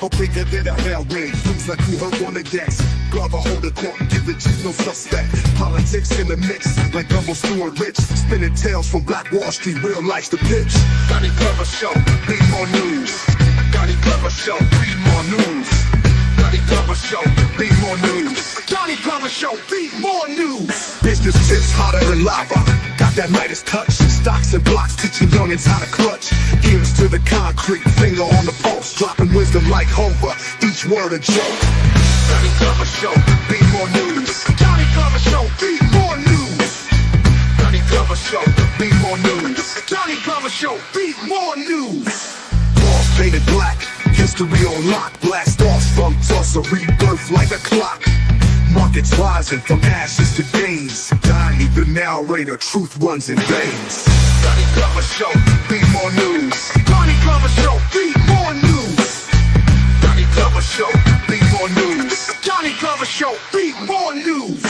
Or bigger than a railway, things like we heard on the decks. Brother, hold the court and give it to no suspect. Politics in the mix, like double Stuart Rich. Spinning tales from Black Wall Street, real life's the pitch. Donnie Glover Show, be more news. Donnie Glover Show, be more news. Donnie Glover Show, be more news. Donnie Glover Show, be more news. Business tips hotter than lava. Got that Midas touch. Stocks and blocks teaching youngins how to clutch. Ears to the concrete, finger on the pulse. Dropping wisdom like Homer, each word a joke. Donnie Glover Show, be more news. Donnie Glover Show, be more news. Donnie Glover Show, be more news. Donnie Glover Show, be more news. Walls painted black, history on lock. Blast off from Tulsa, rebirth like a clock. Markets rising from ashes to gains. Doni, the narrator, truth runs in veins. Donnie Glover Show, be more news. Donnie Glover Show, be more news. Donnie Glover Show, be more news. Donnie Glover Show, be more news.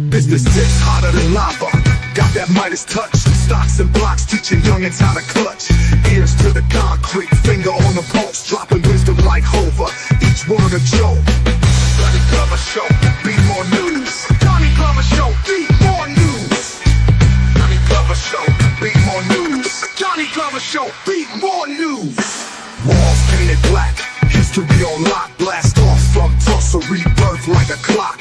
Business tips hotter than lava. Got that Midas touch. Stocks and blocks teaching youngins how to clutch. Ears to the concrete, finger on the pulse. Dropping wisdom like Homer, each word a joke. Donnie Glover Show, be more news. Donnie Glover Show, be more news. Donnie Glover Show, be more news. Donnie Glover Show, be more news. Walls painted black, history on lock. Blast off from Tulsa, rebirth like a clock.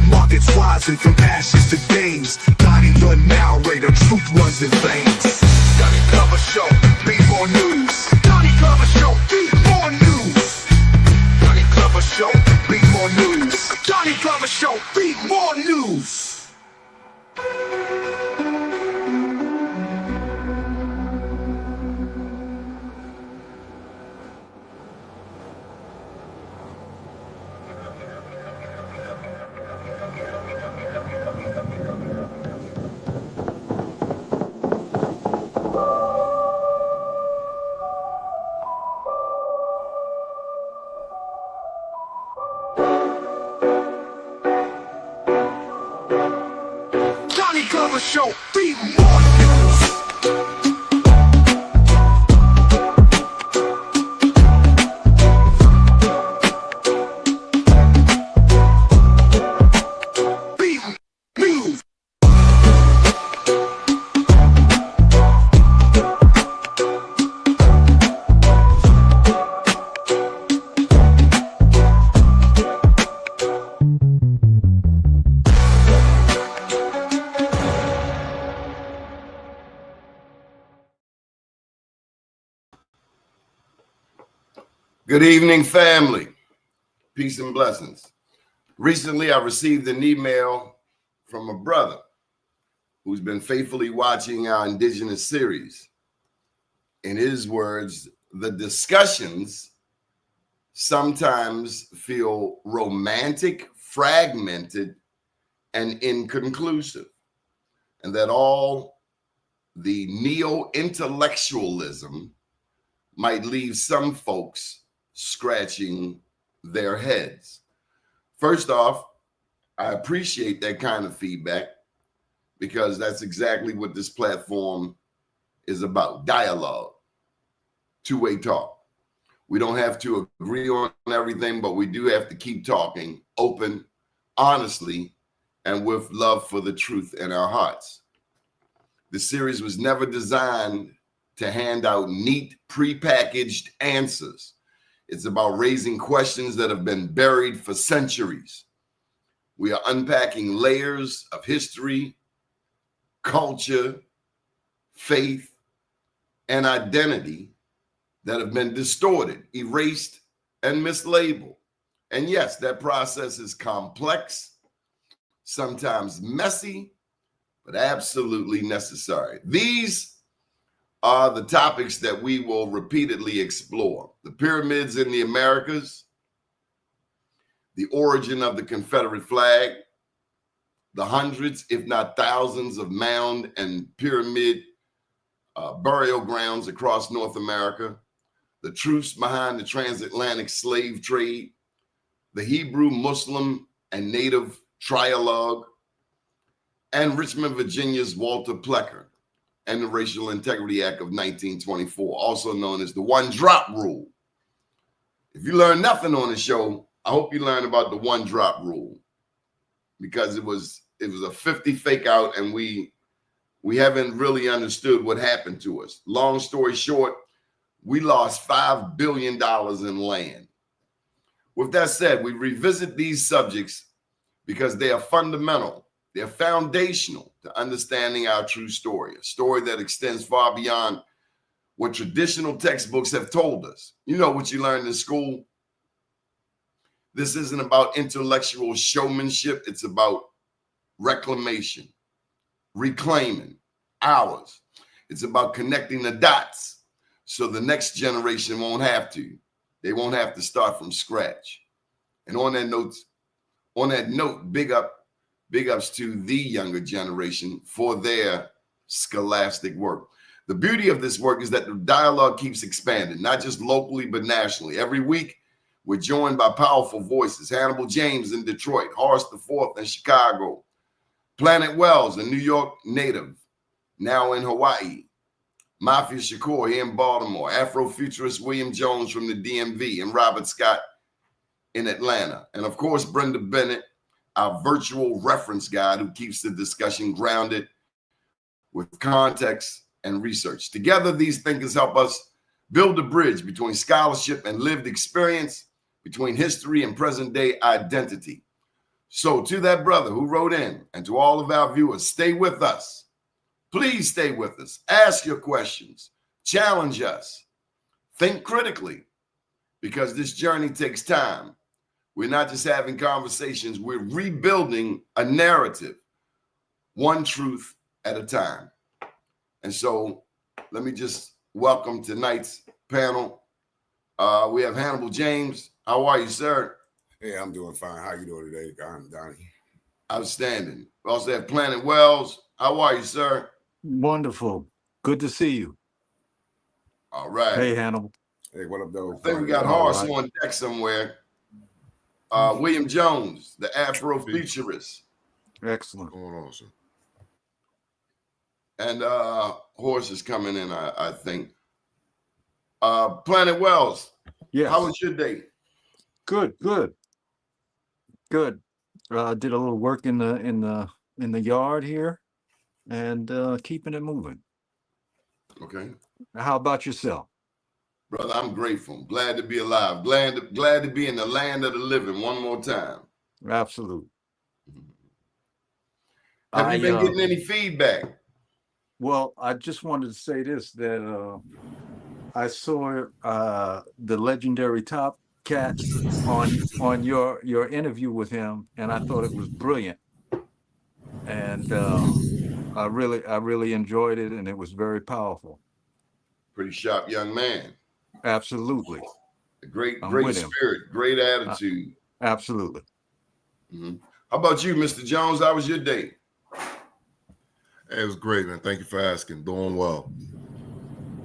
Markets rising from ashes to gains. Doni, the narrator, truth runs in veins. Donnie Glover Show, be more news. Donnie Glover Show, be more news. Donnie Glover Show, be more news. Donnie Glover Show, be more news. Show, be more news. Be news. Good evening, family. Peace and blessings. Recently, I received an email from a brother who's been faithfully watching our Indigenous series. In his words, the discussions sometimes feel romantic, fragmented, and inconclusive, and that all the neo-intellectualism might leave some folks scratching their heads. First off, I appreciate that kind of feedback because that's exactly what this platform is about. Dialogue, two-way talk. We don't have to agree on everything, but we do have to keep talking open, honestly, and with love for the truth in our hearts. The series was never designed to hand out neat, prepackaged answers. It's about raising questions that have been buried for centuries. We are unpacking layers of history, culture, faith, and identity that have been distorted, erased, and mislabeled. And yes, that process is complex, sometimes messy, but absolutely necessary. These are the topics that we will repeatedly explore. The pyramids in the Americas, the origin of the Confederate flag, the hundreds, if not thousands, of mound and pyramid burial grounds across North America, the truths behind the transatlantic slave trade, the Hebrew-Muslim and Native Trialogue, and Richmond, Virginia's Walter Plecker and the Racial Integrity Act of 1924, also known as the one drop rule. If you learn nothing on the show, I hope you learn about the one drop rule, because it was a 50 fake out, and we haven't really understood what happened to us. Long story short, we lost $5 billion in land. With that said, we revisit these subjects because they are fundamental. They're foundational to understanding our true story, a story that extends far beyond what traditional textbooks have told us. You know what you learned in school. This isn't about intellectual showmanship. It's about reclamation, reclaiming ours. It's about connecting the dots so the next generation won't have to. They won't have to start from scratch. And on that note, big ups to the younger generation for their scholastic work. The beauty of this work is that the dialogue keeps expanding, not just locally, but nationally. Every week, we're joined by powerful voices. Hannibal James in Detroit, Horace IV in Chicago, Planet Wells, a New York native, now in Hawaii, Mafia Shakur here in Baltimore, Afrofuturist William Jones from the DMV, and Robert Scott in Atlanta. And of course, Brenda Bennett, our virtual reference guide who keeps the discussion grounded with context and research. Together, these thinkers help us build a bridge between scholarship and lived experience, between history and present day identity. So to that brother who wrote in, and to all of our viewers, stay with us. Please stay with us. Ask your questions. Challenge us. Think critically, because this journey takes time. We're not just having conversations. We're rebuilding a narrative, one truth at a time. And so let me just welcome tonight's panel. We have Hannibal James. How are you, sir? Hey, I'm doing fine. How you doing today, Doni? Outstanding. We also have Planet Wells. How are you, sir? Wonderful. Good to see you. All right. Hey, Hannibal. Hey, what up, though? I think we got Horace on deck somewhere. William Jones, the Afrofuturist. Excellent. What's going on, sir? And Horace is coming in, I think. Planet Wells. Yes. How was your day? Good. Did a little work in the yard here, and keeping it moving. Okay. How about yourself? Brother, I'm grateful. Glad to be alive. Glad to be in the land of the living one more time. Absolutely. Have you been getting any feedback? Well, I just wanted to say this, that I saw the legendary Top Cat on your interview with him, and I thought it was brilliant. And I really enjoyed it, and it was very powerful. Pretty sharp young man. Absolutely. A great spirit, great attitude. Absolutely. Mm-hmm. How about you, Mr. Jones? How was your day? Hey, it was great, man. Thank you for asking. Doing well.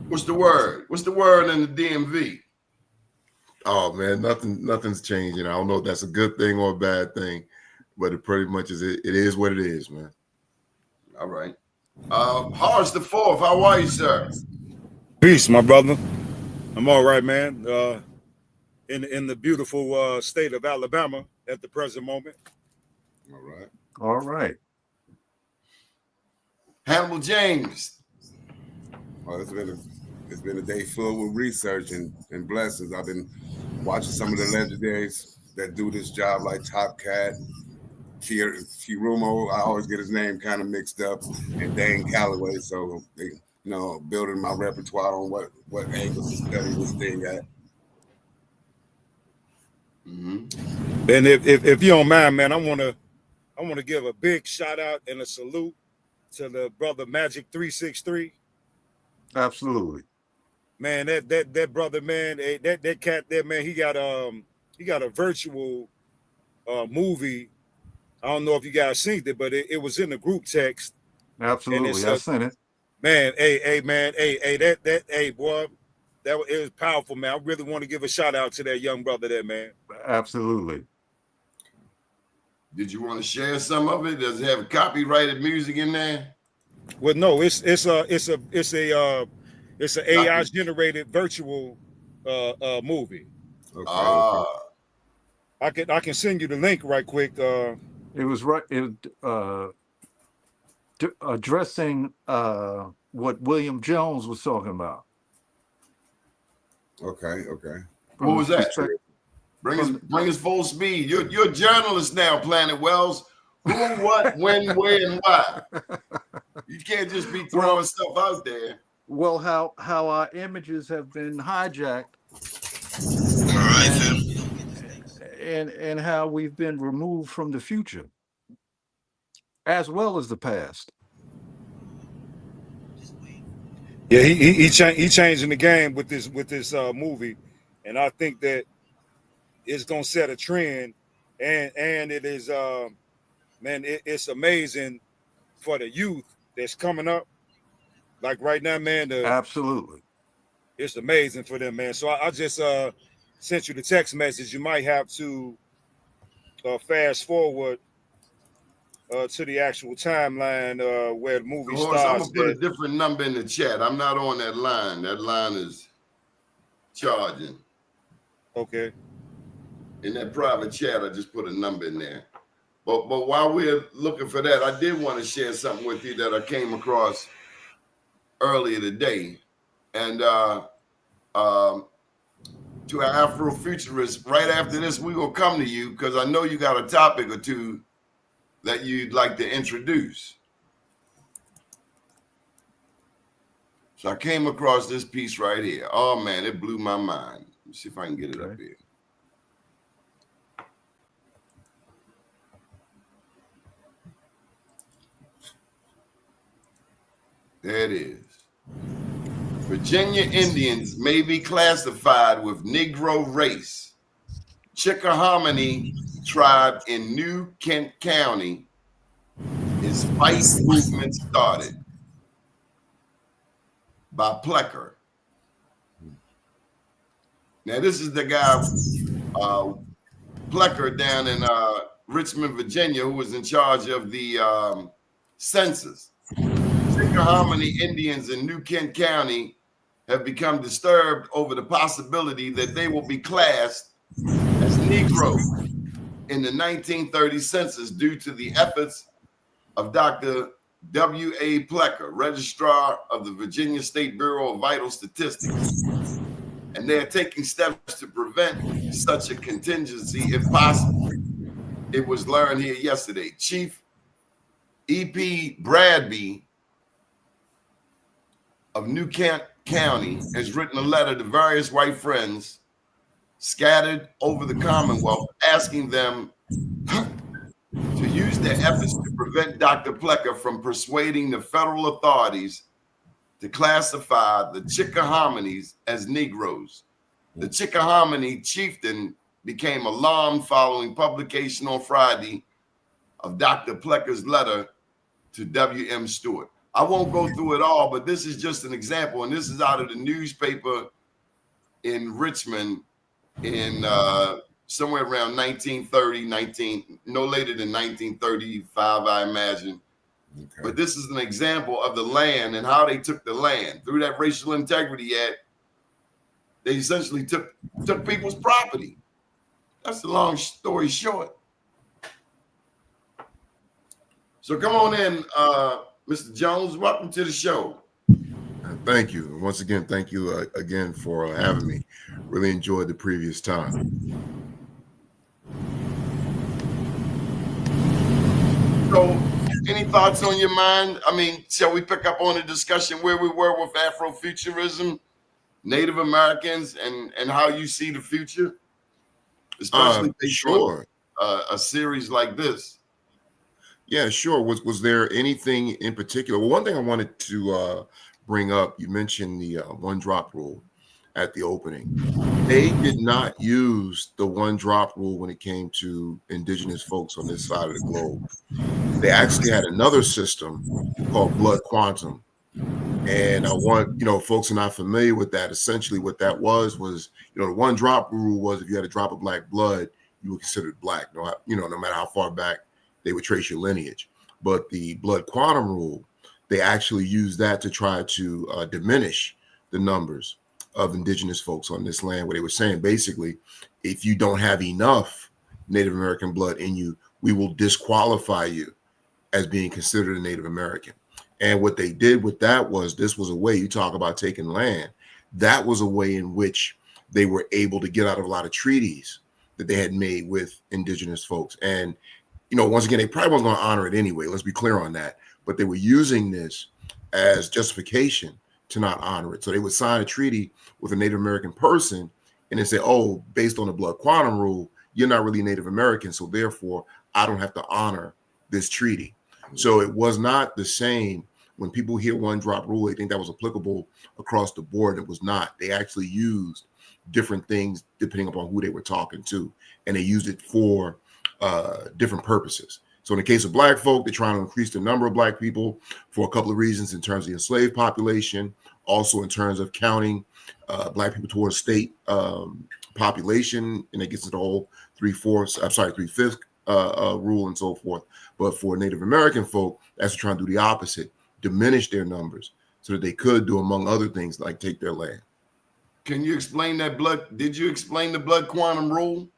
What's the word? What's the word in the DMV? Oh man, nothing's changing. I don't know if that's a good thing or a bad thing, but it pretty much is. It is what it is, man. All right. Horace IV, how are you, sir? Peace, my brother. I'm all right, man. In the beautiful state of Alabama at the present moment. All right. Hannibal James. Oh, it's been a day filled with research and blessings. I've been watching some of the legendaries that do this job, like Top Cat, Kirumo. I always get his name kind of mixed up, and Dane Calloway. So they, building my repertoire on what angles to study this thing at. Mm-hmm. And if you don't mind, man, I want to give a big shout out and a salute to the brother Magic 363. Absolutely. Man, that brother, man, that cat there, man, he got a virtual movie. I don't know if you guys seen it, but it was in the group text. Absolutely, I seen it. Man, boy, it was powerful, man. I really want to give a shout out to that young brother there, man. Absolutely. Did you want to share some of it? Does it have copyrighted music in there? Well, no, it's a AI generated virtual movie. Okay, okay. I can send you the link right quick. It was right. Addressing what William Jones was talking about. Okay, okay. What was that? Bring us full speed. You're a journalist now, Planet Wells. Who, what, when, where, and why. You can't just be throwing stuff out there. Well, how our images have been hijacked, and how we've been removed from the future, as well as the past. Yeah, he changing the game with this movie, and I think that it's gonna set a trend, and it is man, it's amazing for the youth that's coming up. Like right now, man, Absolutely, it's amazing for them, man. So I just sent you the text message. You might have to fast forward to the actual timeline where the movie starts. I'm gonna put a different number in the chat. I'm not on that line. That line is charging. Okay. In that private chat, I just put a number in there. But while we're looking for that, I did want to share something with you that I came across earlier today. And to our Afrofuturists, right after this, we're gonna come to you because I know you got a topic or two that you'd like to introduce. So I came across this piece right here. Oh man, it blew my mind. Let me see if I can get it up here. There it is. Virginia Indians may be classified with Negro race. Chickahominy tribe in New Kent County is fight movement started by Plecker. Now this is the guy Plecker down in Richmond, Virginia, who was in charge of the census. Chickahominy Indians in New Kent County have become disturbed over the possibility that they will be classed as Negro in the 1930 census due to the efforts of Dr. W.A. Plecker, Registrar of the Virginia State Bureau of Vital Statistics. And they are taking steps to prevent such a contingency if possible. It was learned here yesterday. Chief E.P. Bradby of New Kent County has written a letter to various white friends scattered over the Commonwealth, asking them to use their efforts to prevent Dr. Plecker from persuading the federal authorities to classify the Chickahominies as Negroes. The Chickahominy chieftain became alarmed following publication on Friday of Dr. Plecker's letter to W.M. Stewart. I won't go through it all, but this is just an example, and this is out of the newspaper in Richmond in somewhere around 1930, no later than 1935, I imagine. Okay. But this is an example of the land and how they took the land. Through that Racial Integrity Act, they essentially took people's property. That's the long story short. So come on in, Mr. Jones. Welcome to the show. Thank you. Once again, thank you again for having me. Really enjoyed the previous time. So, any thoughts on your mind? I mean, shall we pick up on the discussion where we were with Afrofuturism, Native Americans, and how you see the future? Especially based on a series like this. Yeah, sure. Was there anything in particular? Well, one thing I wanted to bring up, you mentioned the one drop rule at the opening. They did not use the one drop rule when it came to indigenous folks on this side of the globe. They actually had another system called blood quantum. And I want, folks are not familiar with that. Essentially what that was, the one drop rule was if you had a drop of black blood, you were considered black. No matter how far back they would trace your lineage. But the blood quantum rule, they actually used that to try to diminish the numbers of indigenous folks on this land, where they were saying basically, if you don't have enough Native American blood in you, we will disqualify you as being considered a Native American. And what they did with that was, this was a way, you talk about taking land, that was a way in which they were able to get out of a lot of treaties that they had made with indigenous folks. And, once again, they probably wasn't going to honor it anyway. Let's be clear on that. But they were using this as justification to not honor it. So they would sign a treaty with a Native American person and then say, oh, based on the blood quantum rule, you're not really Native American, so therefore I don't have to honor this treaty. So it was not the same. When people hear one drop rule, they think that was applicable across the board. It was not. They actually used different things depending upon who they were talking to, and they used it for different purposes. So in the case of black folk, they're trying to increase the number of black people for a couple of reasons, in terms of the enslaved population, also in terms of counting black people towards state population, and it gets to the whole 3/5 rule and so forth. But for Native American folk, that's trying to do the opposite, diminish their numbers so that they could do, among other things, like take their land. Can you explain that did you explain the blood quantum rule?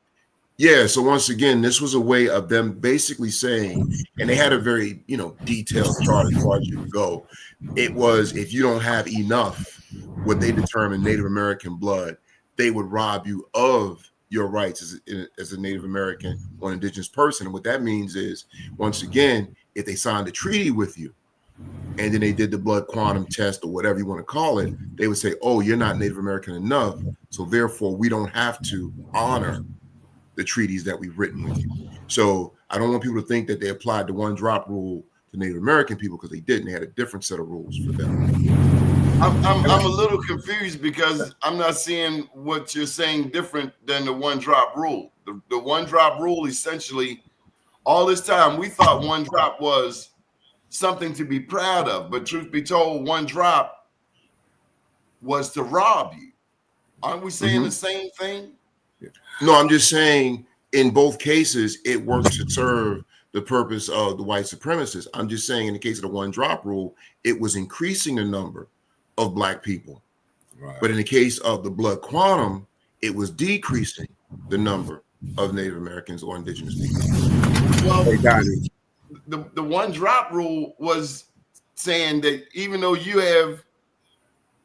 Yeah, so once again, this was a way of them basically saying, and they had a very, detailed chart as far as you can go. It was, if you don't have enough, what they determined Native American blood, they would rob you of your rights as a Native American or indigenous person. And what that means is, once again, if they signed a treaty with you and then they did the blood quantum test or whatever you want to call it, they would say, oh, you're not Native American enough, so therefore we don't have to honor the treaties that we've written with you. So I don't want people to think that they applied the one drop rule to Native American people, because they didn't. They had a different set of rules for them. I'm a little confused, because I'm not seeing what you're saying different than the one drop rule. The one drop rule, essentially, all this time we thought one drop was something to be proud of, but truth be told, one drop was to rob you. Aren't we saying the same thing? No, I'm just saying in both cases, it worked to serve the purpose of the white supremacists. I'm just saying in the case of the one drop rule, it was increasing the number of black people. Right. But in the case of the blood quantum, it was decreasing the number of Native Americans or indigenous people. Well, the one drop rule was saying that even though you have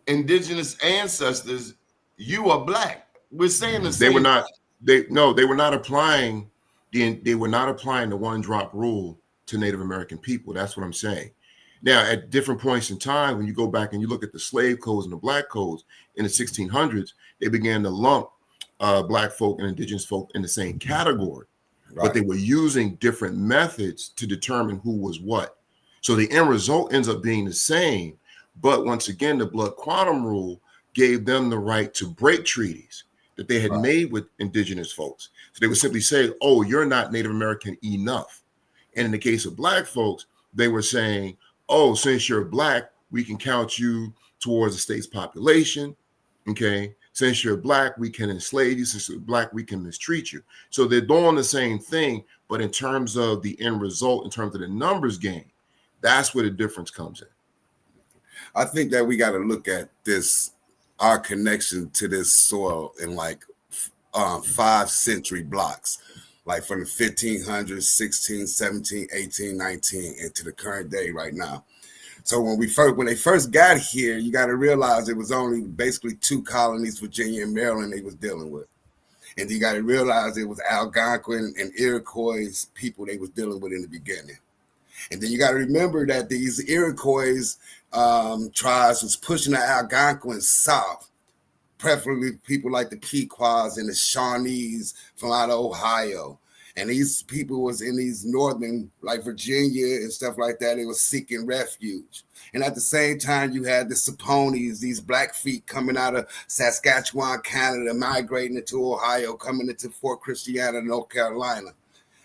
indigenous ancestors, you are black. We're saying the same. They were not. They were not applying the one drop rule to Native American people. That's what I'm saying. Now, at different points in time, when you go back and you look at the slave codes and the black codes in the 1600s, they began to lump black folk and indigenous folk in the same category, right. But they were using different methods to determine who was what. So the end result ends up being the same. But once again, the blood quantum rule gave them the right to break treaties that they had made with indigenous folks. So they would simply say, oh, you're not Native American enough. And in the case of black folks, they were saying, oh, since you're black, we can count you towards the state's population. Okay. Since you're black, we can enslave you. Since you're black, we can mistreat you. So they're doing the same thing, but in terms of the end result, in terms of the numbers game, that's where the difference comes in. I think that we got to look at this, our connection to this soil in like 5 century blocks, like from the 1500s, 16, 17, 18, 19, into the current day right now. So when they first got here, you got to realize it was only basically 2 colonies, Virginia and Maryland, they was dealing with. And you got to realize it was Algonquin and Iroquois people they was dealing with in the beginning. And then you got to remember that these Iroquois tribes was pushing the Algonquins south, preferably people like the Pequots and the Shawnees from out of Ohio. And these people was in these northern, like Virginia and stuff like that. They was seeking refuge. And at the same time, you had the Saponis, these Blackfeet coming out of Saskatchewan, Canada, migrating into Ohio, coming into Fort Christiana, North Carolina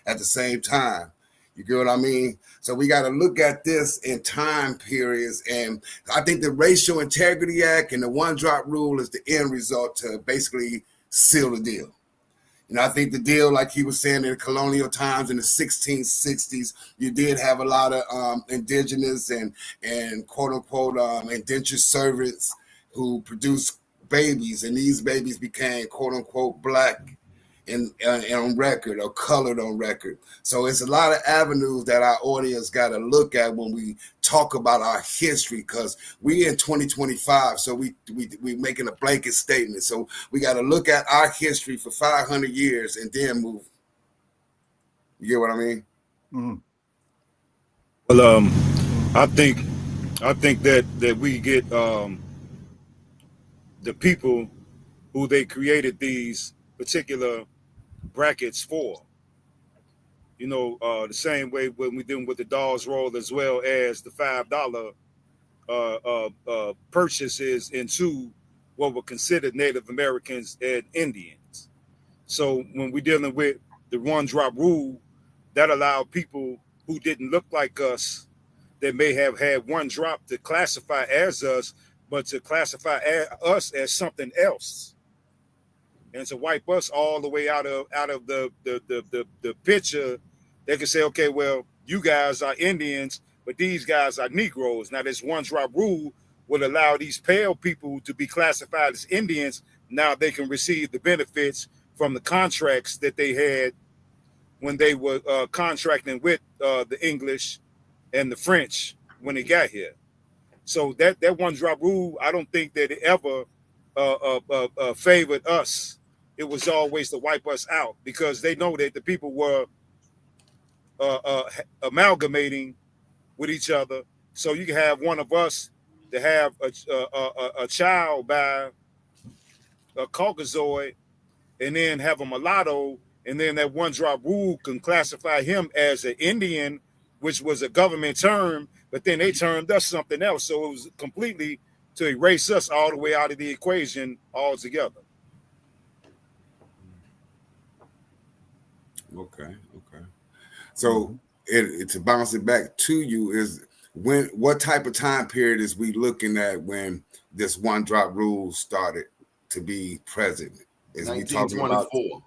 at the same time. You get what I mean? So we got to look at this in time periods. And I think the Racial Integrity Act and the one drop rule is the end result to basically seal the deal. And I think the deal, like he was saying, in the colonial times in the 1660s, you did have a lot of indigenous and quote unquote indentured servants who produced babies, and these babies became quote unquote black and on record or colored on record. So it's a lot of avenues that our audience got to look at when we talk about our history, because we in 2025, so we making a blanket statement. So we got to look at our history for 500 years and then move. You get what I mean? Mm. Well, I think that we get the people who they created these particular brackets for. You know, the same way when we did with the Dawes Roll, as well as the $5 purchases into what were considered Native Americans and Indians. So when we're dealing with the one drop rule, that allowed people who didn't look like us, that may have had one drop, to classify as us, but to classify us as something else, and to wipe us all the way out of the picture. They can say, okay, well, you guys are Indians, but these guys are Negroes. Now, this one drop rule would allow these pale people to be classified as Indians. Now they can receive the benefits from the contracts that they had when they were contracting with the English and the French when they got here. So that one drop rule, I don't think that it ever favored us. It was always to wipe us out, because they know that the people were amalgamating with each other. So you can have one of us to have a child by a Caucasoid, and then have a mulatto, and then that one drop rule can classify him as an Indian, which was a government term, but then they termed us something else. So it was completely to erase us all the way out of the equation altogether. Okay. So it to bounce it back to you is, what type of time period is we looking at when this one drop rule started to be present? Is 1924.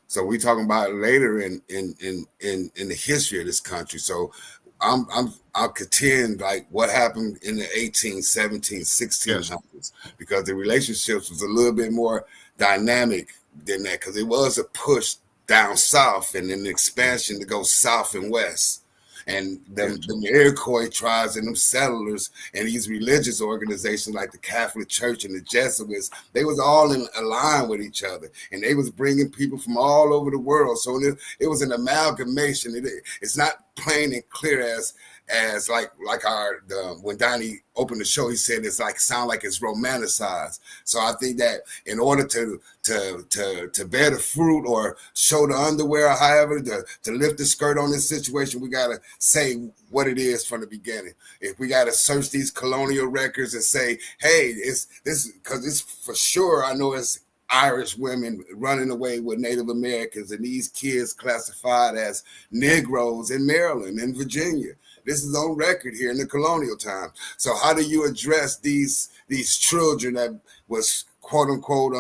So we talking about later in the history of this country. So I'll contend like what happened in the 1817, 1600s, yes, because the relationships was a little bit more dynamic than that, because it was a push down south and then the expansion to go south and west. And the Iroquois tribes and them settlers and these religious organizations like the Catholic Church and the Jesuits, they was all in line with each other, and they was bringing people from all over the world. So it was an amalgamation. It's not plain and clear as like when Doni opened the show, he said it's like sound like it's romanticized. So I think that in order to bear the fruit or show the underwear, or however to lift the skirt on this situation, we gotta say what it is from the beginning. If we gotta search these colonial records and say, hey, it's this, because it's for sure, I know it's Irish women running away with Native Americans, and these kids classified as Negroes in Maryland and Virginia. This is on record here in the colonial time. So how do you address these children that was quote unquote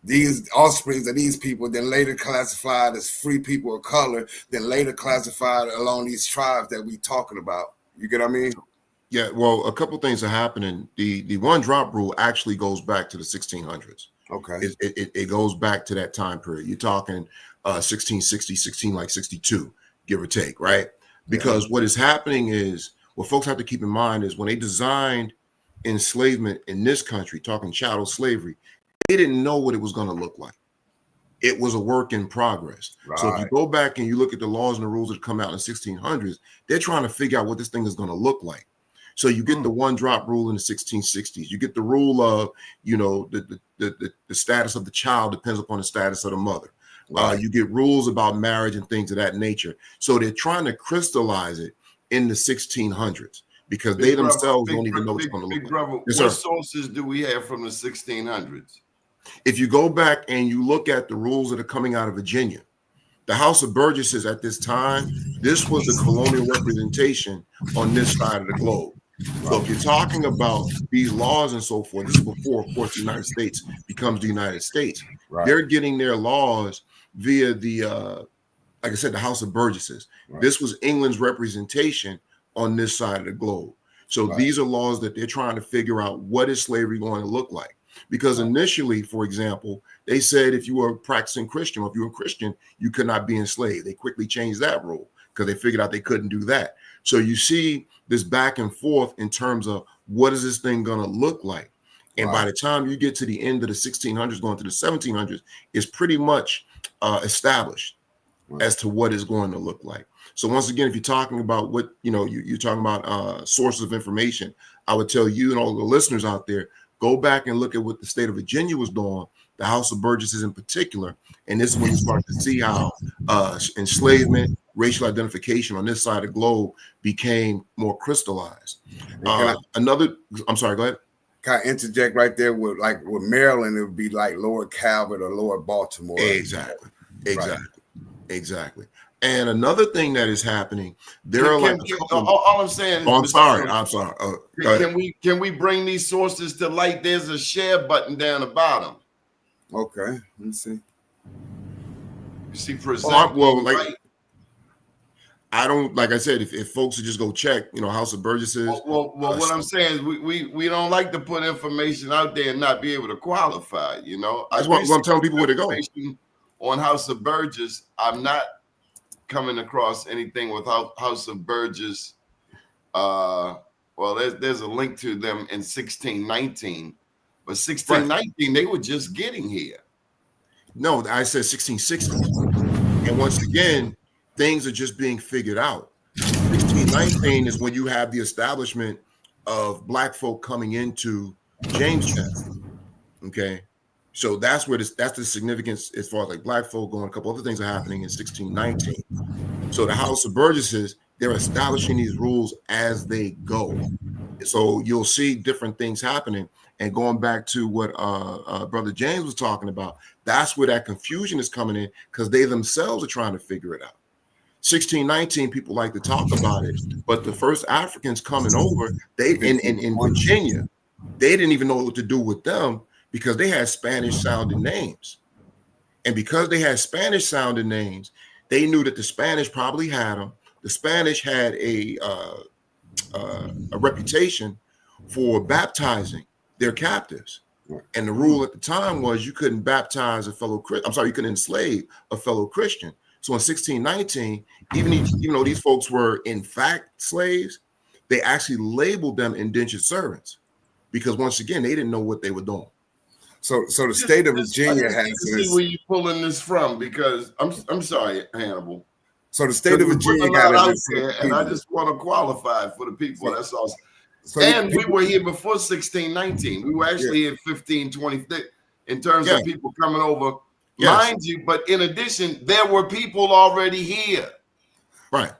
these offsprings of these people, then later classified as free people of color, then later classified along these tribes that we talking about? You get what I mean? Yeah, well, a couple things are happening. The one drop rule actually goes back to the 1600s. Okay. It goes back to that time period. You're talking 1660, 62, give or take, right? Because what is happening is, what folks have to keep in mind is when they designed enslavement in this country, talking chattel slavery, they didn't know what it was going to look like. It was a work in progress. Right. So if you go back and you look at the laws and the rules that come out in the 1600s, they're trying to figure out what this thing is going to look like. So you get the one drop rule in the 1660s. You get the rule of, you know, the status of the child depends upon the status of the mother. Right. You get rules about marriage and things of that nature. So they're trying to crystallize it in the 1600s because they themselves don't even know what's going to look like. Yes, what sources do we have from the 1600s? If you go back and you look at the rules that are coming out of Virginia, the House of Burgesses at this time, this was the colonial representation on this side of the globe. So if you're talking about these laws and so forth, this is before, of course, the United States becomes the United States. Right. They're getting their laws via the like I said, the House of Burgesses. Right. This was England's representation on this side of the globe. So Right. these are laws that they're trying to figure out, what is slavery going to look like? Because initially, for example, they said if you were a practicing Christian, or if you were a Christian, you could not be enslaved. They quickly changed that rule because they figured out they couldn't do that. So you see this back and forth in terms of what is this thing going to look like? And by the time you get to the end of the 1600s, going to the 1700s, it's pretty much established as to what it's going to look like. So once again, if you're talking about what, you're talking about sources of information, I would tell you and all the listeners out there, go back and look at what the state of Virginia was doing, the House of Burgesses in particular. And this is when you start to see how enslavement, racial identification on this side of the globe became more crystallized. I'm sorry, go ahead. Can I interject right there with Maryland, it would be like Lower Calvert or Lower Baltimore. Exactly. Right. Exactly. And another thing that is happening, all I'm saying. I'm sorry. Can we bring these sources to light? There's a share button down the bottom. Okay, let me see. You see, present. I don't, like I said, if folks would just go check, House of Burgesses. Well, what I'm saying is we don't like to put information out there and not be able to qualify. That's what I'm telling people where to go. On House of Burgess, I'm not coming across anything with House of Burgess. There's a link to them in 1619, but 1619 they were just getting here. No, I said 1660, and once again, things are just being figured out. 1619 is when you have the establishment of Black folk coming into Jamestown. Okay. So that's where that's the significance as far as like Black folk going. A couple other things are happening in 1619. So the House of Burgesses, they're establishing these rules as they go. So you'll see different things happening. And going back to what Brother James was talking about, that's where that confusion is coming in, because they themselves are trying to figure it out. 1619, people like to talk about it, but the first Africans coming over, they in Virginia, they didn't even know what to do with them, because they had Spanish sounding names. And because they had Spanish sounding names, they knew that the Spanish probably had them. The Spanish had a reputation for baptizing their captives. And the rule at the time was you couldn't baptize a fellow Christian. I'm sorry, you couldn't enslave a fellow Christian. So in 1619, even though these folks were in fact slaves, they actually labeled them indentured servants, because once again, they didn't know what they were doing. So the state of Virginia has this. See where you pulling this from, because I'm sorry, Hannibal. So the state of Virginia got out there, and I just want to qualify it for the people. That's all. So we were here before 1619. We were actually here 1520 in terms of people coming over. Yes. Mind you, but in addition, there were people already here. Right.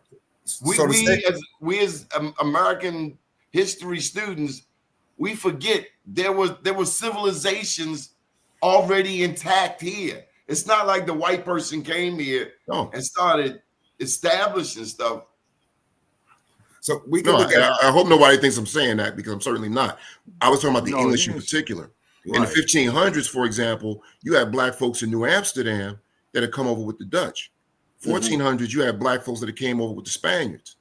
We as American history students, we forget there were civilizations already intact here. It's not like the white person came here and started establishing stuff. So we can look at. I hope nobody thinks I'm saying that, because I'm certainly not. I was talking about the English in particular. Right. In the 1500s, for example, you had Black folks in New Amsterdam that had come over with the Dutch. 1400s, you had Black folks that came over with the Spaniards.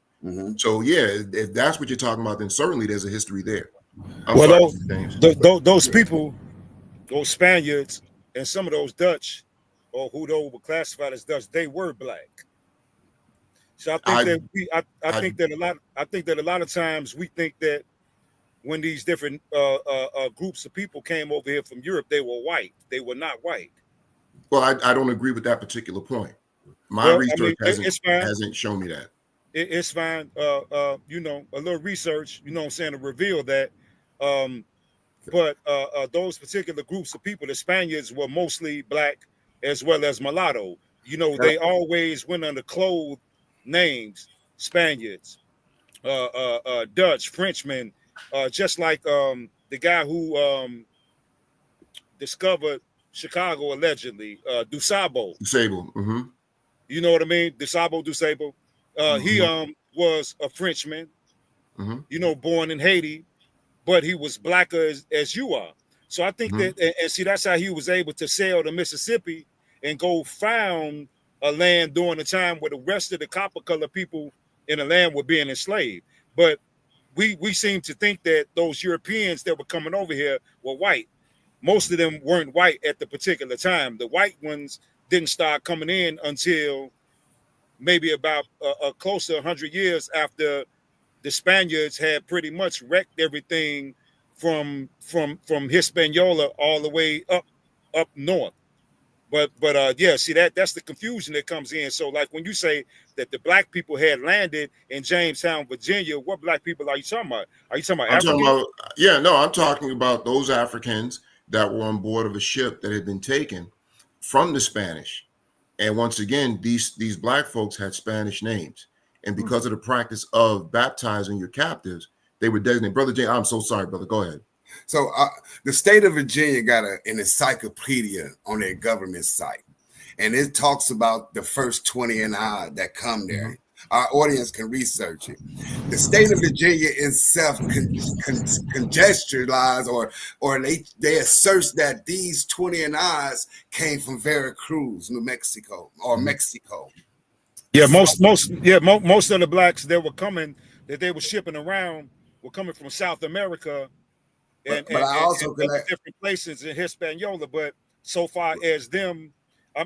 So if that's what you're talking about, then certainly there's a history there. Those people, those Spaniards, and some of those Dutch, or who they were classified as Dutch, they were Black. So I think that a lot of times we think that when these different groups of people came over here from Europe, they were white. They were not white. Well, I don't agree with that particular point. My research hasn't shown me that. It's fine. A little research, what I'm saying, to reveal that. But those particular groups of people, the Spaniards, were mostly Black as well as mulatto. They always went under clothed names: Spaniards, Dutch, Frenchmen. Just like the guy who discovered Chicago allegedly, DuSable. DuSable. You know what I mean? DuSable. He was a Frenchman, born in Haiti, but he was Blacker as you are. So I think that, and see, that's how he was able to sail the Mississippi and go found a land during the time where the rest of the copper color people in the land were being enslaved. But we seem to think that those Europeans that were coming over here were white. Most of them weren't white at the particular time. The white ones didn't start coming in until maybe about close to 100 years after the Spaniards had pretty much wrecked everything from Hispaniola all the way up north. But yeah, see, that's the confusion that comes in. So like when you say that the black people had landed in Jamestown, Virginia, what black people are you talking about? Are you talking about I'm Africans? talking about, yeah, no, I'm talking about those Africans that were on board of a ship that had been taken from the Spanish. And once again, these black folks had Spanish names. And because of the practice of baptizing your captives, they were designated. Brother Jay, I'm so sorry, brother. Go ahead. So the state of Virginia got an encyclopedia on their government site, and it talks about the first 20 and odd that come there. Our audience can research it. The state of Virginia itself conjecturized or they assert that these 20 and odds came from Veracruz, New Mexico, or Mexico. Yeah, most of the blacks that were coming, that they were shipping around, were coming from South America and I also and different places in Hispaniola. But so far as them,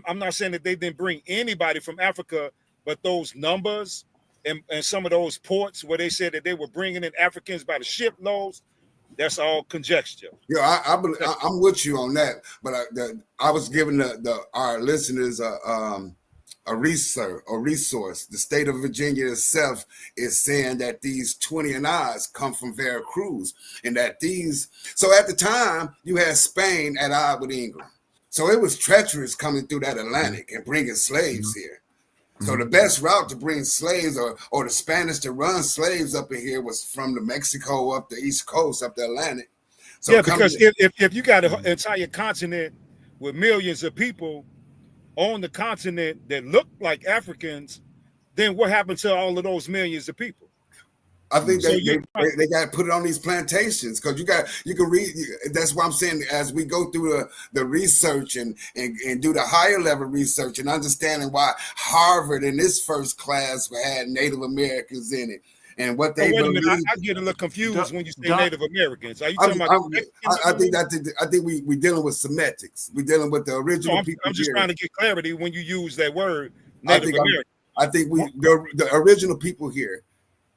I'm not saying that they didn't bring anybody from Africa, but those numbers and some of those ports where they said that they were bringing in Africans by the shiploads, that's all conjecture. Yeah, I'm with you on that. But I was giving our listeners a resource. The state of Virginia itself is saying that these 20 and odds come from Veracruz, and that so at the time you had Spain at odds with England. So it was treacherous coming through that Atlantic and bringing slaves here. So the best route to bring slaves or the Spanish to run slaves up in here was from the Mexico up the East Coast, up the Atlantic. So yeah, because if you got an entire continent with millions of people on the continent that look like Africans, then what happened to all of those millions of people? I think they got to put it on these plantations because you can read. That's why I'm saying as we go through the research and do the higher level research and understanding why Harvard in this first class had Native Americans in it and what they wait a believe. minute, I get a little confused when you say Native Americans. Are you talking about? I think we dealing with Semitics. We dealing with the original people. I'm just trying to get clarity when you use that word Native American. I think the original people here.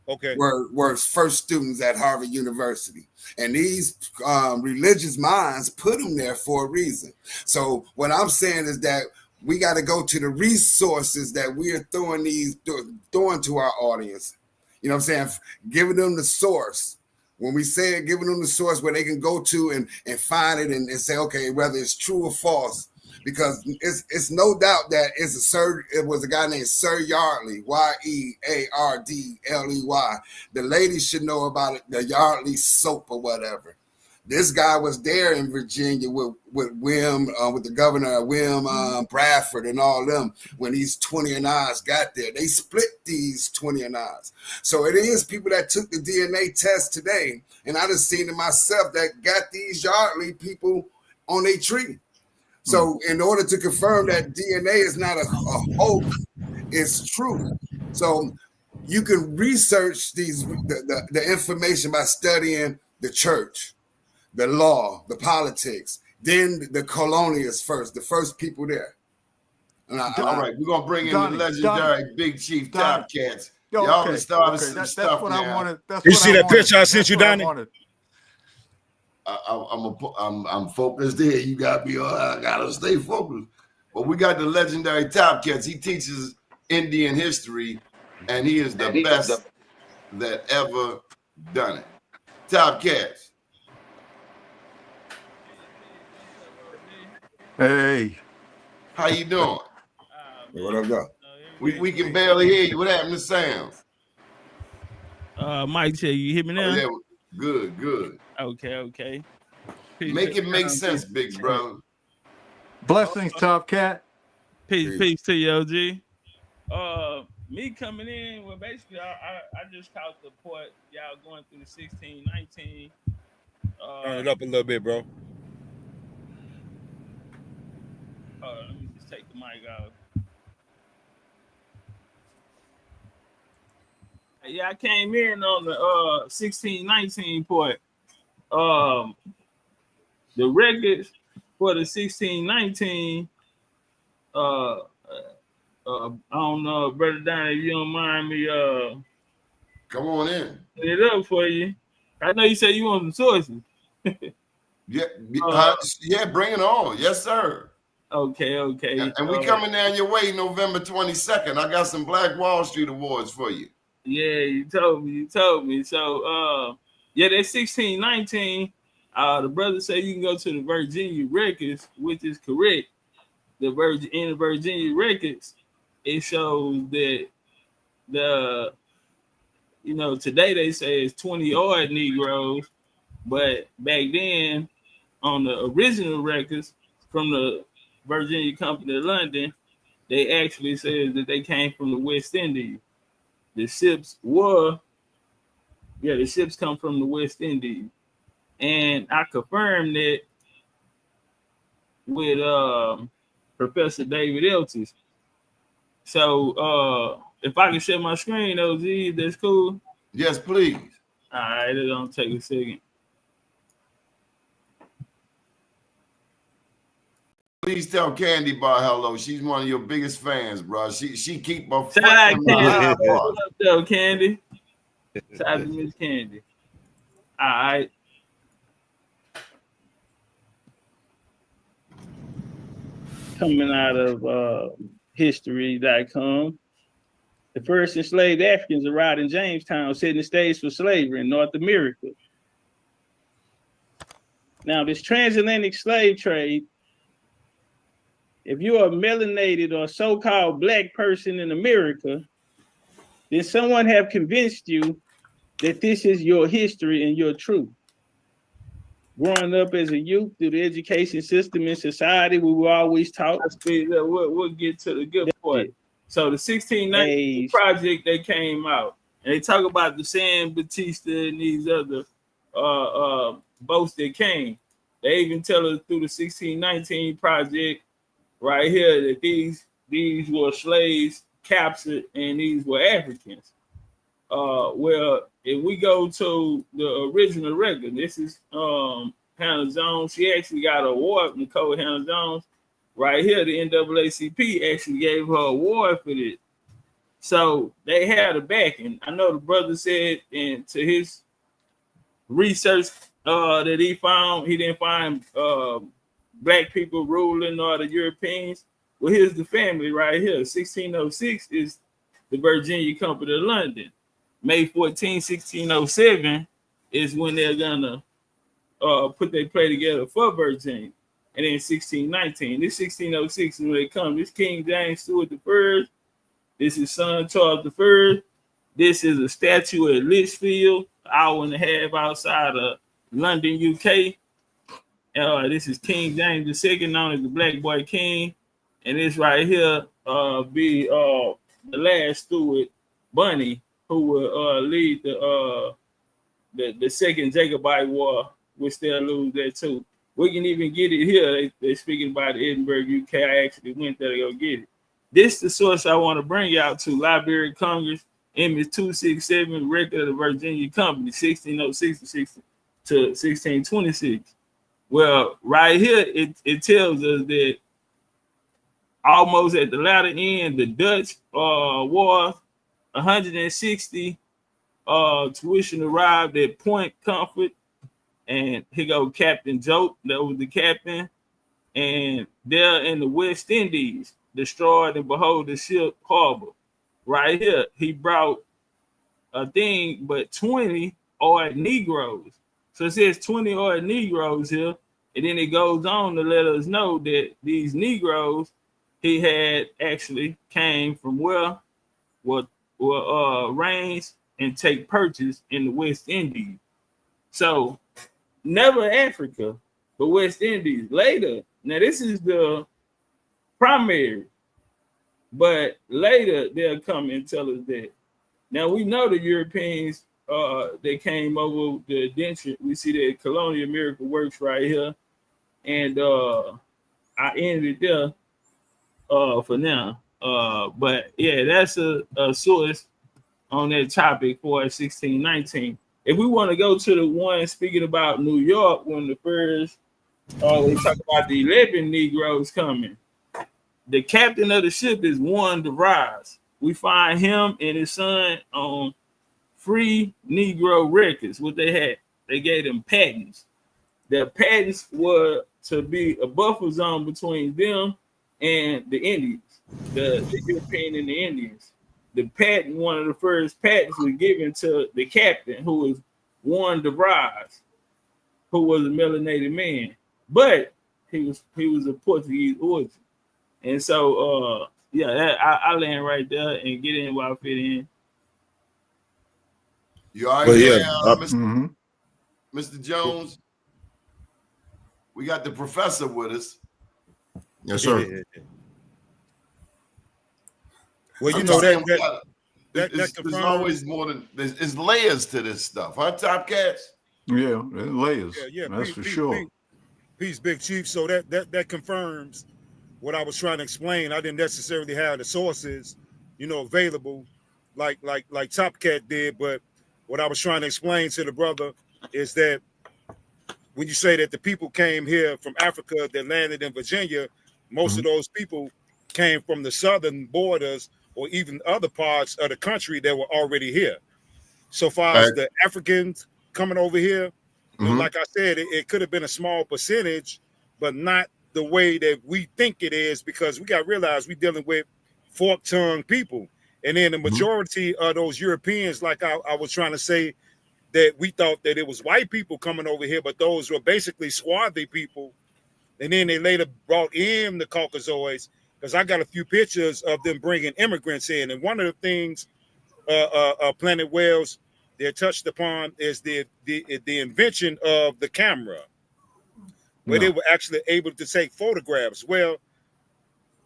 Okay. Were first students at Harvard University, and these religious minds put them there for a reason. So what I'm saying is that we got to go to the resources that we are throwing to our audience. You know what I'm saying? Giving them the source. When we say it, giving them the source where they can go to and find it and say, okay, whether it's true or false. Because it's no doubt that it was a guy named Sir Yardley, Yeardley. The ladies should know about it, the Yardley soap or whatever. This guy was there in Virginia with William, with the governor, William Bradford and all them when these 20 and odds got there. They split these 20 and odds. So it is people that took the DNA test today, and I just seen it myself that got these Yardley people on their tree. So in order to confirm that DNA is not a hoax, it's true. So you can research the information by studying the church, the law, the politics, then the colonials first, the first people there. All right, we're gonna bring in the legendary Big Chief Top Cats. Y'all can start some stuff now. You see that picture I sent you, Doni? I'm focused here. You got me. I gotta stay focused. But we got the legendary Top Cats. He teaches Indian history, and he is the best that ever done it. Top Cats. Hey, how you doing? What up, go? We can barely hear you. What happened to sound? Mike, tell you hear me now? Oh, yeah. Good. Okay. Make it make sense, big brother. Blessings, Top Cat. Peace to you, OG. Me coming in, well, basically, I just caught the point y'all going through the 16, 19. Turn it up a little bit, bro. Let me just take the mic off. Yeah, I came in on the 1619 part. The records for the 1619. I don't know, brother Donnie, if you don't mind me Come on in. put it up for you. I know you said you want some sources. Yeah, Uh, yeah, bring it on. Yes, sir. Okay. And we coming down your way November 22nd. I got some Black Wall Street awards for you. Yeah, you told me. So yeah, that 1619, the brother said you can go to the Virginia records, which is correct. In the Virginia records, it shows that today they say it's 20 odd Negroes, but back then on the original records from the Virginia Company of London, they actually said that they came from the West Indies. The ships come from the West Indies. And I confirmed that with Professor David Eltis. So if I can share my screen, OG, that's cool. Yes, please. All right, it don't take a second. Please tell Candy Bar hello. She's one of your biggest fans, bro. She keep a Shout out foot in my Candy. eyeballs. What up, though, Candy? Shout out to Miss Candy. All right. Coming out of history.com. The first enslaved Africans arrived in Jamestown, setting the stage for slavery in North America. Now, this transatlantic slave trade, if you're a melanated or so-called black person in America, then someone have convinced you that this is your history and your truth. Growing up as a youth through the education system in society, we were always taught. We'll get to the good part. So the 1619 project, they came out and they talk about the San Batista and these other boats that came. They even tell us through the 1619 project right here that these were slaves captured and these were Africans. Well, if we go to the original record, this is Hannah Jones. She actually got an award, Nicole Hannah Jones. Right here, the NAACP actually gave her an award for this. So they had a backing. I know the brother said into his research that he found, he didn't find black people ruling or the Europeans. Well, here's the family right here. 1606 is the Virginia Company of London. May 14, 1607 is when they're gonna put their play together for Virginia. And then 1619. This 1606 is when they come. This King James Stewart I. This is son Charles I. This is a statue at Litchfield, an hour and a half outside of London, UK. This is King James II, known as the Black Boy King. And this right here be the last Stewart, Bunny, who will lead the second Jacobite War, which they'll lose that too. We can even get it here. They're speaking about Edinburgh, UK. I actually went there to go get it. This is the source I want to bring you out to. Library of Congress, Emmy 267, record of the Virginia Company, 1606 to 1626. Well, right here, it tells us that almost at the latter end, the Dutch war, 160 tuition arrived at Point Comfort. And here go Captain Joke, that was the captain. And they're in the West Indies, destroyed and behold the ship harbor. Right here, he brought a thing, but 20 odd Negroes. So it says 20 odd Negroes here. And then it goes on to let us know that these Negroes he had actually came from where reigns and take purchase in the West Indies. So never Africa, but West Indies. Later, now this is the primary, but later they'll come and tell us that. Now we know the Europeans, they came over the indenture. We see that Colonial America Works right here, and I ended there. for now. But yeah, that's a source on that topic for 1619. If we want to go to the one speaking about New York, when the first they talk about the 11 Negroes coming, the captain of the ship is Juan de Vries. We find him and his son on free Negro records. What they had, they gave them patents. Their patents were to be a buffer zone between them and the Indians, the European and the Indians. The patent, one of the first patents, was given to the captain, who was Juan de Vries, who was a melanated man, but he was of Portuguese origin. And so, yeah, I land right there and get in while I fit in. You all right But there, yeah, Mr. Jones? We got the professor with us. Yes, sir. Well, you I'm know saying that there's always more than there's layers to this stuff, huh, Top Cats? Yeah, layers. Yeah, that's for sure. Peace, Big Chief. So that confirms what I was trying to explain. I didn't necessarily have the sources, available like Top Cat did, but what I was trying to explain to the brother is that when you say that the people came here from Africa that landed in Virginia, most of those people came from the southern borders or even other parts of the country that were already here. So far as the Africans coming over here, like I said, it could have been a small percentage, but not the way that we think it is, because we got to realize we're dealing with fork-tongued people. And then the majority of those Europeans, like I was trying to say, that we thought that it was white people coming over here, but those were basically swarthy people. And then they later brought in the Caucasoids, because I got a few pictures of them bringing immigrants in. And one of the things Planet Wells they touched upon is the invention of the camera, where they were actually able to take photographs. Well,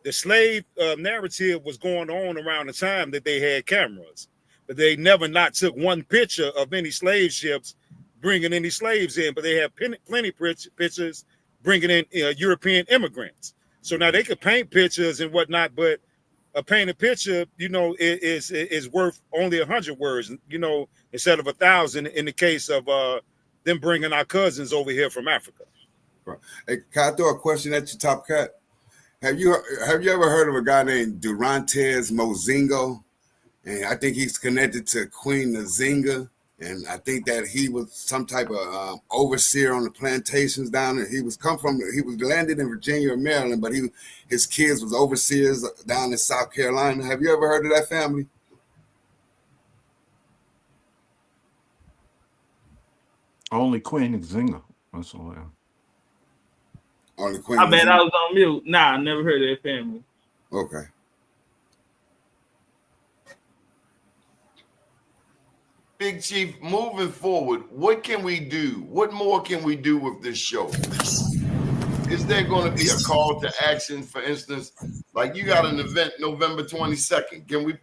the slave narrative was going on around the time that they had cameras, but they never not took one picture of any slave ships bringing any slaves in, but they have plenty pictures bringing in European immigrants. So now they could paint pictures and whatnot, but a painted picture, is worth only 100 words, instead of 1,000 in the case of them bringing our cousins over here from Africa. Right. Hey, can I throw a question at you, Top Cat? Have you ever heard of a guy named Durantes Mozingo? And I think he's connected to Queen Nzinga. And I think that he was some type of overseer on the plantations down there. He was landed in Virginia or Maryland, but his kids was overseers down in South Carolina. Have you ever heard of that family? Only Queen Nzinga. That's all I have. Only Queen. I bet I was on mute. Nah, I never heard of that family. Okay. Big Chief, moving forward, what can we do? What more can we do with this show? Is there going to be a call to action? For instance, like you got an event November 22nd. Can we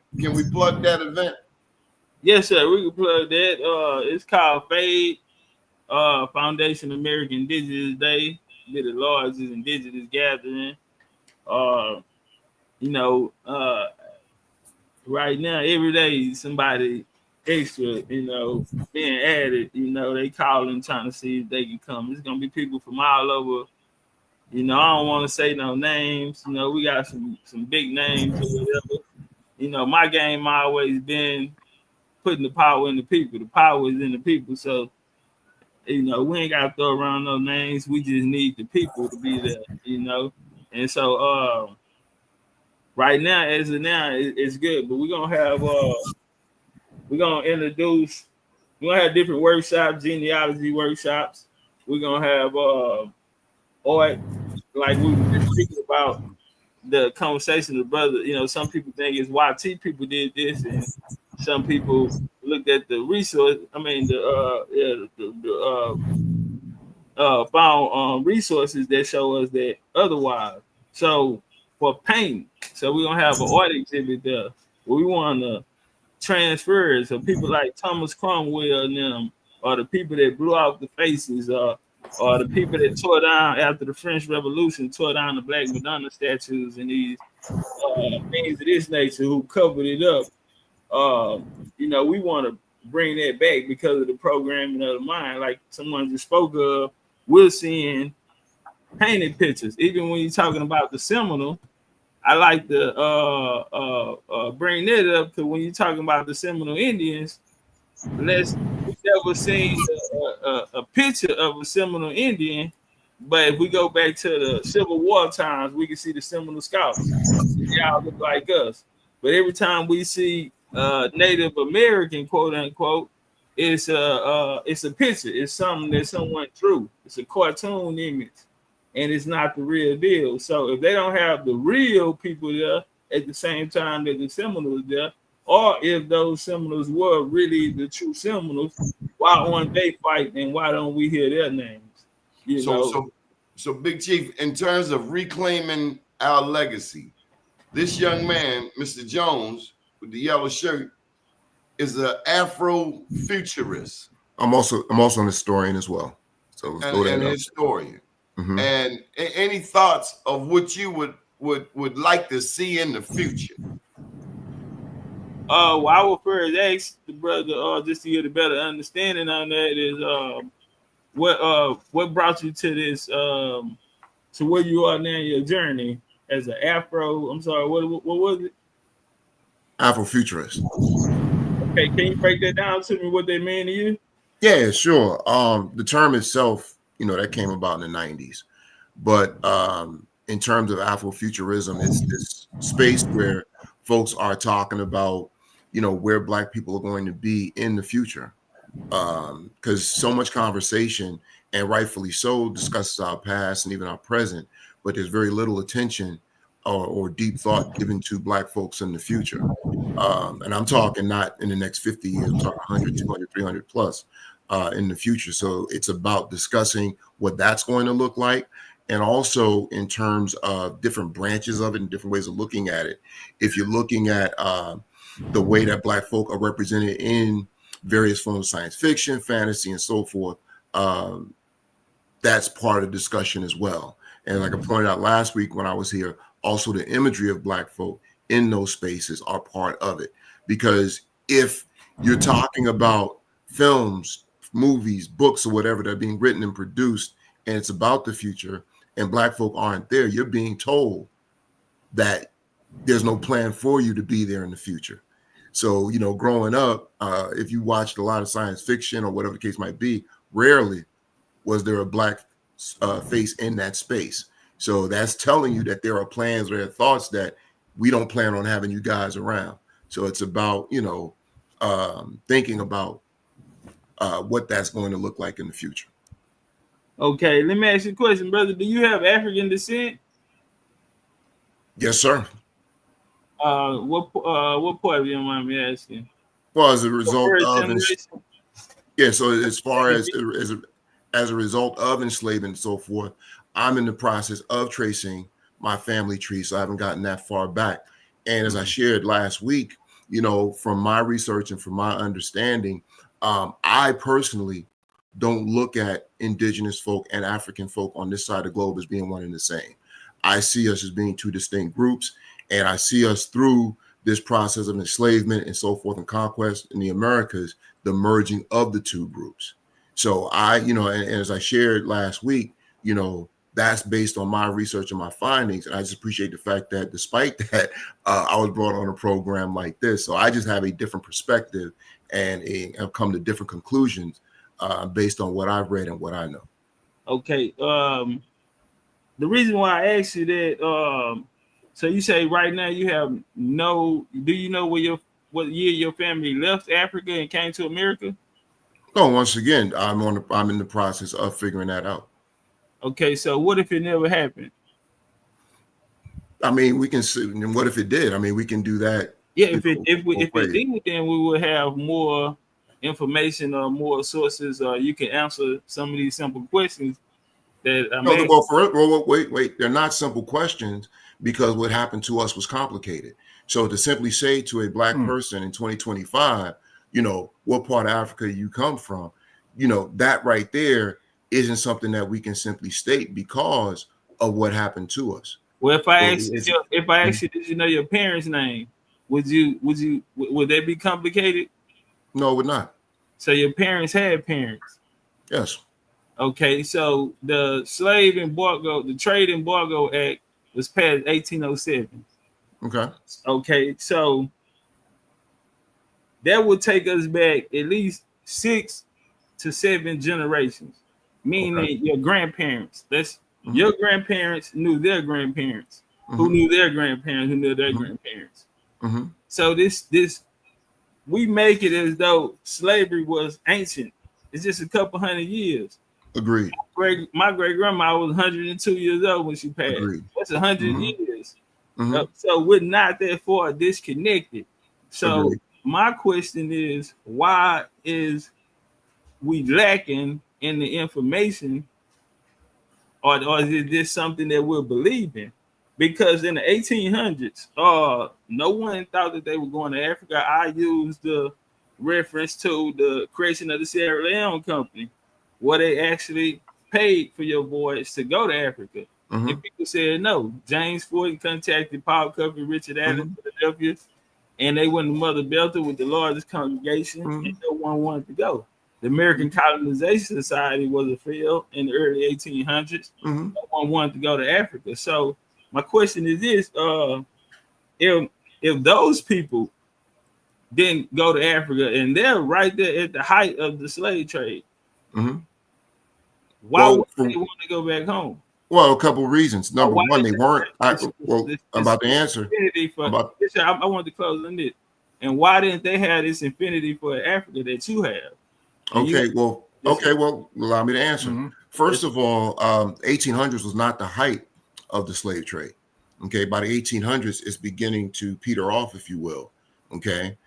plug that event? Yes, sir. We can plug that. It's called FADE, Foundation American Indigenous Day. Be the largest indigenous gathering. Right now, every day somebody extra, being added. They calling trying to see if they can come. It's gonna be people from all over. I don't want to say no names. We got some big names or whatever. My game always been putting the power in the people. The power is in the people. So, we ain't got to throw around no names. We just need the people to be there, And so, right now, as of now, it's good. But we're gonna have we're gonna have different workshops, genealogy workshops. We're gonna have art, like we were just speaking about the conversation of brother. Some people think it's YT people did this, and some people looked at the resource. Found resources that show us that otherwise. So for paint, so we're gonna have an art exhibit there where we want to transfer it. So people like Thomas Cromwell and them, or the people that blew off the faces, or the people that tore down after the French Revolution, tore down the Black Madonna statues and these things of this nature who covered it up. We want to bring that back because of the programming of the mind. Like someone just spoke of, we're seeing painted pictures. Even when you're talking about the Seminole, I like to bring that up because when you're talking about the Seminole Indians, we've never seen a picture of a Seminole Indian. But if we go back to the Civil War times, we can see the Seminole Scouts. They all look like us. But every time we see Native American, quote unquote, it's a picture. It's something that someone drew. It's a cartoon image, and it's not the real deal. So if they don't have the real people there at the same time that the Seminoles there, or if those Seminoles were really the true Seminoles, why aren't they fighting, and why don't we hear their names? So Big Chief, in terms of reclaiming our legacy, this young man, Mr. Jones, with the yellow shirt, is an Afro-futurist. I'm also an historian as well. So and a historian. Mm-hmm. And any thoughts of what you would like to see in the future? Well, I would first ask the brother, just to get a better understanding on that, is what brought you to this, to where you are now in your journey as an Afro? I'm sorry, what was it? Afrofuturist. Okay, can you break that down to me? What they mean to you? Yeah, sure. The term itself, that came about in the 90s, but in terms of Afrofuturism, it's this space where folks are talking about, where Black people are going to be in the future. Because so much conversation, and rightfully so, discusses our past and even our present, but there's very little attention or deep thought given to Black folks in the future. And I'm talking not in the next 50 years, I'm talking 100, 200, 300 plus in the future. So it's about discussing what that's going to look like. And also in terms of different branches of it and different ways of looking at it. If you're looking at the way that Black folk are represented in various forms of science fiction, fantasy, and so forth, that's part of the discussion as well. And like I pointed out last week when I was here, also the imagery of Black folk in those spaces are part of it. Because if you're talking about films, movies, books, or whatever that are being written and produced, and it's about the future, and Black folk aren't there, you're being told that there's no plan for you to be there in the future. So, growing up, if you watched a lot of science fiction or whatever the case might be, rarely was there a Black face in that space. So that's telling you that there are plans, there are thoughts that we don't plan on having you guys around. So it's about, thinking about what that's going to look like in the future. Okay, let me ask you a question, brother. Do you have African descent? Yes, sir. What part of you mind me asking? Well, as a result of so as far as a result of enslavement and so forth, I'm in the process of tracing my family tree, so I haven't gotten that far back. And as I shared last week, from my research and from my understanding, I personally don't look at indigenous folk and African folk on this side of the globe as being one and the same. I see us as being two distinct groups, and I see us through this process of enslavement and so forth and conquest in the Americas, the merging of the two groups. So and as I shared last week, that's based on my research and my findings. And I just appreciate the fact that despite that, I was brought on a program like this. So I just have a different perspective and have come to different conclusions based on what I've read and what I know. Okay. The reason why I asked you that, so you say right now you have do you know what year your family left Africa and came to America? No, once again, I'm in the process of figuring that out. Okay, so what if it never happened? I mean, we can see. And what if it did? I mean, we can do that. Yeah, if it did, then we would have more information or more sources. You can answer some of these simple questions that wait. They're not simple questions because what happened to us was complicated. So to simply say to a Black person in 2025, what part of Africa you come from, that right there isn't something that we can simply state because of what happened to us. Well, if I Or ask is- you, did you know your parents' name? Would that be complicated? No, it would not. So your parents had parents. Yes. Okay, so the Trade Embargo Act was passed 1807. Okay. Okay, so that would take us back at least 6 to 7 generations, meaning Okay. your grandparents. That's Mhm. your grandparents knew their grandparents, who Mhm. knew their grandparents, who knew their Mhm. grandparents. Mhm. So this we make it as though slavery was ancient. It's just a couple hundred years. Agreed. My great grandma was 102 years old when she passed. Agreed. That's 100 Mhm. years. Mhm. So we're not that far disconnected. So Agreed. my question is, why is we lacking in the information, or is it just something that we're believing? Because in the 1800s, no one thought that they were going to Africa. I used the reference to the creation of the Sierra Leone Company, where they actually paid for your voyage to go to Africa. Mhm. And people said no. James Ford contacted Paul Cuffey, Richard Allen, Mhm. Philadelphia, and they went to Mother Belter with the largest congregation, Mhm. and no one wanted to go. The American Colonization Society was a fail in the early 1800s. Mhm. No one wanted to go to Africa. So my question is this: if those people didn't go to Africa and they're right there at the height of the slave trade, Mhm. why Well, would they want to go back home? a couple of reasons. Or Number why one, did they weren't. this I'm about to answer. infinity for? About I want to close on this. And why didn't they have this infinity for Africa that you have? And okay. you, Well. Okay. Well, allow me to answer. Mhm. First of all, 1800s was not the height of the slave trade. Okay. By the 1800s, it's beginning to peter off, if you will. Okay.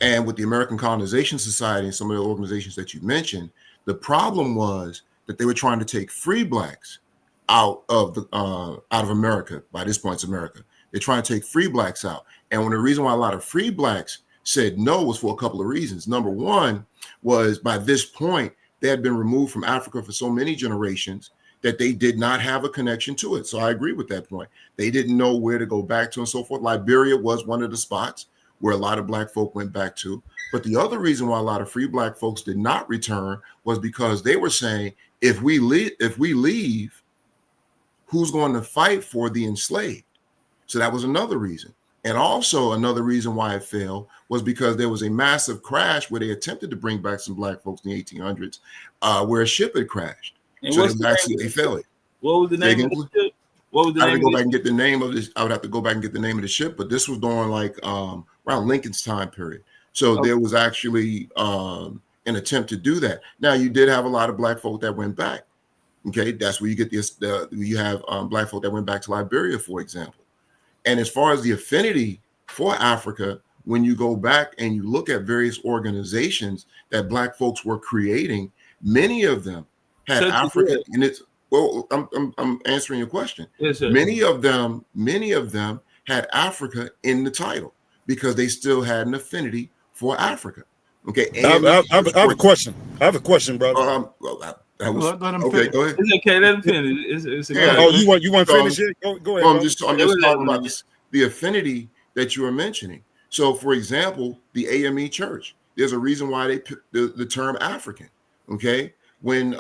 And with the American Colonization Society and some of the organizations that you mentioned, the problem was that they were trying to take free blacks out of America. By this point, it's America. They're trying to take free blacks out. And when the reason why a lot of free blacks said no was for a couple of reasons. Number one was, by this point, they had been removed from Africa for so many generations that they did not have a connection to it. So I agree with that point. They didn't know where to go back to and so forth. Liberia was one of the spots where a lot of black folk went back to. But the other reason why a lot of free black folks did not return was because they were saying, if we leave, who's going to fight for the enslaved? So that was another reason. And also another reason why it failed was because there was a massive crash where they attempted to bring back some black folks in the 1800s, where a ship had crashed. and So what's they the name actually failed it. What was the Say name again, of the ship? What was the I would name go of back the and get the name of this. I would have to go back and get the name of the ship, but this was during like around Lincoln's time period. So there was actually an attempt to do that. Now you did have a lot of black folk that went back. Okay, that's where you get this. You have black folk that went back to Liberia, for example. And as far as the affinity for Africa, when you go back and you look at various organizations that black folks were creating, many of them had Such as Africa what? in its. Well, I'm answering your question. Yes, sir. Many of them had Africa in the title because they still had an affinity for Africa. Okay, I have a question. I have a question, brother. well, that was Let him okay. finish. Go ahead. It's okay. Let him finish. It's a Yeah. Oh, good. you want So, finish it? Go ahead, well, brother. I'm just talking about this, the affinity that you were mentioning. So, for example, the AME Church. There's a reason why they picked the term African. Okay, when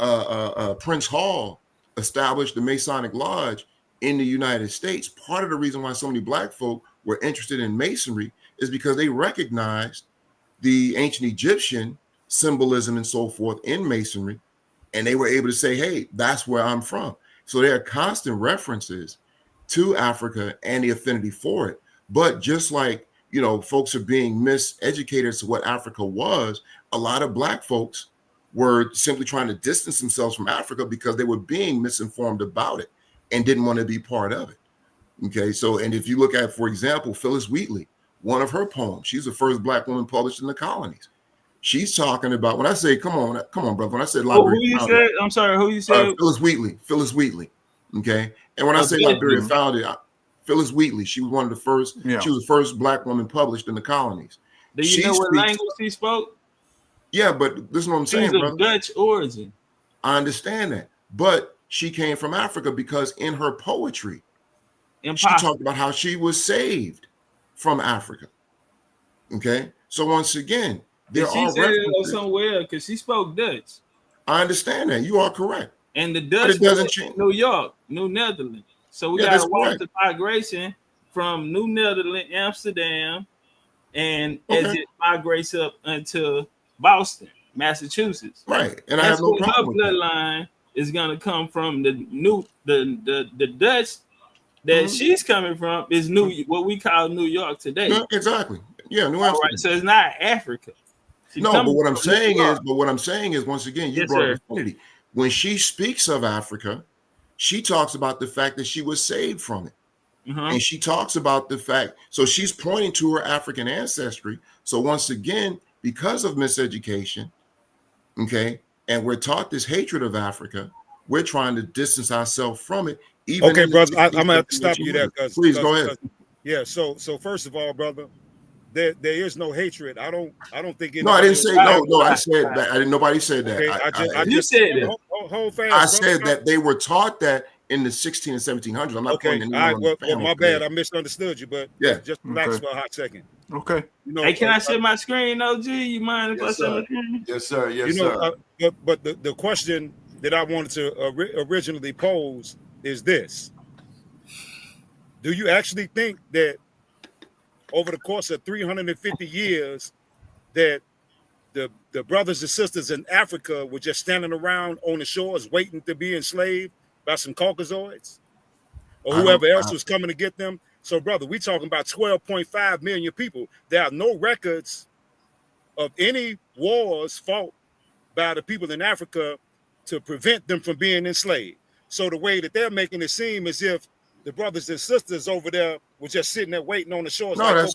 Prince Hall established the Masonic Lodge in the United States, part of the reason why so many black folk were interested in Masonry is because they recognized the ancient Egyptian symbolism and so forth in Masonry, and they were able to say, hey, that's where I'm from. So there are constant references to Africa and the affinity for it. But just like, folks are being miseducated as to what Africa was, a lot of black folks were simply trying to distance themselves from Africa because they were being misinformed about it and didn't want to be part of it. Okay, so, and if you look at, for example, Phyllis Wheatley, one of her poems, she's the first black woman published in the colonies. She's talking about, when I say, come on, brother, when I said Liberia Who you founded, said? I'm sorry. Who you said? Phyllis Wheatley. Okay. And when I say Liberia founded, Phyllis Wheatley, she was one of the first, she was the first black woman published in the colonies. Do you know what language she spoke? Yeah, but this is what I'm saying, She's of brother. Dutch origin. I understand that. But she came from Africa because in her poetry, She talked about how she was saved from Africa. Okay, so once again, there she are said it references somewhere because she spoke Dutch. I understand that. You are correct. And the But Dutch it doesn't change. New York, New Netherlands. So we Yeah, got that's to watch correct. the migration from New Netherlands, Amsterdam, and as Okay. it migrates up into Boston, Massachusetts. Right. And I That's have no where her problem with that. bloodline is gonna come from. The Dutch that she's coming from is what we call New York today. No, exactly. Yeah, New All Amsterdam. right, so it's not Africa. No, but what I'm saying is, once again, you brought up affinity. When she speaks of Africa, she talks about the fact that she was saved from it. And she talks about the fact, so she's pointing to her African ancestry. So once again, because of miseducation, okay, and we're taught this hatred of Africa, we're trying to distance ourselves from it. Even Okay, brother, I'm gonna have to stop you there because please go ahead. Yeah, so first of all, brother, there is no hatred. I don't think. No, I didn't say no. I said that. I didn't. Nobody said that. Okay, you said it. Hold fast. I said that they were taught that in the 16 and 1700s. I'm not pointing anyone on the panel. Well, my bad. I misunderstood you, but yeah, just relax for a hot second. Okay. You know, hey, can I share my screen, OG? You mind if I share my screen? Yes, sir. Yes, sir. But the question that I wanted to originally pose is this: do you actually think that over the course of 350 years that the brothers and sisters in Africa were just standing around on the shores waiting to be enslaved by some Caucasoids or whoever else was coming to get them? So, brother, we talking about 12.5 million people. There are no records of any wars fought by the people in Africa to prevent them from being enslaved. So the way that they're making it seem as if the brothers and sisters over there were just sitting there waiting on the shores. No,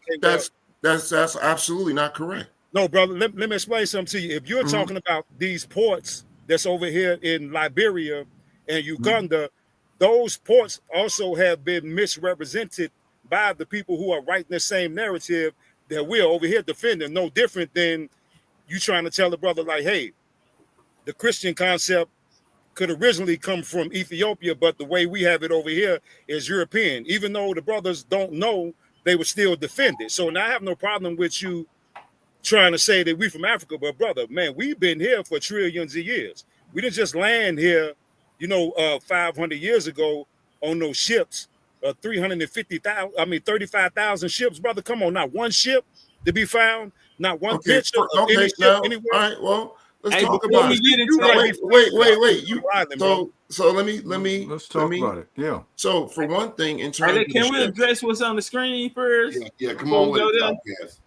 that's absolutely not correct. No, brother, let me explain something to you. If you're talking about these ports that's over here in Liberia and Uganda, those ports also have been misrepresented by the people who are writing the same narrative that we're over here defending. No different than you trying to tell a brother like, hey, the Christian concept could originally come from Ethiopia, but the way we have it over here is European. Even though the brothers don't know, they would still defend it. So now I have no problem with you trying to say that we from Africa, but brother, man, we've been here for trillions of years. We didn't just land here, 500 years ago on those ships, 35,000 ships, brother. Come on, not one ship to be found, not one picture of any ship anywhere. All right, well, let's talk about it. Wait. So let me let's talk about it. Yeah. So for one thing, in terms of can we address what's on the screen first? Yeah, come on with it. Yes.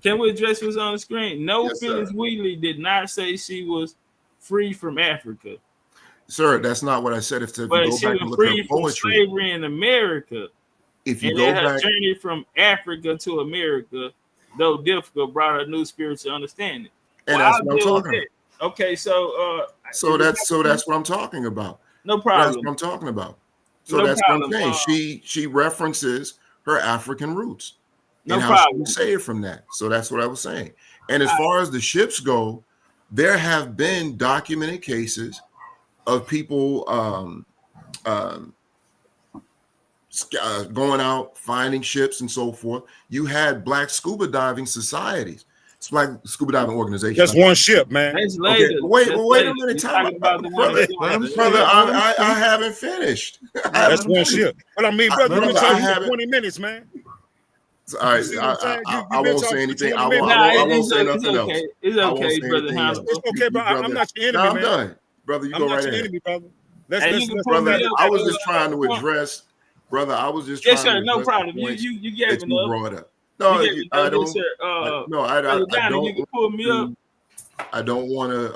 Can we address what's on the screen? No, Phyllis Wheatley did not say she was free from Africa. Sir, that's not what I said. If you but go she back was and look free at from poetry, slavery in America. If you go back, her journey from Africa to America, though difficult, brought her new spiritual understanding. And that's what I'm talking about. Okay, so that's what I'm talking about. No problem. That's what I'm talking about. So that's what I'm saying. She references her African roots. No and problem. How she was saved from that. So that's what I was saying. And as far as the ships go, there have been documented cases of people going out, finding ships and so forth. You had black scuba diving societies. It's black scuba diving organizations. Just one ship, man. Okay, wait a minute. Brother, I haven't finished. That's one ship. But I mean, brother, you've been talking for 20 minutes, man. All right, I won't say anything. I won't say nothing else. It's okay, brother. It's okay, bro. I'm not your enemy, man. I'm done, brother. You go right ahead. Enemy, brother. Brother, I was just trying to address. Brother, I was just trying to address. No problem. You gave it up. Brought up. No, I don't. I don't. You can pull me up. I don't want to.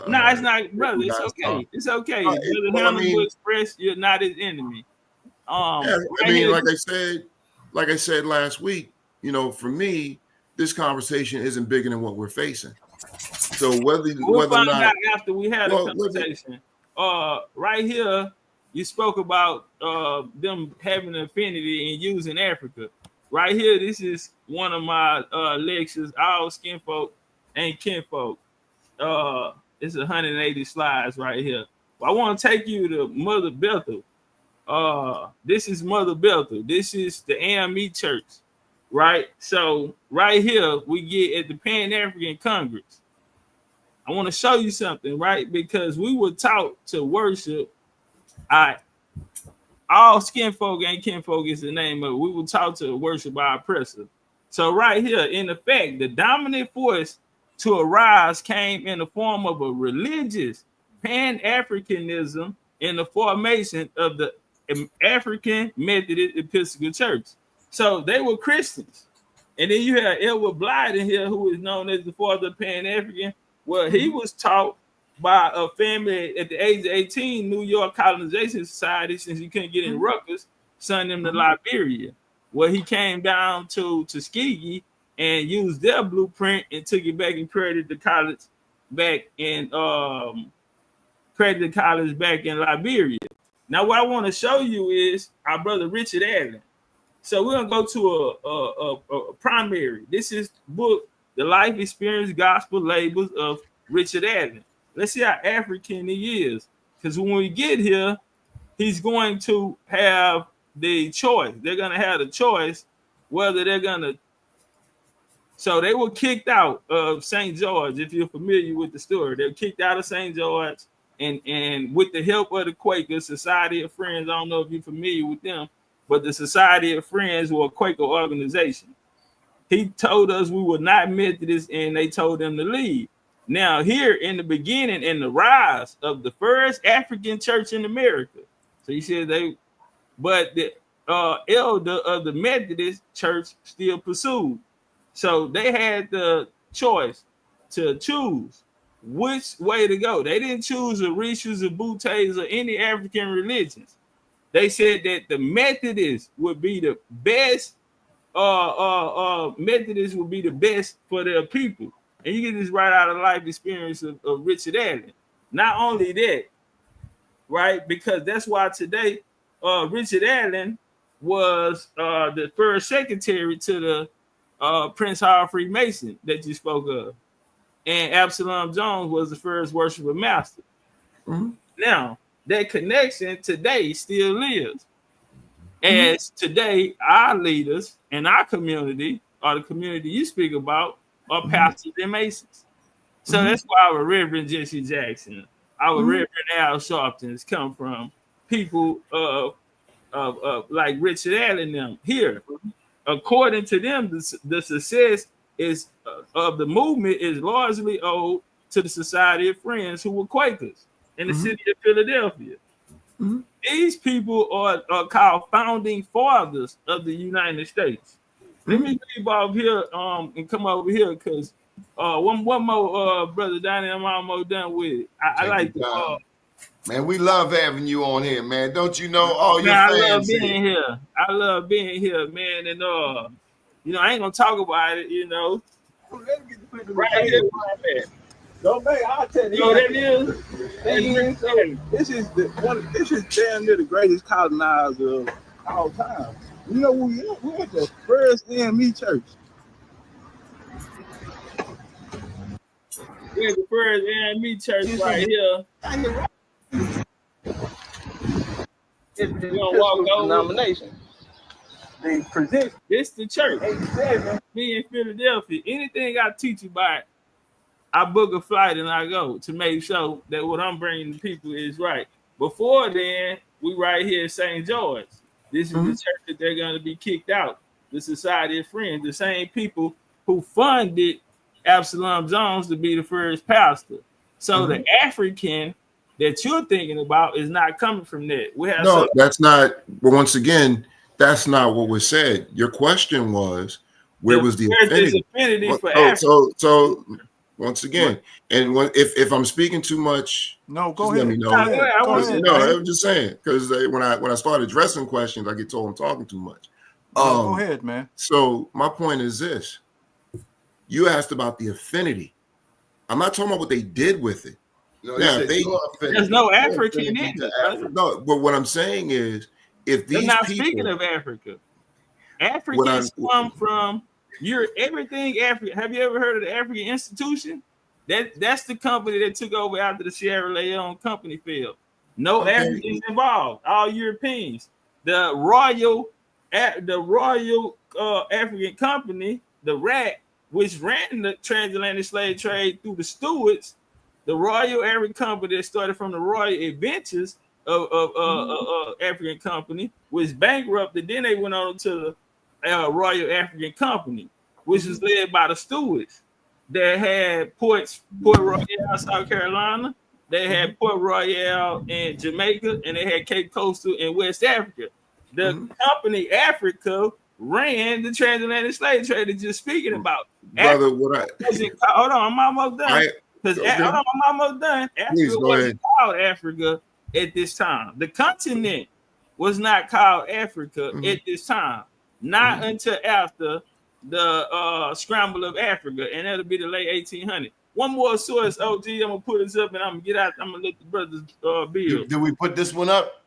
No, it's not, brother. It's okay. It's okay. Brother Hannah will express you're not his enemy. Like I said last week, for me, this conversation isn't bigger than what we're facing. So whether or not after we had a conversation, right here, you spoke about them having an affinity and using Africa. Right here, this is one of my lectures. All skinfolk ain't kinfolk. It's 180 slides right here. Well, I want to take you to Mother Bethel. this is Mother Bethel. This is the AME Church, right? So right here we get at the Pan African Congress. I want to show you something, right? Because we were taught to worship. All skin folk and kinfolk is the name of it. We were taught to worship our oppressor. So right here, in effect, the dominant force to arise came in the form of a religious Pan-Africanism in the formation of the African Methodist Episcopal Church. So they were Christians. And then you have Edward Blythe in here, who is known as the father of Pan-African. Well, he was taught by a family at the age of 18, New York Colonization Society, since he couldn't get in Rutgers, sent him to Liberia, where he came down to Tuskegee and used their blueprint and took it back and created the college back in Liberia. Now, what I want to show you is our brother Richard Allen. So we're gonna go to a primary. This is the book, The Life Experience Gospel Labels of Richard Allen. Let's see how African he is. Because when we get here, he's going to have the choice. They're going to have the choice whether they're going to. So they were kicked out of St. George, if you're familiar with the story. They were kicked out of St. George, and with the help of the Quakers, Society of Friends, I don't know if you're familiar with them, but the Society of Friends were a Quaker organization. He told us we were not Methodists, and they told them to leave. Now, here in the beginning, in the rise of the first African church in America, so he said but the elder of the Methodist church still pursued. So they had the choice to choose which way to go. They didn't choose the Orishas or Butes or any African religions. They said that the Methodists would be the best. Methodists would be the best for their people. And you get this right out of the life experience of Richard Allen. Not only that, right? Because that's why today Richard Allen was the first secretary to the Prince Howard Freemason that you spoke of. And Absalom Jones was the first worshiper master. Mm-hmm. Now, that connection today still lives. As today, our leaders in our community, or the community you speak about, are pastors and masons. So that's why our Reverend Jesse Jackson, our Reverend Al Sharptons come from people of like Richard Allen them here. According to them, the success is of the movement is largely owed to the Society of Friends, who were Quakers in the city of Philadelphia. These people are called founding fathers of the United States. Let me leave off here and come over here because one more brother Donnie, I'm almost done with it. I like to man, we love having you on here, man. Don't you know all your man, fans? I love being here. I love being here, man. And you know, I ain't gonna talk about it, you know. Right here, Go back, I'll tell you. you know what that is? This is damn near the greatest colonizer of all time. You know, we're at the first AME church. We're the first AME church right here. It's We're gonna walk over. denomination. They present This the church. 87. Me in Philadelphia. Anything I teach about, I book a flight and I go to make sure that what I'm bringing to people is right. Before then, we right here in St. George. This is the church that they're going to be kicked out. The Society of Friends, the same people who funded Absalom Jones to be the first pastor. So the African that you're thinking about is not coming from that. We have that's not. But once again, that's not what was said. Your question was, where was the affinity for Africa? So once again, and if I'm speaking too much, no, go ahead. let me know. Go ahead. No, I'm just saying because when I start addressing questions, I get told I'm talking too much. Go ahead, man. So my point is this: you asked about the affinity. I'm not talking about what they did with it. No, Now, there's no African in it. No, but what I'm saying is, if these They're not people, speaking of Africa. Africans come from everything African. Have you ever heard of the African Institution? That's the company that took over after the Sierra Leone company failed. No Okay. Africans involved. All Europeans. The Royal African Company, the RAC, which ran the transatlantic slave trade through the stewards, the Royal African Company that started from the Royal Adventures of African Company, was bankrupted. Then they went on to the Royal African Company, which was led by the stewards that had Port Royal, South Carolina. They had Port Royal in Jamaica, and they had Cape Coastal in West Africa. The company Africa ran the transatlantic slave trade that you're speaking about. Brother, Hold on, I'm almost done. Because hold on, I'm almost done. Africa wasn't called Africa at this time. The continent was not called Africa at this time. Not until after the scramble of Africa, and that'll be the late 1800s. One more source, OG. I'm gonna put this up, and I'm gonna get out. I'm gonna let the brothers build. Did we put this one up?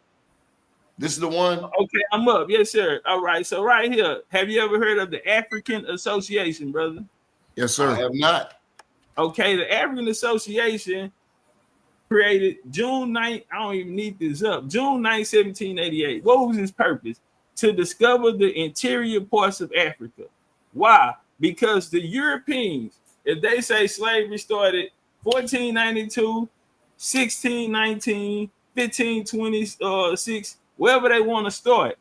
This is the one. Okay, I'm up. Yes, sir. All right. So right here, have you ever heard of the African Association, brother? Yes, sir. I have not. Okay, the African Association created June 9th. I don't even need this up. June 9th, 1788. What was its purpose? To discover the interior parts of Africa. Why? Because the Europeans, if they say slavery started 1492, 1619, 1526, wherever they want to start,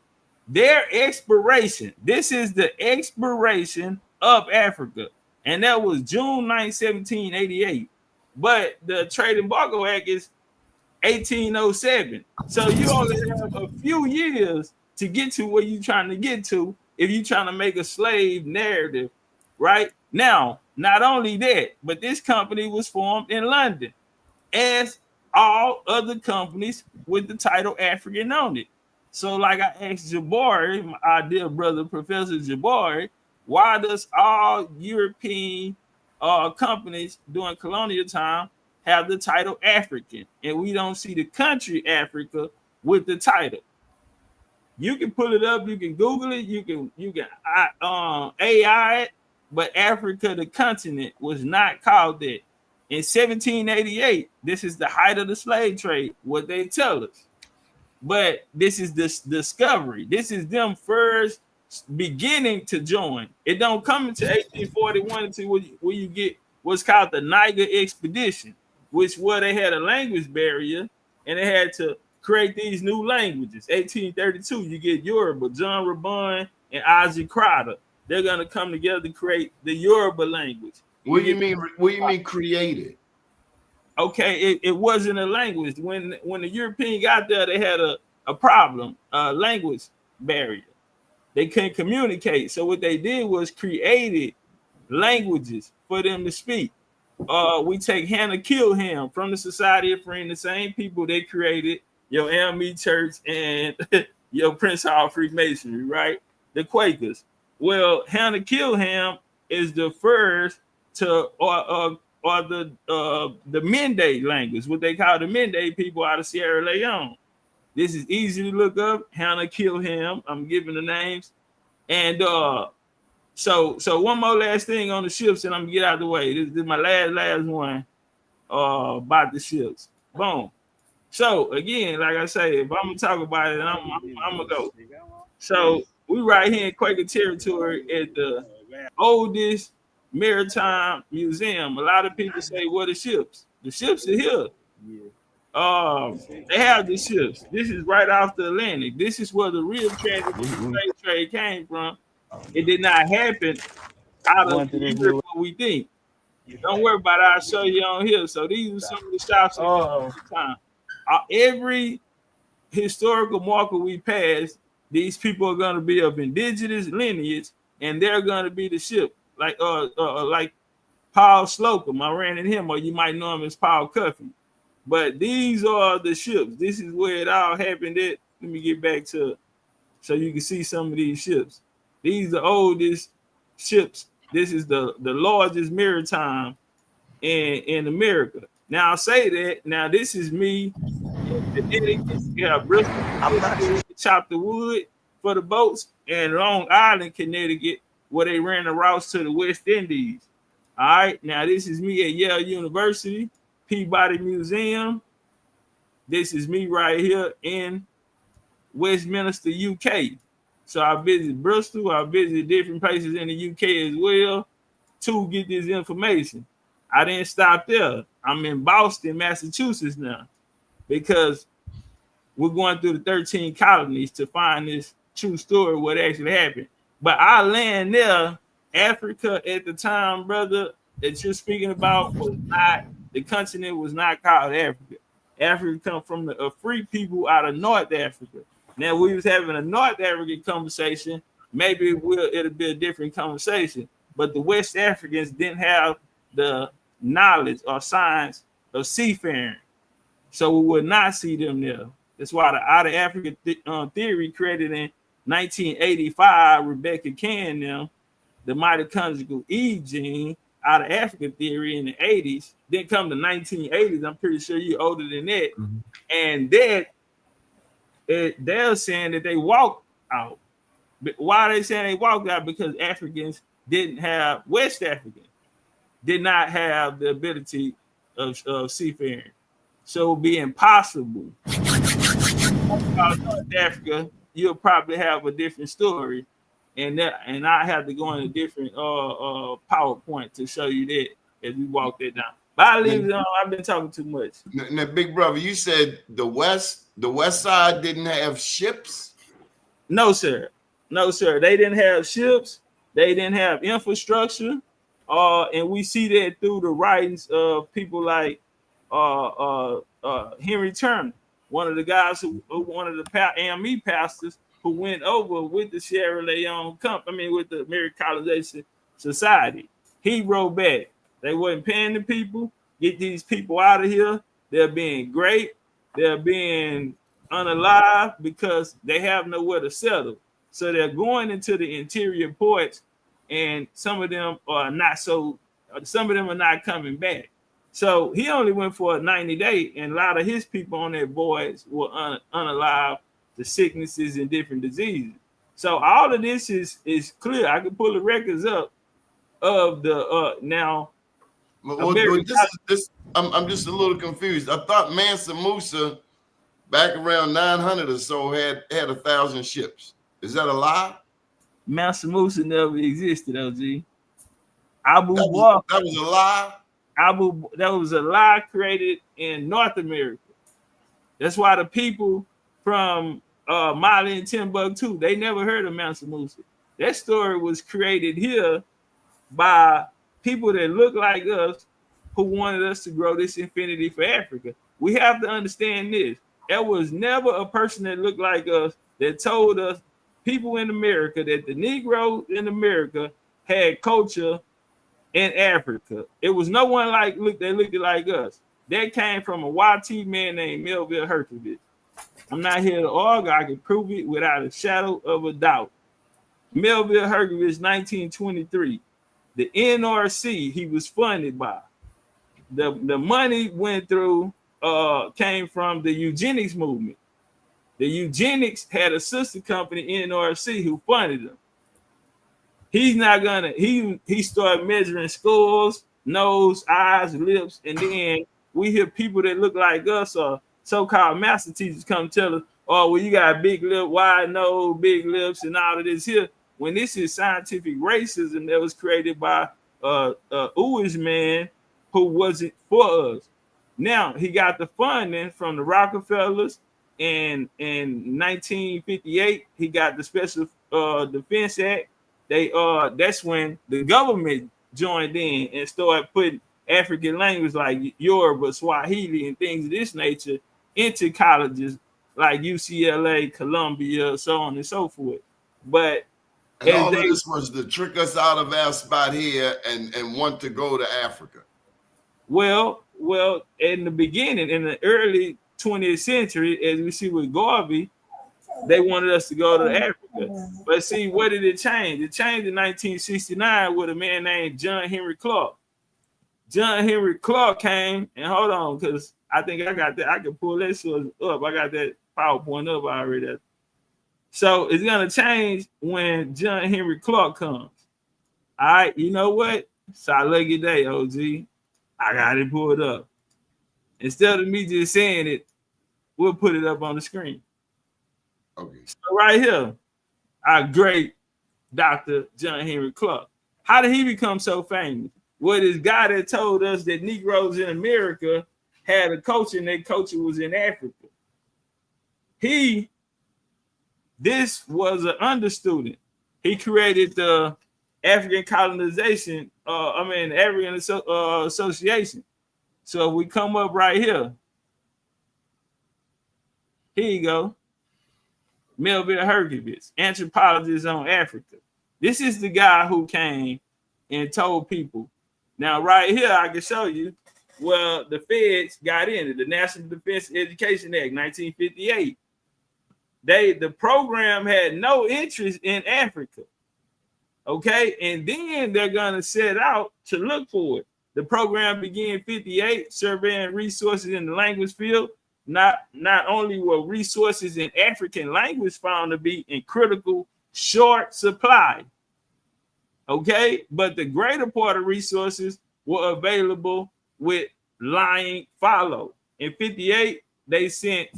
their expiration, this is the expiration of Africa. And that was June 9, 1788. But the Trade Embargo Act is 1807. So you only have a few years to get to where you're trying to get to if you're trying to make a slave narrative, right? Now, not only that, but this company was formed in London, as all other companies with the title African on it. So, like I asked Jabari, my dear brother, Professor Jabari, why does all European companies during colonial time have the title African, and we don't see the country Africa with the title? You can pull it up, you can Google it, you can AI it, but Africa, the continent, was not called that. In 1788, this is the height of the slave trade, what they tell us. But this is this discovery. This is them first beginning to join. It don't come until 1841 until where you get what's called the Niger expedition, which where they had a language barrier and they had to create these new languages. 1832, you get Yoruba, John Rabon and Isaac Crowder. They're gonna come together to create the Yoruba language. What do you mean created? Okay, it wasn't a language. When the European got there, they had a problem, a language barrier. They couldn't communicate. So what they did was created languages for them to speak. We take Hannah Kilham from the Society of Friends, the same people they created your LME Church and your Prince Hall Freemasonry, right? The Quakers. Well, Hannah Kilham is the first to or the Mende language, what they call the Mende people out of Sierra Leone. This is easy to look up. Hannah Kilham. I'm giving the names. And so one more last thing on the ships, and I'm gonna get out of the way. This is my last one about the ships. Boom. So again, like I say, if I'm gonna talk about it, I'm gonna go. So we right here in Quaker territory at the oldest maritime museum. A lot of people say, "What are ships?" The ships are here. They have the ships. This is right off the Atlantic. This is where the real slave trade came from. It did not happen out of Europe, what we think. Don't worry about it. I'll show you on here. So these are some of the shops at the time. Every historical marker we pass, these people are going to be of indigenous lineage, and they're going to be the ship. Like Paul Slocum, I ran into him, or you might know him as Paul Cuffy. But these are the ships. This is where it all happened at. Let me get back to so you can see some of these ships. These are the oldest ships. This is the largest maritime in America. Now, I'll say that. Now, this is me. Bristol, chop the wood for the boats, and Long Island, Connecticut, where they ran the routes to the West Indies. All right. Now, this is me at Yale University, Peabody Museum. this is me right here in Westminster, UK. So I visit Bristol, I visit different places in the UK as well to get this information. I didn't stop there. I'm in Boston, Massachusetts now, because we're going through the 13 colonies to find this true story, what actually happened. But our land there, Africa at the time, brother, that you're speaking about, was not, the continent was not called Africa. Africa come from a free people out of North Africa. Now we was having a North African conversation. Maybe it'll be a different conversation. But the West Africans didn't have the knowledge or science of seafaring, so we would not see them there. That's why the Out of Africa theory, created in 1985, Rebecca Cann, them, the mitochondrial E gene, Out of Africa theory in the 80s, didn't come to 1980s. I'm pretty sure you're older than that. Mm-hmm. And that they're saying that they walked out. But why are they saying they walked out? Because Africans didn't have, West Africans did not have the ability of seafaring. So it would be impossible. North Africa, you'll probably have a different story. And I have to go in a different PowerPoint to show you that as we walk that down. But I leave it on. I've been talking too much. Now, big brother, you said the west side didn't have ships? No, sir. No, sir. They didn't have ships. They didn't have infrastructure. And we see that through the writings of people like Henry Turner, one of the guys one of the AME pastors who went over with the Sierra Leone company, with the American Colonization Society. He wrote back. They wasn't paying the people. Get these people out of here. They're being great. They're being unalive because they have nowhere to settle. So they're going into the interior ports, and some of them are not coming back. So he only went for a 90-day, and a lot of his people on that voyage were unalive to sicknesses and different diseases. So all of this is clear. I can pull the records up of the now. Well, I'm just a little confused. I thought Mansa Musa back around 900 or so had 1,000 ships. Is that a lie? Mansa Musa never existed, OG. That was a lie. That was a lie created in North America. That's why the people from Mali and Timbuktu, they never heard of Mansa Musa. That story was created here by people that look like us, who wanted us to grow this infinity for Africa. We have to understand this. There was never a person that looked like us that told us, people in America, that the Negro in America had culture in Africa. It was no one that looked like us. That came from a YT man named Melville Herkovich. I'm not here to argue. I can prove it without a shadow of a doubt. Melville Herkovich, 1923. The NRC he was funded by. The money came from the eugenics movement. The eugenics had a sister company, NRC, who funded them. He's not gonna. He started measuring skulls, nose, eyes, lips, and then we hear people that look like us or so-called master teachers come tell us, "Oh, well, you got big lip, wide nose, big lips, and all of this here." When this is scientific racism that was created by Uwish man who wasn't for us. Now he got the funding from the Rockefellers. And in 1958, he got the Special Defense Act. That's when the government joined in and started putting African language like Yoruba, Swahili, and things of this nature into colleges like UCLA, Columbia, so on and so forth. But and all of this was to trick us out of our spot here and want to go to Africa. Well, in the beginning, in the early 20th century, as we see with Garvey, they wanted us to go to Africa. But see, what did it change? It changed in 1969 with a man named John Henry Clark. John Henry Clark came, and hold on, because I think I got that. I can pull that source up. I got that PowerPoint up already. So it's going to change when John Henry Clark comes. All right, you know what? So I lucky day, OG. I got it pulled up. Instead of me just saying it, We'll put it up on the screen. Okay. So right here, our great Dr. John Henry Clark. How did he become so famous? Well, this guy that told us that Negroes in America had a culture and their culture was in Africa. This was an understudent. He created the African colonization, African Association. So if we come up right here, here you go. Melville Herkovitz, anthropologist on Africa. This is the guy who came and told people. Now, right here, I can show you where the feds got in it. The National Defense Education Act, 1958. The program had no interest in Africa. Okay, and then they're gonna set out to look for it. The program began in 58, surveying resources in the language field. Not only were resources in African language found to be in critical short supply, okay, but the greater part of resources were available with lying follow. In 58, they sent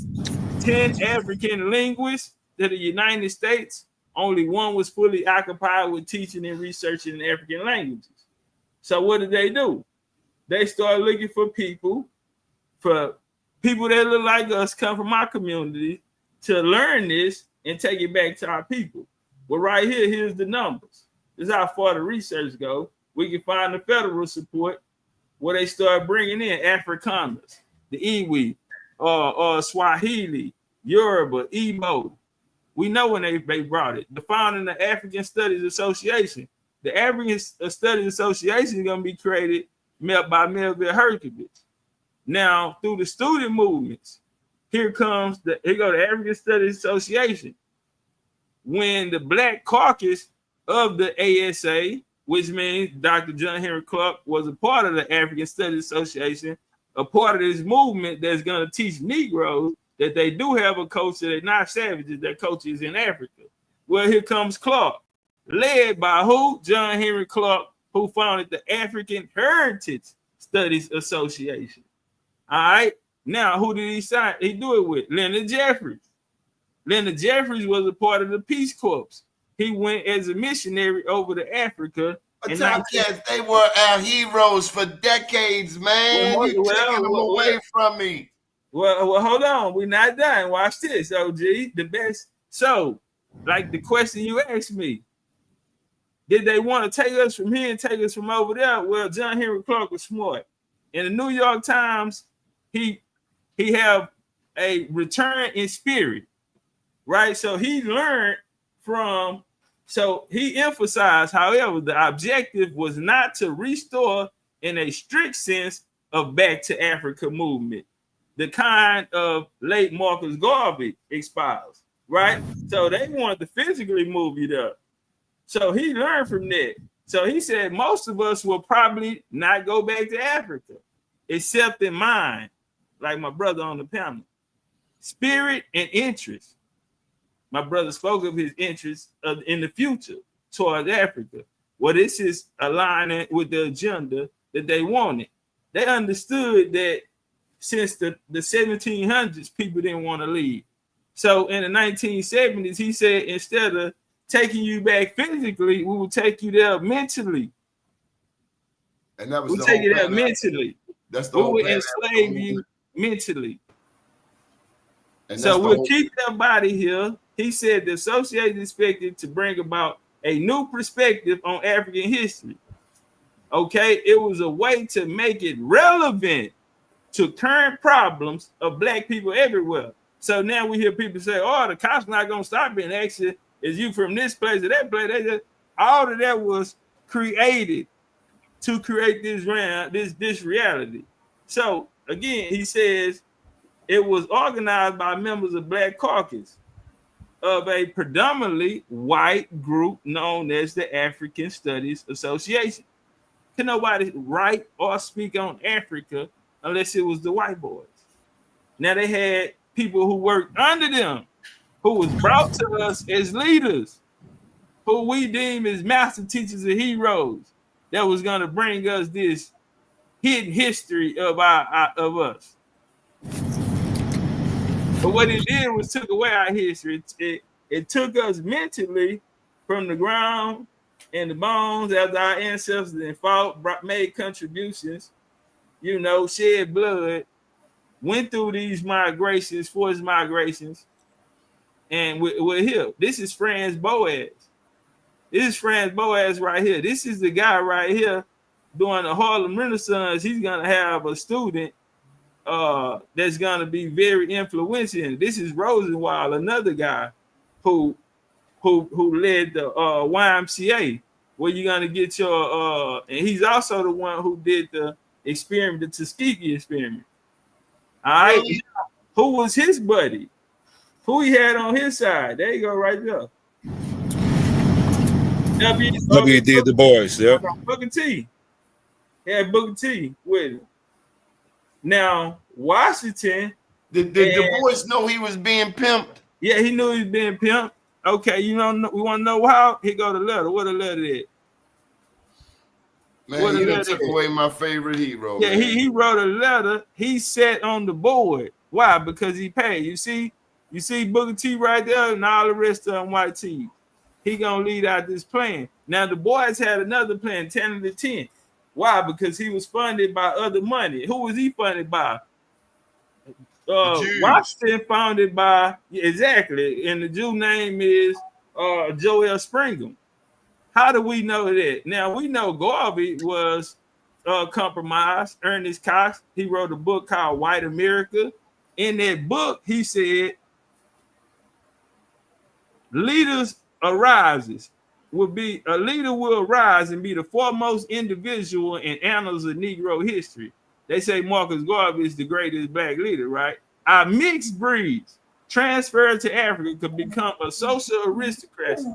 10 African linguists to the United States. Only one was fully occupied with teaching and researching in African languages. So what did they do? They started looking for people that look like us, come from our community, to learn this and take it back to our people. Well, right here, here's the numbers. This is how far the research goes. We can find the federal support where they start bringing in Afrikaners, the Iwi, Swahili, Yoruba, Igbo. We know when they brought it. The founding of the African Studies Association. The African Studies Association is going to be created by Melville Herkovitz. Now, through the student movements, here go the African Studies Association. When the Black Caucus of the ASA, which means Dr. John Henry Clark was a part of the African Studies Association, a part of this movement that's going to teach Negroes that they do have a culture, they're not savages, their culture is in Africa. Well, here comes Clark, led by who? John Henry Clark, who founded the African Heritage Studies Association. All right. Now, who did he sign? He do it with Leonard Jeffries. Leonard Jeffries was a part of the Peace Corps. He went as a missionary over to Africa. Yes, they were our heroes for decades, man. You're taking them away from me. Well, hold on. We're not done. Watch this, OG. The best. So, like the question you asked me, did they want to take us from here and take us from over there? Well, John Henry Clark was smart. In the New York Times, he have a return in spirit, right? So he learned from, so he emphasized, however, the objective was not to restore in a strict sense of back to Africa movement, the kind of late Marcus Garvey espoused, right? So they wanted to physically move it up. So he learned from that. So he said most of us will probably not go back to Africa, except in mind, like my brother on the panel. Spirit and interest. My brother spoke of his interest in the future towards Africa. Well, this is aligning with the agenda that they wanted. They understood that since the 1700s, people didn't want to leave. So in the 1970s, he said, instead of taking you back physically, we will take you there mentally. And that was we'll take you there mentally. That's the we whole will enslave you mentally. And so we'll keep their body here. He said the association is expected to bring about a new perspective on African history. Okay, it was a way to make it relevant to current problems of Black people everywhere. So now we hear people say, "Oh, the cops not gonna stop being action. Is you from this place or that place?" All of that was created to create this reality. So again, he says it was organized by members of Black Caucus of a predominantly white group known as the African Studies Association. Can nobody write or speak on Africa unless it was the white boys? Now they had people who worked under them, who was brought to us as leaders, who we deem as master teachers and heroes, that was going to bring us this hidden history of us. But what it did was took away our history. It took us mentally from the ground and the bones as our ancestors and fought, made contributions, you know, shed blood, went through these migrations, forced migrations, and we're here. This is Franz Boas. This is Franz Boas right here. This is the guy right here during the Harlem Renaissance. He's gonna have a student that's gonna be very influential. This is Rosenwald, another guy who led the YMCA, where you're gonna get your and he's also the one who did the experiment, the Tuskegee experiment. All right, Really? who was his buddy? Who he had on his side? There you go, right there. W.D. Du Bois, yeah. Booker T. He had Booker T with him. Now, Washington. Did Du Bois know he was being pimped? Yeah, he knew he was being pimped. Okay, you know, we want to know how? He go the letter. What the letter is? Man, you done took away my favorite hero. Yeah, man. he wrote a letter. He sat on the board. Why? Because he paid. You see Booker T right there and all the rest of them white tees. He gonna lead out this plan. Now the boys had another plan, 10 of the 10. Why? Because he was funded by other money. Who was he funded by? Washington funded by, exactly, and the Jew name is Joel Springham. How do we know that? Now we know Garvey was compromised. Ernest Cox, he wrote a book called White America. In that book, he said, leaders arises will be a leader will arise and be the foremost individual in annals of Negro history. They say Marcus Garvey is the greatest black leader, right? Our mixed breeds transferred to Africa could become a social aristocracy,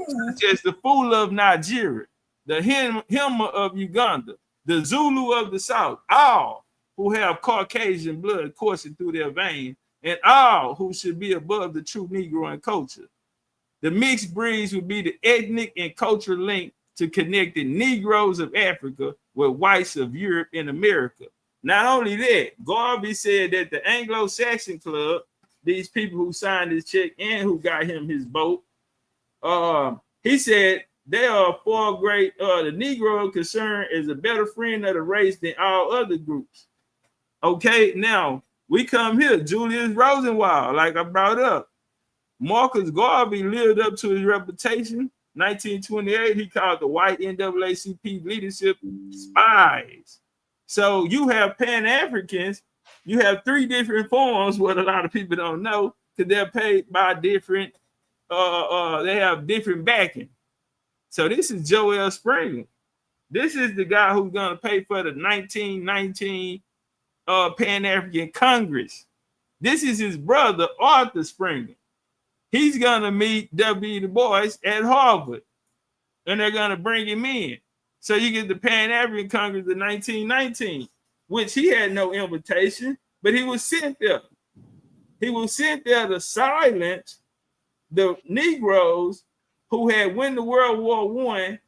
such as the Fula of Nigeria, the Hema of Uganda, the Zulu of the South, all who have Caucasian blood coursing through their veins, and all who should be above the true Negro in culture. The mixed breeds would be the ethnic and cultural link to connect the Negroes of Africa with whites of Europe and America. Not only that, Garvey said that the Anglo-Saxon Club, these people who signed his check and who got him his boat, he said they are far great. The Negro concern is a better friend of the race than all other groups. Okay, now we come here. Julius Rosenwald, like I brought up. Marcus Garvey lived up to his reputation. 1928, he called the white NAACP leadership spies. So you have Pan-Africans, you have 3 different forms, what a lot of people don't know, because they're paid by different, they have different backing. So this is Joel Springer. This is the guy who's going to pay for the 1919 Pan-African Congress. This is his brother, Arthur Springer. He's going to meet W. Du Bois at Harvard, and they're going to bring him in. So you get the Pan-African Congress of 1919, which he had no invitation, but he was sent there. He was sent there to silence the Negroes who had won the World War I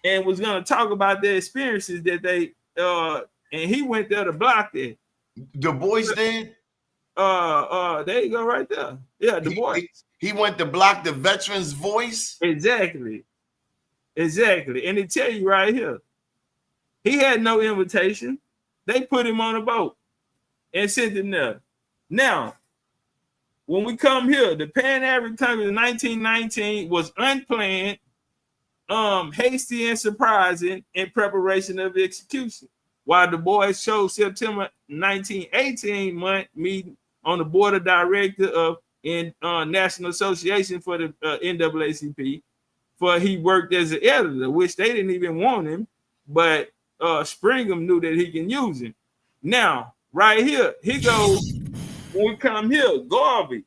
and was going to talk about their experiences that they, and he went there to block that. Du Bois did? There you go right there. Yeah, Du Bois. He went to block the veterans' voice? Exactly. And they tell you right here, he had no invitation. They put him on a boat and sent him there. Now, when we come here, the Pan-African Congress in 1919 was unplanned, hasty and surprising in preparation of execution. While Du Bois chose September 1918 month meeting on the board of directors of National Association for the NAACP, for he worked as an editor, which they didn't even want him, but Springham knew that he can use him. Now, right here, he goes, when we come here, Garvey,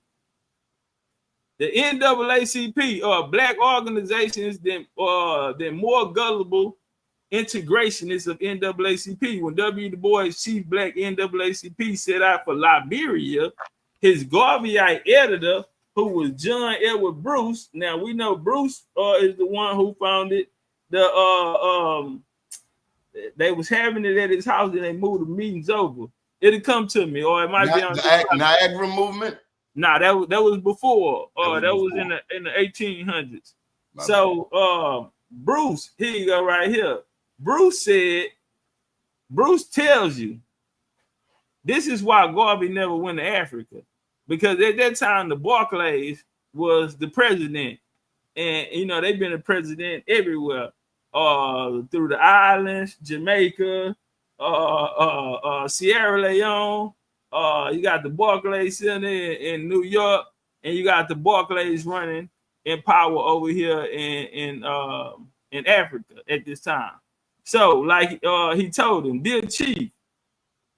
the NAACP are black organizations than more gullible integrationists of NAACP. When W. Du Bois, chief black NAACP, set out for Liberia, his Garveyite editor, who was John Edward Bruce. Now we know Bruce is the one who founded the they was having it at his house and they moved the meetings over. It'll come to me, or it might be on the Niagara movement. Nah, that was before. That was before. in the 1800s. My So Bruce, here you go right here. Bruce tells you this is why Garvey never went to Africa, because at that time the Barclays was the president, and you know they've been a president everywhere, through the islands, Jamaica, Sierra Leone. You got the Barclays Center in New York, and you got the Barclays running in power over here in Africa at this time. So, like he told him, dear chief,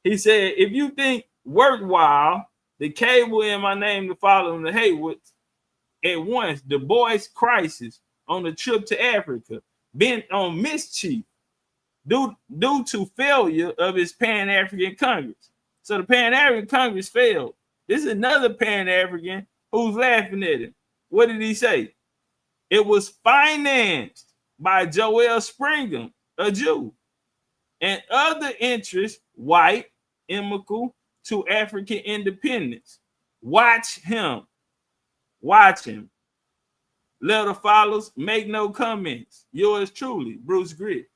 he said, if you think worthwhile, the cable in my name to follow the Haywoods at once, the boys' crisis on the trip to Africa, bent on mischief due to failure of his Pan-African Congress. So the Pan-African Congress failed. This is another Pan-African who's laughing at him. What did he say? It was financed by Joel Springham, a Jew, and other interests, white, inimical to African independence. Watch him. Watch him. Letter follows. Make no comments. Yours truly, Bruce Grit.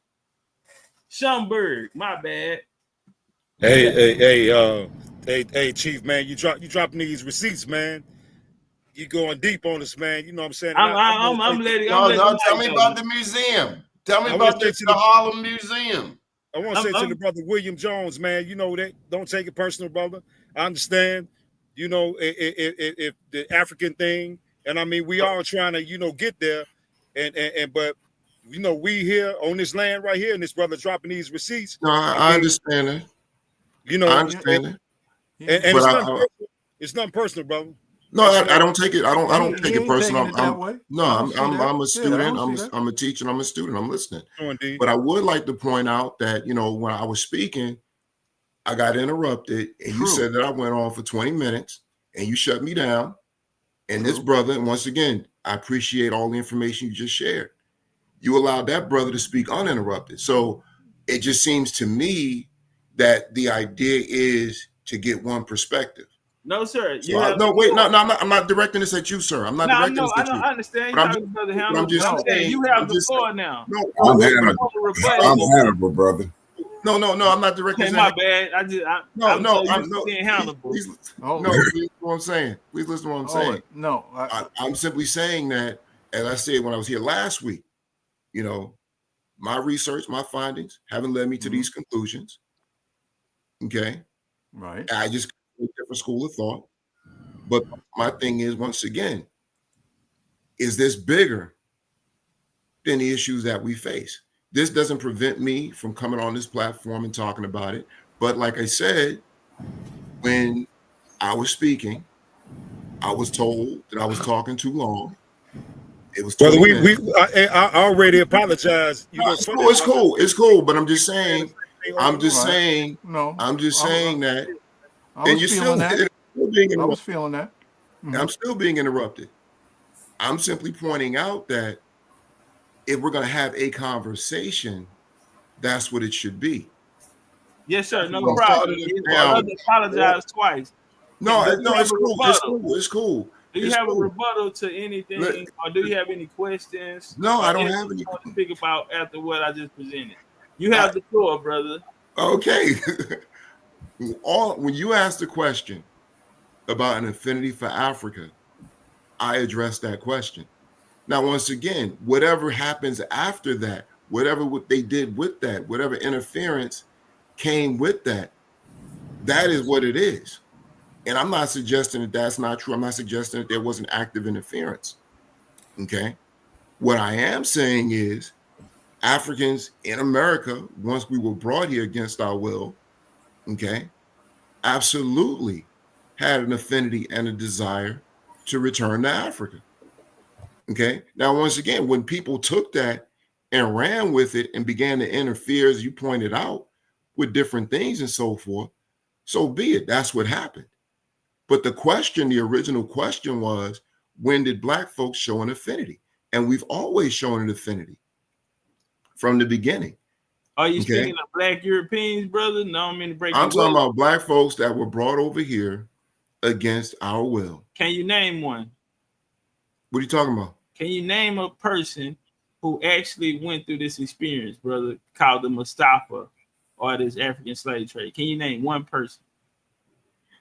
Schumberg, my bad. Hey, Chief, man, you dropping these receipts, man. You going deep on us, man. You know what I'm saying? I'm letting. Tell me about the museum. Tell me about the Harlem Museum. I want to say to the brother William Jones, man, you know that. Don't take it personal, brother. I understand, you know, if the African thing, and I mean, we all trying to, you know, get there, and but, you know, we here on this land right here, and this brother dropping these receipts. No, I understand that. You know, I understand that. And it's nothing personal, brother. No, I don't take it. I don't take it personal. I'm a student. I'm a teacher. I'm a student. I'm listening. Oh, indeed. But I would like to point out that, you know, when I was speaking, I got interrupted, and you said that I went on for 20 minutes, and you shut me down. And this brother, and once again, I appreciate all the information you just shared. You allowed that brother to speak uninterrupted. So it just seems to me that the idea is to get one perspective. No, sir. I'm not directing this at you, sir. I'm not directing this at you. I understand. I'm just saying you have the floor now. No, I'm Hannibal, brother. No, I'm not directing this. My bad. I'm being Hannibal. Please listen to what I'm saying. Please listen to what I'm saying. No, I'm simply saying that, as I said when I was here last week, you know, my research, my findings haven't led me to these conclusions. Okay. Right. I just a different school of thought. But my thing is, once again, is this bigger than the issues that we face? This doesn't prevent me from coming on this platform and talking about it. But like I said, when I was speaking, I was told that I was talking too long. It was brother. I already apologized. You know, it's cool. But I'm just saying. I'm just saying that. And you're still being interrupted. I was feeling that. Mm-hmm. I'm still being interrupted. I'm simply pointing out that if we're going to have a conversation, that's what it should be. Yes, sir. No problem. I apologize twice. No, it's cool. It's cool. Do you have a rebuttal to anything, or do you have any questions? No, I don't have any. To speak about after what I just presented. You have the floor, brother. Okay. When you asked the question about an affinity for Africa, I addressed that question. Now, once again, whatever happens after that, whatever they did with that, whatever interference came with that, that is what it is. And I'm not suggesting that that's not true. I'm not suggesting that there wasn't active interference. Okay. What I am saying is Africans in America, once we were brought here against our will, okay, absolutely had an affinity and a desire to return to Africa. Okay. Now, once again, when people took that and ran with it and began to interfere, as you pointed out, with different things and so forth, so be it. That's what happened. But the original question was, when did Black folks show an affinity? And we've always shown an affinity from the beginning. Are you speaking of Black Europeans, brother? No, I'm in the break. I'm talking about Black folks that were brought over here against our will. Can you name one? What are you talking about? Can you name a person who actually went through this experience, brother, called the Mustafa or this African slave trade? Can you name one person?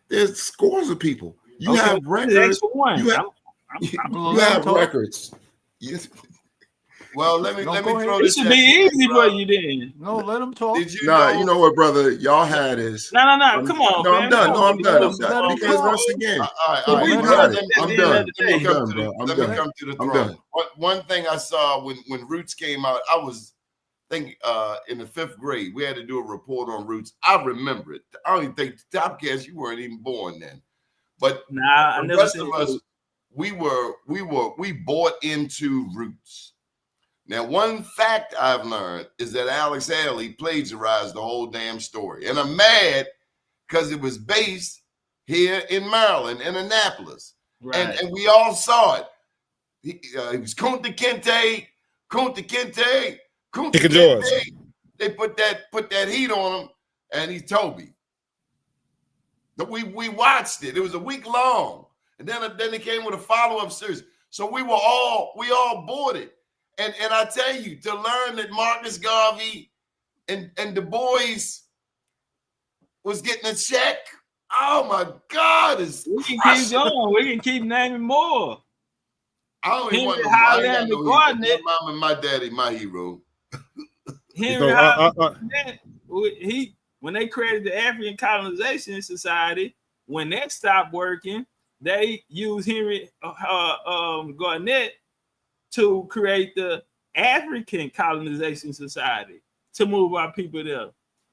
There's scores of people. You Okay, have records. One. You have, you have records. Yes. Well, let me throw this. It should be easy for you then. No, let him talk. Did you know? You know what, brother? Y'all had is. No. Come on, no, man. I'm done. No, I'm done. I'm Let done. him Because talk. once again, all right, you got it. I'm done. Let me come I'm to the I'm throne. done. One thing I saw when Roots came out, I was think in the 5th grade, we had to do a report on Roots. I remember it. I don't even think Topcast, you weren't even born then. But the rest of us, we bought into Roots. Now, one fact I've learned is that Alex Haley plagiarized the whole damn story. And I'm mad because it was based here in Maryland, in Annapolis. Right. And we all saw it. He was Kunta Kinte. They put that heat on him, and he's Toby. We watched it. It was a week long. And then they came with a follow-up series. So we all boarded. And I tell you, to learn that Marcus Garvey and Du Bois was getting a check, oh my God, we can keep going. We can keep naming more. I don't even want no more. My mom and my daddy, my hero. Henry when they created the African Colonization Society, when that stopped working, they used Henry Garnett to create the African Colonization Society to move our people there.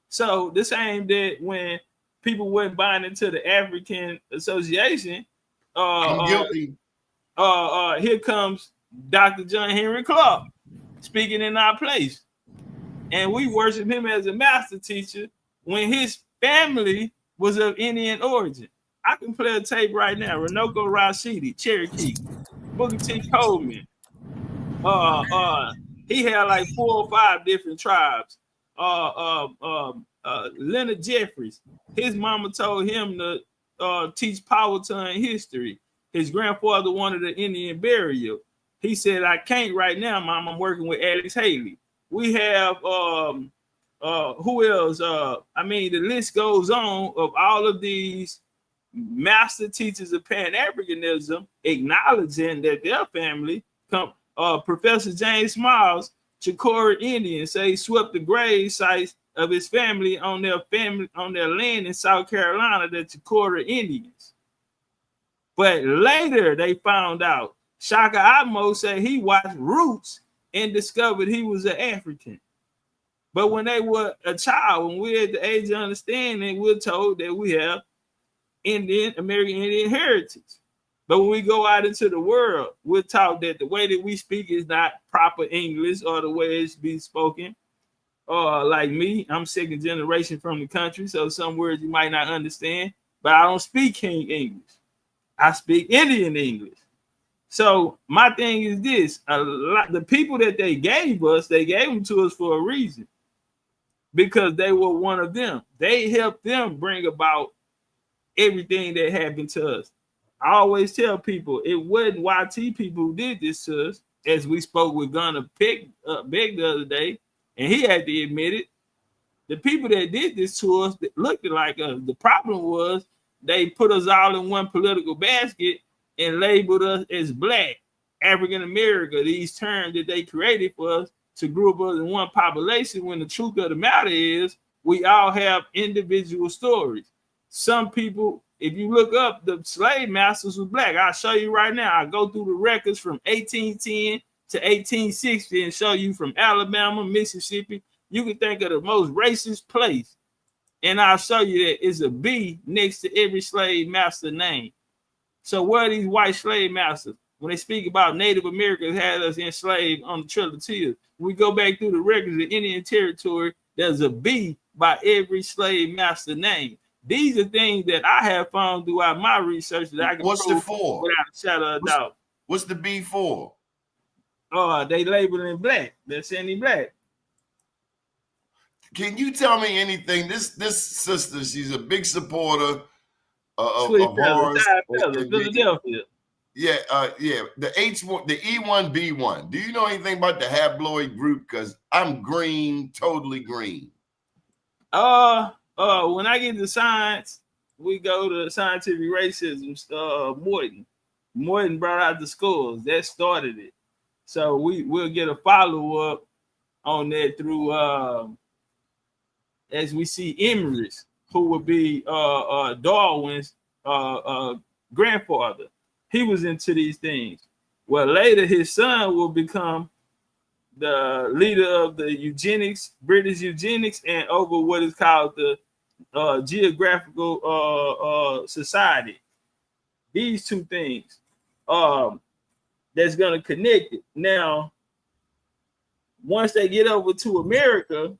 So the same that when people went buying into the African Association, I'm guilty. Here comes Dr. John Henry Clark speaking in our place. And we worship him as a master teacher when his family was of Indian origin. I can play a tape right now. Renoko Rashidi, Cherokee, Booker T. Coleman. He had like 4 or 5 different tribes. Leonard Jeffries, his mama told him to teach Powhatan history. His grandfather wanted an Indian burial. He said, I can't right now, Mom. I'm working with Alex Haley. We have who else? The list goes on of all of these master teachers of Pan-Africanism acknowledging that their family come. Professor James Miles, Chicora Indian, say he swept the grave sites of his family on their land in South Carolina, the Chicora Indians. But later they found out Shaka Amo said he watched Roots and discovered he was an African. But when they were a child, when we're at the age of understanding, we're told that we have American Indian heritage. But when we go out into the world, we're taught that the way that we speak is not proper English or the way it's being spoken. Like me, I'm 2nd generation from the country, so some words you might not understand, but I don't speak King English. I speak Indian English. So my thing is this: the people that they gave them to us for a reason, because they were one of them. They helped them bring about everything that happened to us. I always tell people it wasn't YT people who did this to us, as we spoke with Gunnar Beck the other day, and he had to admit it. The people that did this to us that looked like us. The problem was they put us all in one political basket and labeled us as Black, African American, these terms that they created for us to group us in one population, when the truth of the matter is we all have individual stories. Some people, if you look up, the slave masters was Black. I'll show you right now. I go through the records from 1810 to 1860 and show you from Alabama, Mississippi. You can think of the most racist place, and I'll show you that it's a B next to every slave master name. So where are these white slave masters? When they speak about Native Americans had us enslaved on the Trail of Tears, we go back through the records of Indian Territory, there's a B by every slave master name. These are things that I have found throughout my research that I can What's it for? Without a shadow of doubt. What's the B for? They label it in Black. They're sending Black. Can you tell me anything? This sister, she's a big supporter Sweet of Feather, horrors. Side Feather, Philadelphia. Yeah, the H1, the E1B1. Do you know anything about the haploid group? Because I'm green, totally green. When I get to science, we go to scientific racism. Morton brought out the schools that started it, so we'll get a follow up on that through as we see Emery's, who would be Darwin's grandfather. He was into these things. Well, later his son will become the leader of the eugenics, British eugenics, and over what is called the geographical society. These two things that's going to connect it. Now, once they get over to America,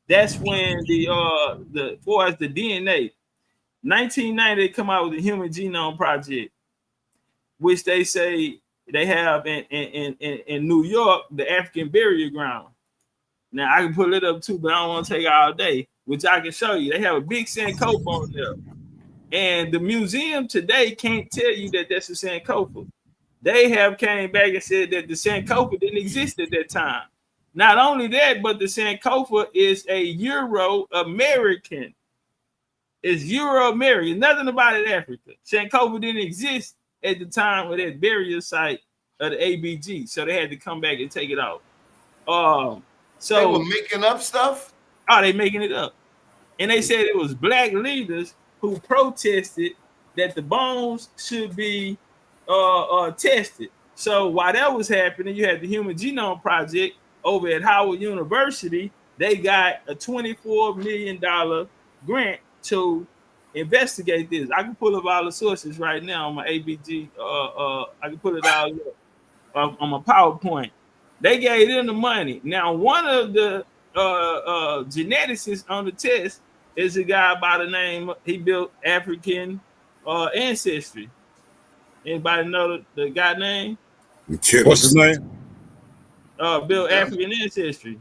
that's when the far as the DNA, 1990 they come out with the Human Genome Project, which they say they have in New York, the African burial ground. Now I can pull it up too, but I don't want to take all day, which I can show you. They have a big Sankofa on there. And the museum today can't tell you that that's a Sankofa. They have came back and said that the Sankofa didn't exist at that time. Not only that, but the Sankofa is a Euro-American. It's Euro-American. Nothing about it Africa. Sankofa didn't exist at the time of that burial site of the ABG. So they had to come back and take it out. So they were making up stuff? Oh, they making it up. And they said it was black leaders who protested that the bones should be tested. So while that was happening, you had the Human Genome Project over at Howard University. They got a $24 million grant to investigate this. I can pull up all the sources right now on my ABG. I can put it all up on my PowerPoint. They gave them the money. Now, one of the geneticists on the test is a guy by the name, he built African ancestry. Anybody know the guy name? What's his name? Built African ancestry.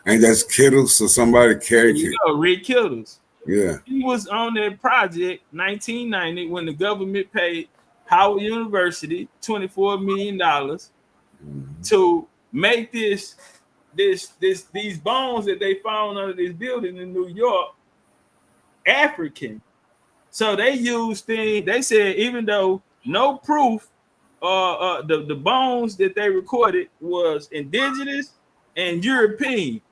Ain't that's Kittles or somebody carried you go, Rick Kittles. Yeah. He was on that project 1990 when the government paid Howard University $24 million to make these bones that they found under this building in New York African. So they used things, they said even though no proof, the bones that they recorded was indigenous and European,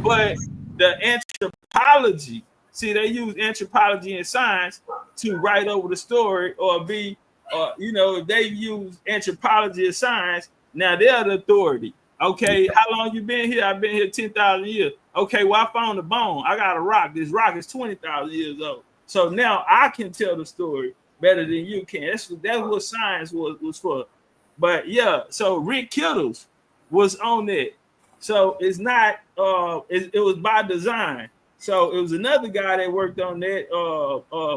but the anthropology, see, they use anthropology and science to write over the story or be, if they use anthropology and science, now they're the authority. Okay, how long you been here? I've been here 10,000 years. Okay, well, I found a bone. I got a rock. This rock is 20,000 years old. So now I can tell the story better than you can. That's what science was for. But yeah, so Rick Kittles was on that. So it's not, it was by design. So it was another guy that worked on that,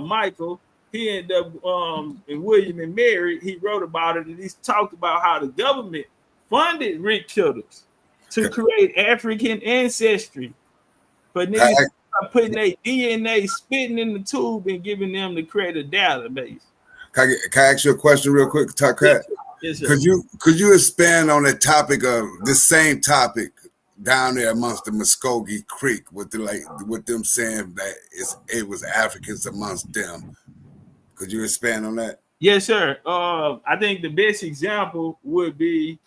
Michael. He ended up, and William and Mary, he wrote about it, and he talked about how the government funded Rick Kittles to create African ancestry. But then putting their DNA, spitting in the tube and giving them to create a database. Can I ask you a question real quick, Tucker? Yes, sir. Could you expand on the topic of this same topic down there amongst the Muskogee Creek with them saying that it was Africans amongst them? Could you expand on that? Yes, sir. I think the best example would be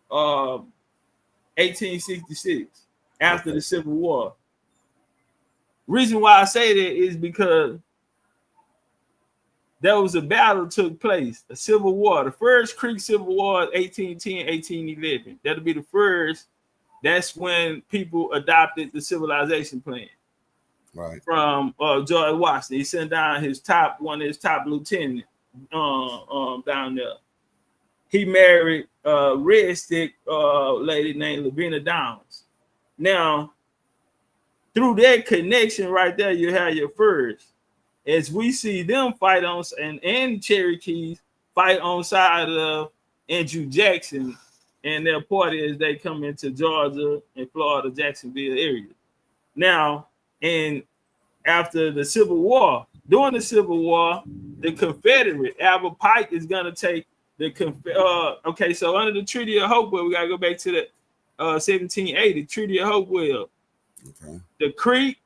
1866 after the Civil War. Reason why I say that is because there was a battle took place, a civil war. The first Creek Civil War, 1810, 1811. That'll be the first. That's when people adopted the civilization plan. Right. From George Washington. He sent down one of his top lieutenants down there. He married a red stick lady named Lavina Downs. Now, through that connection right there, you have your first. As we see them fight on, and Cherokees fight on side of Andrew Jackson and their party as they come into Georgia and Florida, Jacksonville area. Now, and after the Civil War, during the Civil War, the Confederate Albert Pike is gonna take the okay. So under the Treaty of Hopewell, we gotta go back to the 1780 Treaty of Hopewell. Okay. The Creek,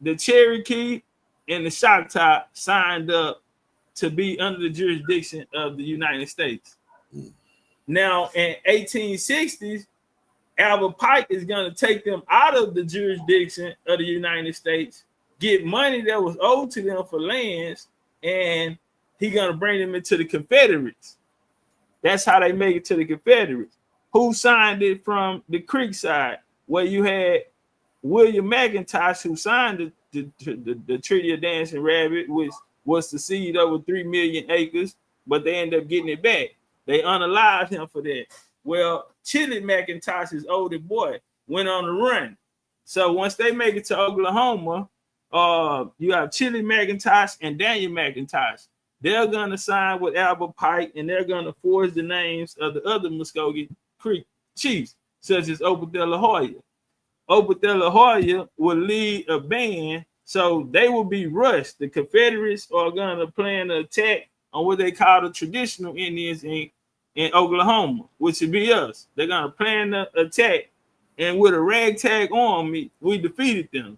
the Cherokee, and the Choctaw signed up to be under the jurisdiction of the United States. Now, in 1860s, Albert Pike is going to take them out of the jurisdiction of the United States, get money that was owed to them for lands, and he's going to bring them into the Confederates. That's how they make it to the Confederates. Who signed it from the Creek side? Well, you had William McIntosh, who signed the Treaty of Dancing Rabbit, which was to cede over 3 million acres, but they ended up getting it back. They unalived him for that. Well, Chili McIntosh's older boy went on the run. So once they make it to Oklahoma, you have Chili McIntosh and Daniel McIntosh. They're going to sign with Albert Pike, and they're going to forge the names of the other Muskogee Creek chiefs, such as Obadiah Hoyer. Obadiah Hoyer will lead a band, so they will be rushed. The Confederates are going to plan an attack on what they call the traditional Indians in Oklahoma, which would be us. They're going to plan the attack, and with a ragtag army, we defeated them.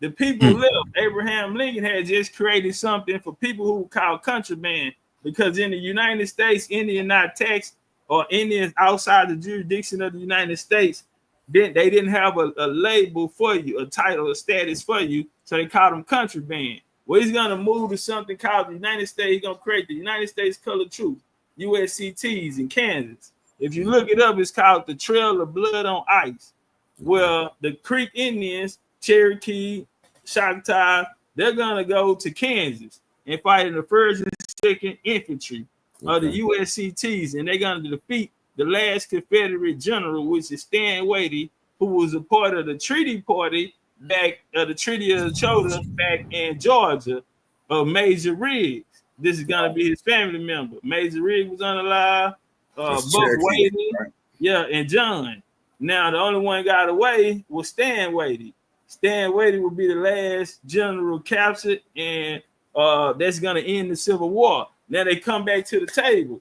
The people left. Abraham Lincoln had just created something for people who were called contraband, because in the United States, Indian not taxed, or Indians outside the jurisdiction of the United States, they didn't have a label for you, a title, a status for you, so they called them contraband. Well, he's going to move to something called the United States. He's going to create the United States Colored Truth, USCTs in Kansas. If you look it up, it's called the Trail of Blood on Ice. Well, the Creek Indians, Cherokee, Choctaw, they're going to go to Kansas and fight in the 1st and 2nd Infantry of the USCTs, and they're going to defeat the last Confederate general, which is Stan Wadey, who was a part of the Treaty Party back, the Treaty of Chota back in Georgia, of Major Riggs. This is going to be his family member. Major Riggs was unalive, Buck Wadey, right? Yeah, and John. Now, the only one got away was Stan Wadey. Stan Wadey will be the last general captured, and that's going to end the Civil War. Now they come back to the table.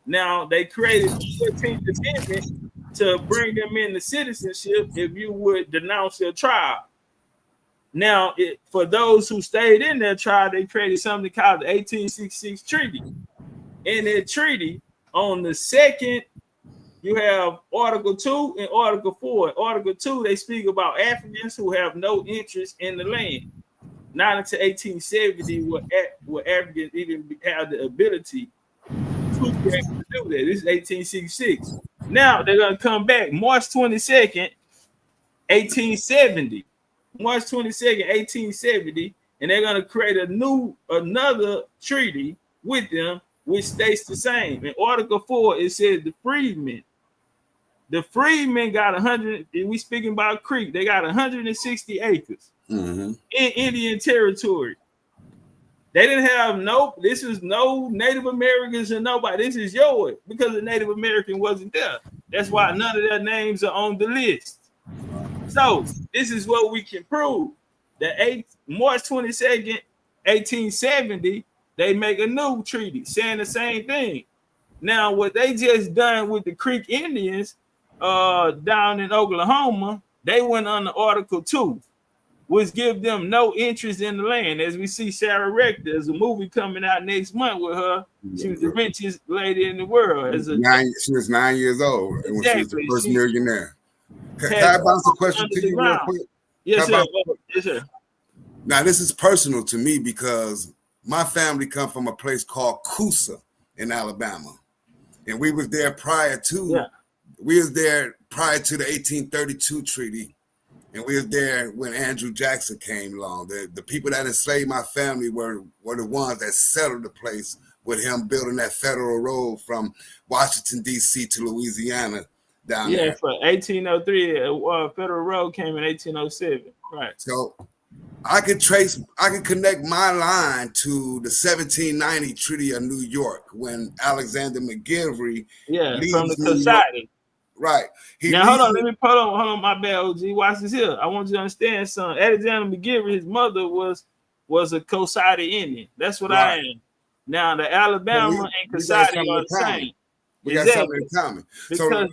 Now they created the 14th Amendment to bring them into citizenship if you would denounce your tribe. Now, for those who stayed in their tribe, they created something called the 1866 Treaty. In that treaty, on the 2nd, you have Article 2 and Article 4. Article 2, they speak about Africans who have no interest in the land. Not until 1870 will Africans even have the ability to do that. This is 1866. Now they're going to come back March 22nd, 1870. March 22nd, 1870, and they're going to create another treaty with them, which states the same. In Article 4, it says the freedmen. The freedmen got 100, we speaking about Creek, they got 160 acres in Indian territory. They didn't have this is no Native Americans or nobody. This is yours, because the Native American wasn't there. That's why none of their names are on the list. So this is what we can prove. March 22nd, 1870, they make a new treaty saying the same thing. Now, what they just done with the Creek Indians down in Oklahoma, they went under Article 2, which give them no interest in the land. As we see Sarah Rector, there's a movie coming out next month with her. She was the richest lady in the world. She was 9 years old when she was the first millionaire. Can I bounce a question to you real quick? Yes, sir. Yes, sir. Now, this is personal to me because my family come from a place called Coosa in Alabama. And we was there prior to the 1832 treaty. And we was there when Andrew Jackson came along. The people that enslaved my family were the ones that settled the place with him building that federal road from Washington, D.C. to Louisiana down there. Yeah, for 1803, federal road came in 1807. Right. So I can connect my line to the 1790 Treaty of New York when Alexander McGillivray from the society. Right. Hold on, my bad, OG. Watch this here. I want you to understand something. Alexander McGillivray, his mother was was a Cosati Indian. That's what Right. I am. Now the Alabama and we got Cosati something are in the common. same. We got Exactly. something in common. Because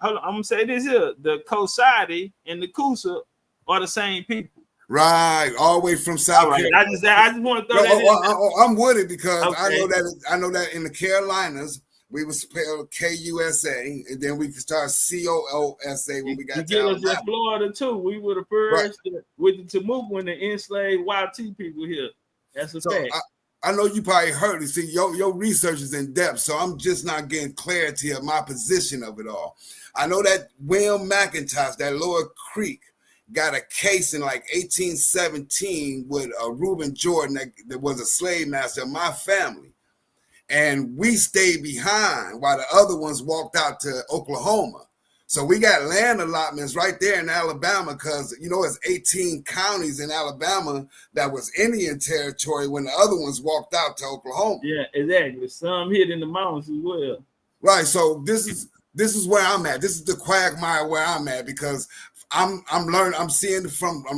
hold on, I'm gonna say this here: the Cosati and the Kusa are the same people. Right, all the way from South All right, Carolina. I just want to throw that in. I'm with it because Okay. I know that in the Carolinas we would spell KUSA, and then we could start COOSA when we got You to get us in Alabama. Florida too. We were the first with the Temuco and the enslaved YT people here. That's a fact. I know you probably heard it. See, your research is in depth, so I'm just not getting clarity of my position of it all. I know that William McIntosh, that Lower Creek, got a case in like 1817 with Reuben Jordan that was a slave master of my family. And we stayed behind while the other ones walked out to Oklahoma. So we got land allotments right there in Alabama because, you know, it's 18 counties in Alabama that was Indian territory when the other ones walked out to Oklahoma. Yeah, exactly. Some hid in the mountains as well. Right. So this is where I'm at. This is the quagmire where I'm at because I'm learning. I'm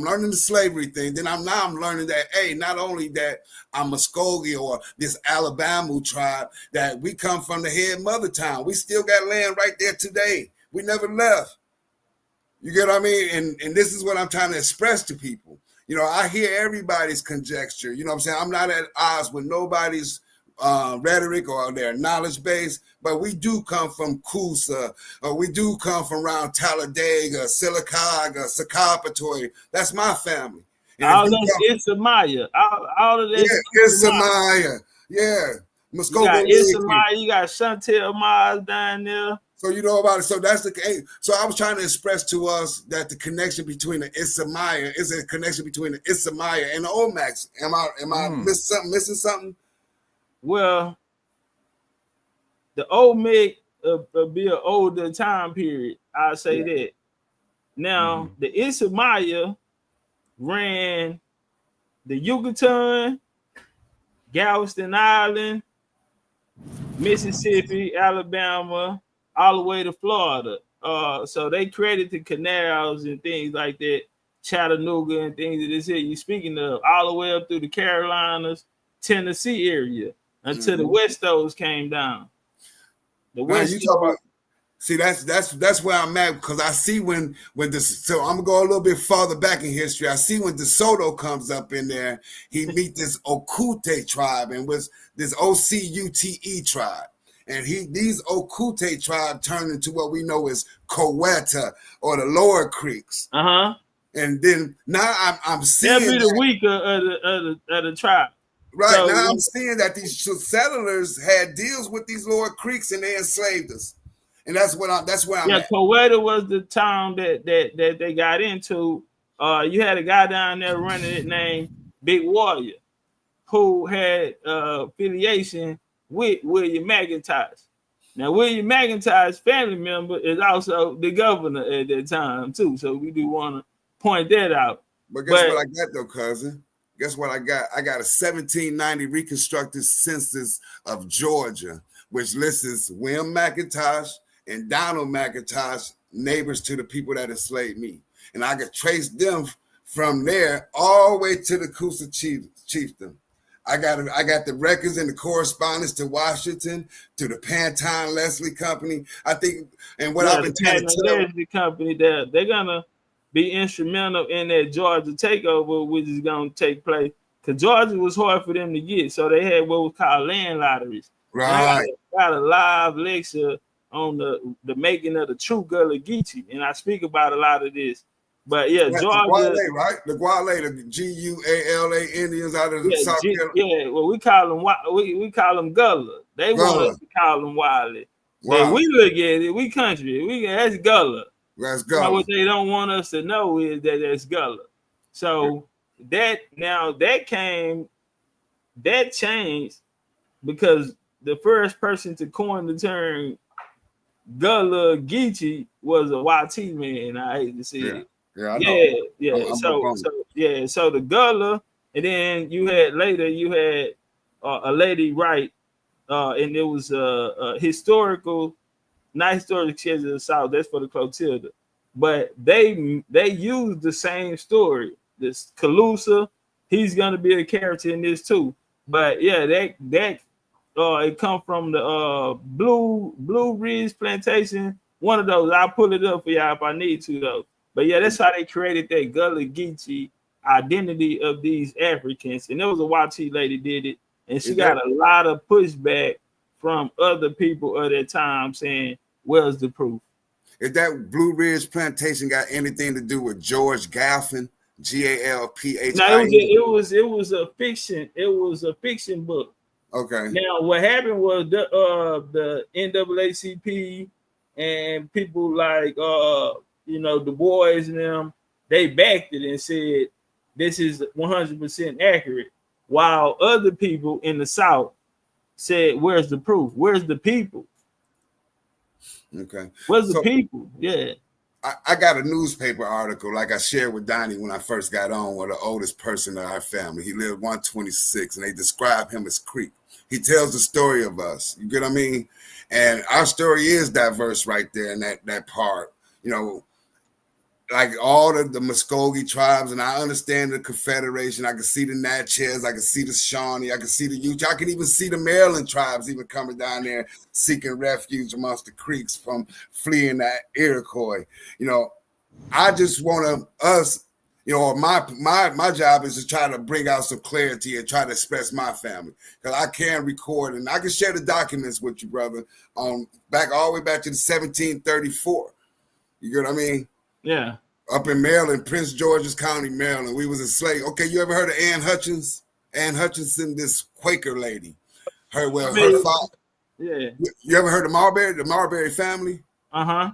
learning the slavery thing. Then I'm learning that, hey, not only that I'm Muskogee or this Alabama tribe, that we come from the head mother town. We still got land right there today. We never left. You get what I mean? And this is what I'm trying to express to people. You know, I hear everybody's conjecture. You know what I'm saying? I'm not at odds with nobody's rhetoric or their knowledge base, but we do come from Coosa, or we do come from around Talladega, Sylacauga, Sakapatoy. That's my family. And all those Isamaya, all of that. Yeah, Isamaya. Yeah. You got Isamaya, you got Chantel Miles down there. So you know about it. So that's the case. So I was trying to express to us that the connection between the Isamaya is a connection between the Isamaya and the Olmecs. Am I missing something? Well, the Olmec be an older time period. I'll say that. Now, the Isamaya ran the Yucatan, Galveston Island, Mississippi, Alabama, all the way to Florida. So they created the canals and things like that, Chattanooga and things of this here. You're speaking of all the way up through the Carolinas, Tennessee area until the West Coast came down. The West Coast. See, that's where I'm at because I see when this. So I'm gonna go a little bit farther back in history. I see when DeSoto comes up in there, he meet this Okute tribe and was this Ocute tribe, and these Okute tribe turned into what we know as Coweta or the Lower Creeks. And then now I'm seeing that'll be the weaker of the tribe. Right, so now I'm seeing that these settlers had deals with these Lower Creeks and they enslaved us. And that's where I'm at. Coweta was the town that they got into. You had a guy down there running it named Big Warrior, who had affiliation with William McIntosh. Now, William McIntosh's family member is also the governor at that time, too. So we do want to point that out. But guess what I got, though, cousin? Guess what I got? I got a 1790 reconstructed census of Georgia, which lists William McIntosh and Donald McIntosh, neighbors to the people that enslaved me. And I could trace them from there all the way to the Coosa chieftain. I got the records and the correspondence to Washington, to the Pantine Leslie Company. I think, and what I've been trying to tell Leslie Company, they're gonna be instrumental in that Georgia takeover, which is gonna take place. Because Georgia was hard for them to get, so they had what was called land lotteries. Right. I got a live lecture on the making of the true Gullah Geechee, and I speak about a lot of this. But yeah, that's Georgia, the Guale, right? The Guale, the Guala Indians out of South Carolina. Yeah, well, we call them Gullah. They want us to call them Wiley. Wow. When we look at it, we country. That's Gullah. That's Gullah. What they don't want us to know is that that's Gullah. So that changed because the first person to coin the term Gullah Geechee was a YT man. I hate to see it. Yeah, I know. So the Gullah, and then you had a lady Wright, and it was a historical, not historical shares of the South. That's for the Clotilda, but they used the same story. This Calusa, he's gonna be a character in this too. But yeah, that it come from the Blue Ridge Plantation. One of those, I'll pull it up for y'all if I need to though. But yeah, that's how they created that Gullah Geechee identity of these Africans. And there was a Wachi lady did it, and she got a lot of pushback from other people of that time saying, where's the proof? If that Blue Ridge Plantation got anything to do with George Galphin, Galphie? No, it was a fiction. It was a fiction book. Okay. Now what happened was the NAACP and people like Du Bois and them, they backed it and said this is 100% accurate, while other people in the South said, where's the proof? Where's the people? Okay. Where's the people? Yeah. I got a newspaper article like I shared with Doni when I first got on, with the oldest person in our family. He lived 126, and they describe him as Creek. He tells the story of us. You get what I mean? And our story is diverse right there in that part. Like all the Muskogee tribes, and I understand the Confederation. I can see the Natchez, I can see the Shawnee, I can see the Utah, I can even see the Maryland tribes even coming down there seeking refuge amongst the Creeks from fleeing that Iroquois. I just want us, my job is to try to bring out some clarity and try to express my family, because I can record and I can share the documents with you, brother, all the way back to the 1734. You get what I mean? Yeah. Up in Maryland, Prince George's County, Maryland, we was enslaved. Okay, you ever heard of Ann Hutchins? Ann Hutchinson, this Quaker lady. Her father. Yeah. You ever heard of the Marbury family? Uh-huh.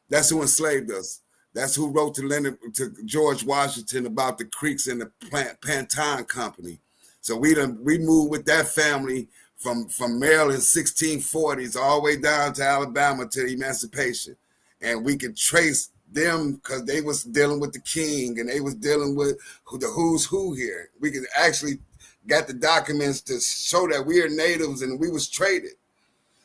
That's who enslaved us. That's who wrote to George Washington about the Creeks and the Panton Company. So we moved with that family from Maryland 1640s all the way down to Alabama to emancipation. And we could trace them because they was dealing with the king and they was dealing with the who's who here. We could actually got the documents to show that we are natives and we was traded.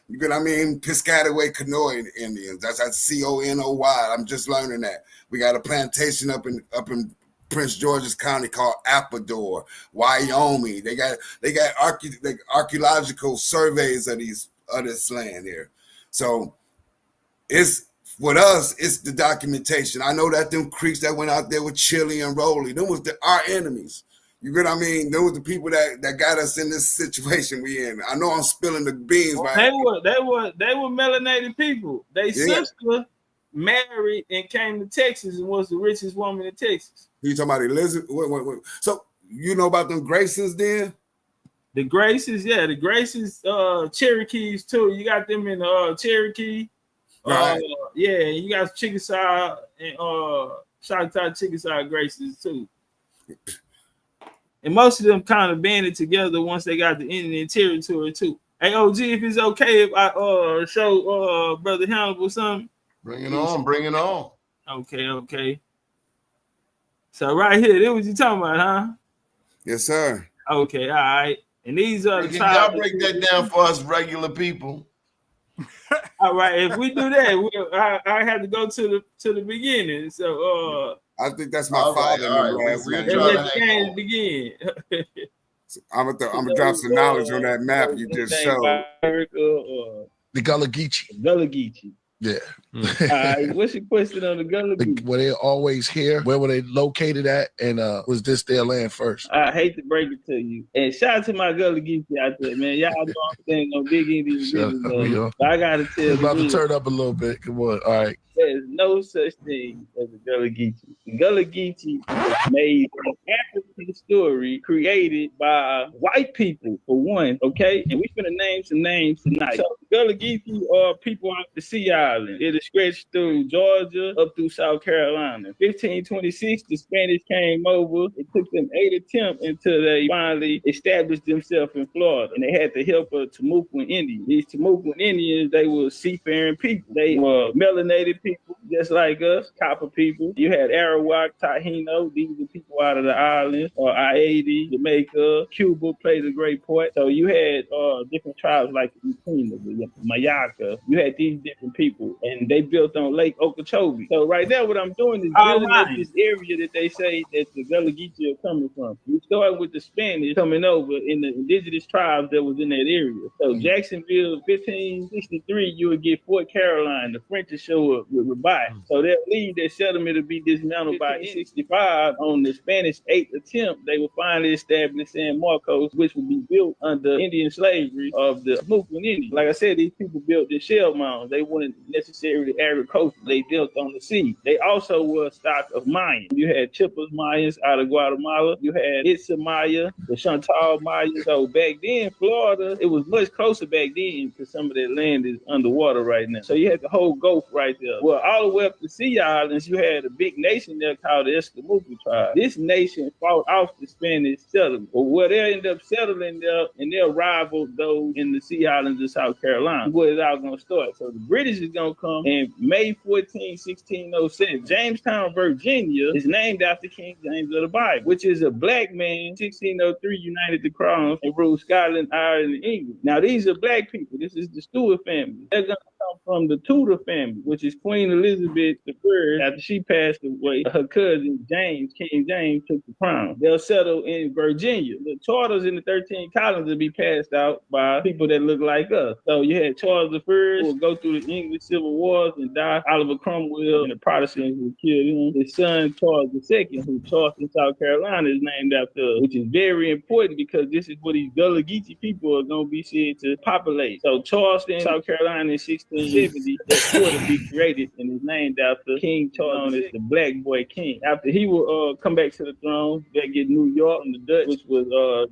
You get what I mean? Piscataway Canoy Indians. That's Connoi. I'm just learning that. We got a plantation up in Prince George's County called Apador, Wyoming. They got archaeological surveys of this land here. So with us, it's the documentation. I know that them Creeks that went out there with Chili and Rowley, them was our enemies. You get what I mean? Those the people that got us in this situation we in. I know I'm spilling the beans, right? They were melanated people. They sister married and came to Texas and was the richest woman in Texas. You talking about Elizabeth? Wait. So you know about them Graysons then? The Graysons, yeah, the Graysons, Cherokees too. You got them in Cherokee. Right. You got Chickasaw and Choctaw Chickasaw Graysons too. And most of them kind of banded together once they got the Indian territory too. Hey, OG, if it's okay if I show Brother Hannibal something. Bring it on. Okay. So right here, that's what you talking about, huh? Yes, sir. Okay, all right. And these are the y'all break that down for us regular people. All right, if we do that, I have to go to the beginning. So I think that's my father. All right. Let the games begin. I'm gonna drop some knowledge on that map you just showed. The Gullah Geechee. Gullah Geechee. Yeah. All right. What's your question on the Gullah Geechee? Were they always here? Where were they located at? And was this their land first? I hate to break it to you. And shout out to my Gullah Geechee out there, man. Y'all don't understand no big Indian business. I gotta tell you. About to turn up a little bit. Come on. All right. There's no such thing as a Gullah Geechee. The Gullah Geechee was made an African story created by white people, for one, okay? And we're going to name some names tonight. So the Gullah Geechee are people off the Sea Island. It is stretched through Georgia up through South Carolina. 1526, the Spanish came over. It took them 8 attempts until they finally established themselves in Florida. And they had the help of Timucuan Indians. These Timucuan Indians, they were seafaring people. They were melanated people, just like us, copper people. You had Arawak, Taino. These are people out of the islands. I-80, Jamaica, Cuba played a great part. So you had different tribes like the Mayaka. You had these different people, and they built on Lake Okeechobee. So right there, what I'm doing is building up this area that they say that the Gullah Geechee are coming from. We started with the Spanish coming over in the indigenous tribes that was in that area. So Jacksonville, 1563, you would get Fort Caroline. The French would show up with Rabat. So they'll leave their settlement to be dismantled by 1865. On the Spanish 8th attempt, they will finally establish San Marcos, which would be built under Indian slavery of the Smookman Indians. Like I said, these people built the shell mounds. They weren't necessarily agricultural. They built on the sea. They also were a stock of Mayans. You had Chippers Mayans out of Guatemala. You had Itza Maya, the Chantal Maya. So back then, Florida, it was much closer back then because some of that land is underwater right now. So you had the whole Gulf right there. Well, all the way up to Sea Islands, you had a big nation there called the Escamouco tribe. This nation fought off the Spanish settlement. But where they end up settling there, and they'll rival those in the Sea Islands of South Carolina, where it's all going to start. So the British is going to come, and May 14, 1607, Jamestown, Virginia is named after King James of the Bible, which is a black man, 1603, united the crowns and ruled Scotland, Ireland, and England. Now, these are black people. This is the Stuart family. They're going to come from the Tudor family, which is Queen Elizabeth I. After she passed away, her cousin James, King James, took the crown. They'll settle in Virginia. The charters in the 13 colonies will be passed out by people that look like us. So you had Charles I, who will go through the English Civil Wars and die. Oliver Cromwell and the Protestants who killed him. His son, Charles II, who Charleston, South Carolina is named after, which is very important because this is what these Gullah Geechee people are going to be said to populate. So Charleston, South Carolina in 1670, that fort will be created and is named after King Charles, known as the Black Boy King. After he will come back to the throne, they get New York from the Dutch, which was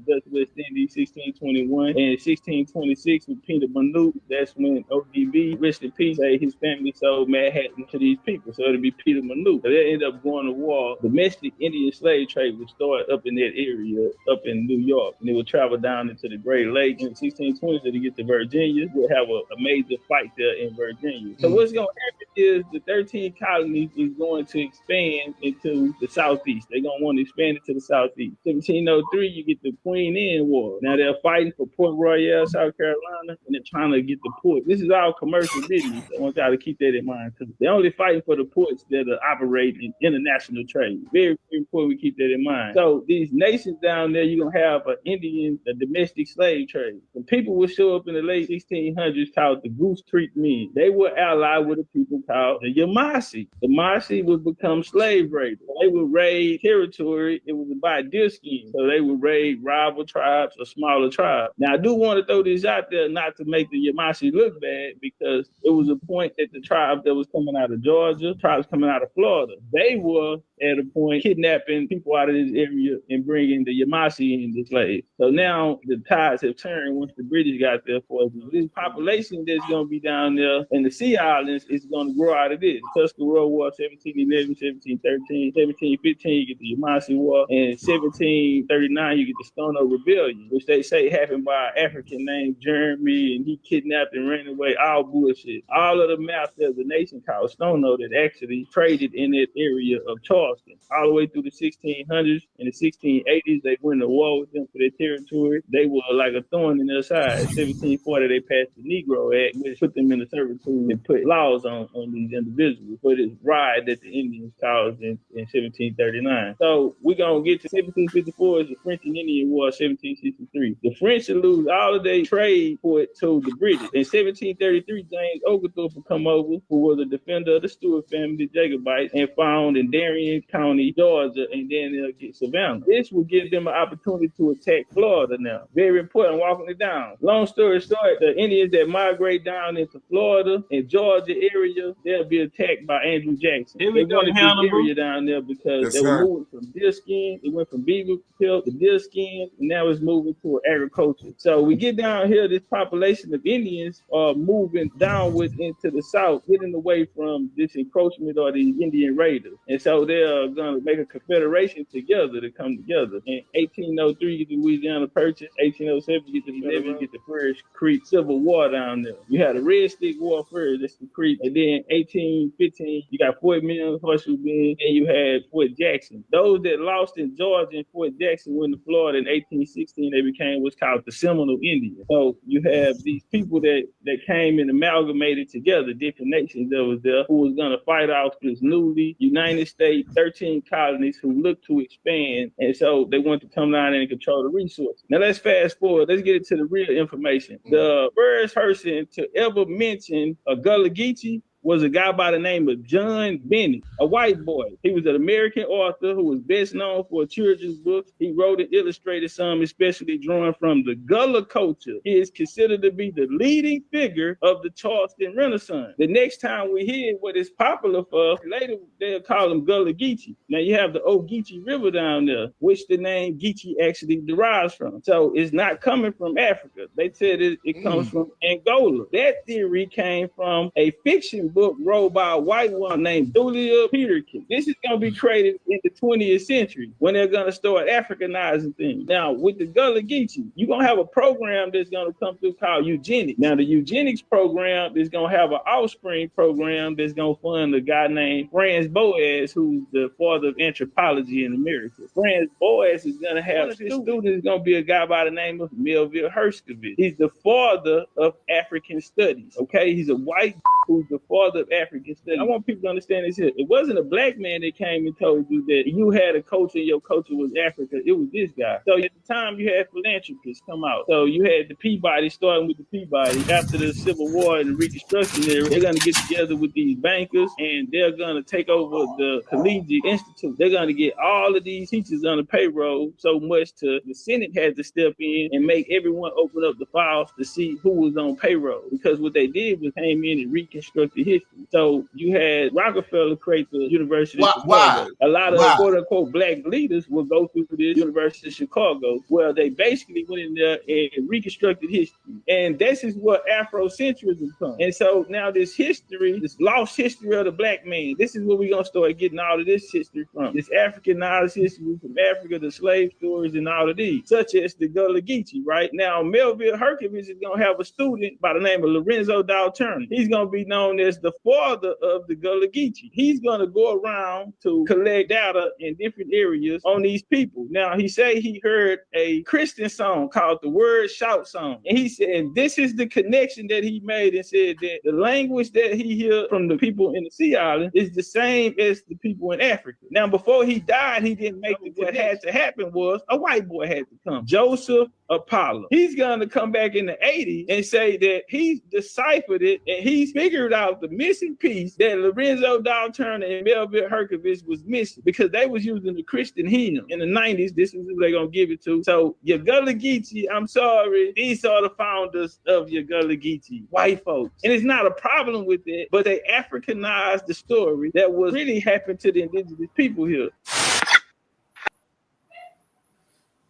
Dutch West Indies, 1621. And 1626 with Peter Manute, that's when ODB, rest in peace, say his family sold Manhattan to these people. So it'll be Peter Manute. So they end up going to war. Domestic Indian slave trade would start up in that area, up in New York. And it would travel down into the Great Lakes. In 1620, to get to Virginia, we'll have a major fight there in Virginia. So what's going to happen is the 13 colonies is going to expand into the southeast. They're going to want to expand it to the southeast. 1703, you get the Queen Anne War. Now they're fighting for Port Royal, South Carolina, and they're trying to get the port. This is all commercial business. I want y'all to keep that in mind too. They're only fighting for the ports that are operating in international trade. Very, very important we keep that in mind. So these nations down there, you're going to have a domestic slave trade. And people will show up in the late 1600s called the Goose Creek Men. They were allied with a people called the Yamasee. The Yamasee would become slave raiders. They would raid territory. It was by deer skin. So they would raid rival tribes or smaller tribes. Now, I do want to throw this out there not to make the Yamasee look bad because it was a point that the tribe that was coming out of Georgia, tribes coming out of Florida, they were at a point kidnapping people out of this area and bringing the Yamasee in the slaves. So now the tides have turned once the British got there for us. This population that's going to be down there in the Sea Islands is going to grow out of this. Tuscarora War, 1711, 1713, 1715, you get the Yamasee War, and 1739, you get the Stono Rebellion, which they say happened by an African named Jeremy, and he kidnapped and ran away, all bullshit. All of the maps, there's a nation called Stono that actually traded in that area of Charleston, all the way through the 1600s. In the 1680s, they went to war with them for their territory. They were like a thorn in their side. In 1740, they passed the Negro Act, which put them in the servitude and put laws on these individuals for this ride that the Indians caused in 1739. So we're going to get to 1754 is the French and Indian War, 1763. The French will lose all of their trade port to the British. In 1733, James Oglethorpe will come over, who was a defender of the Stuart family, the Jacobites, and found in Darien County, Georgia, and then they'll get Savannah. This will give them an opportunity to attack Florida now. Very important, walking it down. Long story short, the Indians that migrate down into Florida and Georgia area, they'll be attacked by Andrew Jackson. They wanted this area down there because they were moving from deer skin. It went from beaver pelt to deer skin, and now it's moving to agriculture. So we get down here, this population of Indians are moving downward into the south, getting away from this encroachment or these Indian raiders. And so they're going to make a confederation together to come together. In 1803, you get the Louisiana Purchase. 1807, you get the Federal, you get the First Creek Civil War down there. You had a Red Stick War first, that's the Creek. And then in 1815, you got Fort Mill, Horseshoe Bend, and you had Fort Jackson. Those that lost in Georgia and Fort Jackson went to Florida in 1816, they became what's called the Seminole Indians. So you have these people that came and amalgamated together, different nations that was there, who was going to fight off this newly United States 13 colonies who looked to expand. And so they wanted to come down and control the resources. Now let's fast forward. Let's get into the real information. The first person to ever mention a Gullah Geechee was a guy by the name of John Bennett, a white boy. He was an American author who was best known for children's books. He wrote and illustrated some, especially drawing from the Gullah culture. He is considered to be the leading figure of the Charleston Renaissance. The next time we hear what is popular for, later they'll call him Gullah Geechee. Now you have the Ogeechee River down there, which the name Geechee actually derives from. So it's not coming from Africa. They said it comes from Angola. That theory came from a fiction book wrote by a white woman named Julia Peterkin. This is going to be created in the 20th century when they're going to start Africanizing things. Now, with the Gullah Geechee, you're going to have a program that's going to come through called eugenics. Now, the eugenics program is going to have an offspring program that's going to fund a guy named Franz Boas, who's the father of anthropology in America. Franz Boas is going to have his student is going to be a guy by the name of Melville Herskovich. He's the father of African studies. Okay, he's a white who's the father of African studies. I want people to understand this here. It wasn't a black man that came and told you that you had a culture and your culture was Africa. It was this guy. So at the time, you had philanthropists come out. So you had the Peabody, starting with the Peabody. After the Civil War and the Reconstruction era, they're going to get together with these bankers and they're going to take over the Collegiate Institute. They're going to get all of these teachers on the payroll so much to the Senate had to step in and make everyone open up the files to see who was on payroll. Because what they did was came in and reconstructed history. So you had Rockefeller create the University of Chicago. A lot of quote unquote black leaders will go through this University of Chicago, where they basically went in there and reconstructed history. And this is what Afrocentrism comes. And so now this history, this lost history of the black man, this is where we're gonna start getting all of this history from. This African knowledge history from Africa, the slave stories, and all of these, such as the Gullah Geechee, right? Now Melville Herskovich is gonna have a student by the name of Lorenzo Dalturni. He's gonna be known as the father of the Gullah Geechee. He's going to go around to collect data in different areas on these people. Now, he said he heard a Christian song called the Word Shout Song. And he said this is the connection that he made and said that the language that he heard from the people in the Sea Island is the same as the people in Africa. Now, before he died, he didn't make it. What had to happen was a white boy had to come. Joseph Apollo. He's going to come back in the 80s and say that he deciphered it and he's figured out the missing piece that Lorenzo Dalturni and Melville Herskovich was missing because they was using the Christian hymn in the 90s. This is who they're going to give it to. So your Gullah Geechee, I'm sorry, these are the founders of your Gullah Geechee, white folks. And it's not a problem with it, but they Africanized the story that was really happened to the indigenous people here.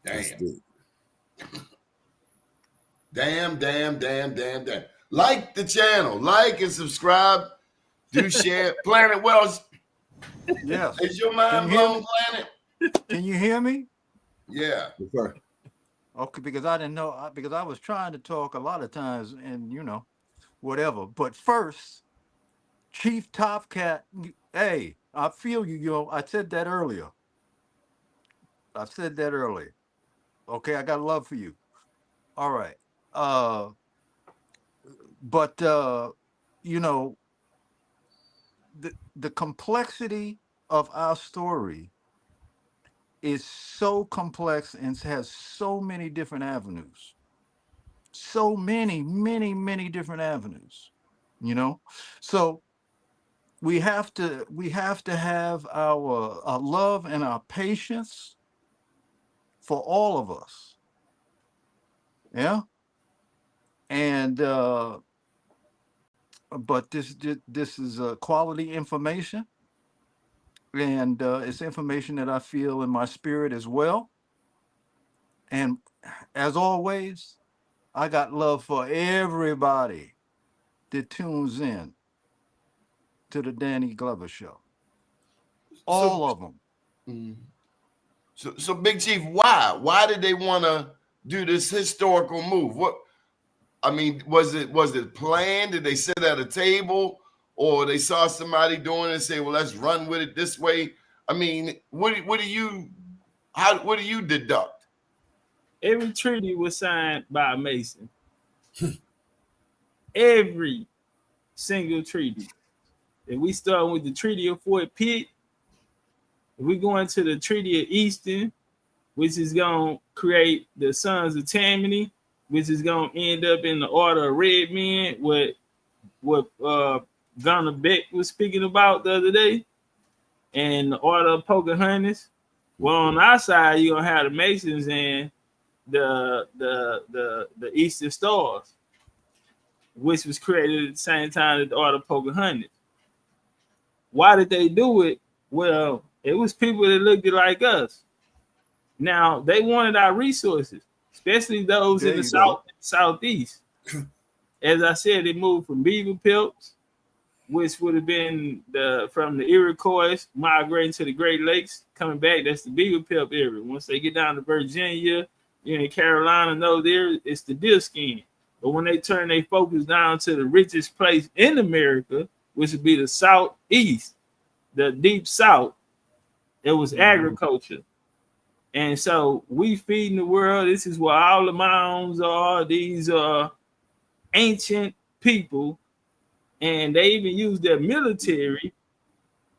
Damn. Like the channel, like and subscribe. Do share. Planet Wells. Yes. Is your mind blown, Planet? Can you hear me? Yeah. Okay, because I didn't know, because I was trying to talk a lot of times and, whatever. But first, Chief Top Cat, hey, I feel you, yo. I said that earlier. Okay, I got love for you. All right. But the complexity of our story is so complex and has so many different avenues. So many different avenues, So we have to have our love and our patience for all of us. Yeah. And but this is quality information, and it's information that I feel in my spirit as well. And as always, I got love for everybody that tunes in to the Danny Glover Show. All of them. So Big Chief, why did they want to do this historical move? Was it planned? Did they sit at a table, or they saw somebody doing it and say, well, let's run with it this way. I mean, what do you deduct? Every treaty was signed by a Mason. Every single treaty. If we start with the Treaty of Fort Pitt, if we go into the Treaty of Easton, which is going to create the Sons of Tammany, which is going to end up in the Order of Red Men, what Gunnar Beck was speaking about the other day, and the Order of Pocahontas. Well, on our side, you're going to have the Masons and the Eastern Stars, which was created at the same time as the Order of Pocahontas. Why did they do it? Well, it was people that looked like us. Now, they wanted our resources, especially those in the southeast. As I said, they moved from beaver pelts, which would have been from the Iroquois migrating to the Great Lakes, coming back. That's the beaver pelt area. Once they get down to Virginia, in Carolina, it's the deer skin. But when they turn their focus down to the richest place in America, which would be the southeast, the deep south, it was agriculture. And so we feeding the world. This is where all the mounds are. These are ancient people, and they even use their military.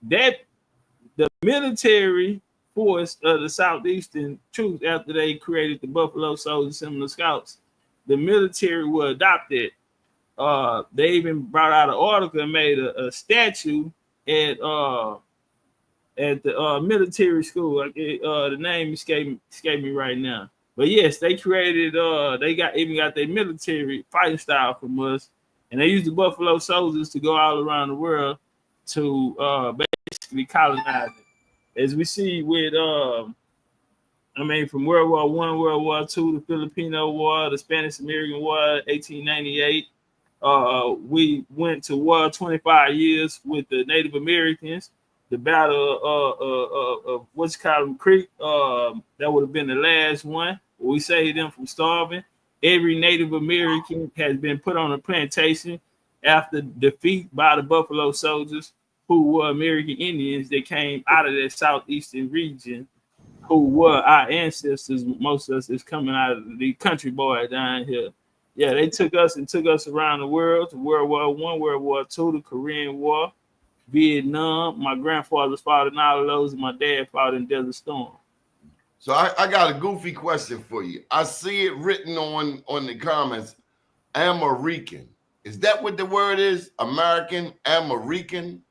That the military force of the Southeastern troops, after they created the Buffalo Soldiers and the Scouts, the military will adopt it. They even brought out an article and made a statue at the military school. The name escaped me right now. But yes, they created. They got their military fighting style from us, and they used the Buffalo Soldiers to go all around the world to basically colonize it. As we see with, from World War I, World War II, the Filipino War, the Spanish-American War, 1898. We went to war 25 years with the Native Americans. The Battle of what's called Creek, that would have been the last one. We saved them from starving. Every Native American has been put on a plantation after defeat by the Buffalo Soldiers, who were American Indians that came out of that southeastern region, who were our ancestors. Most of us is coming out of the country boy down here. Yeah, they took us around the world, to World War I, World War II, the Korean War, Vietnam. My grandfather's fought in all of those, and my dad fought in Desert Storm. So I got a goofy question for you. I see it written on the comments, American. Is that what the word is? American, American?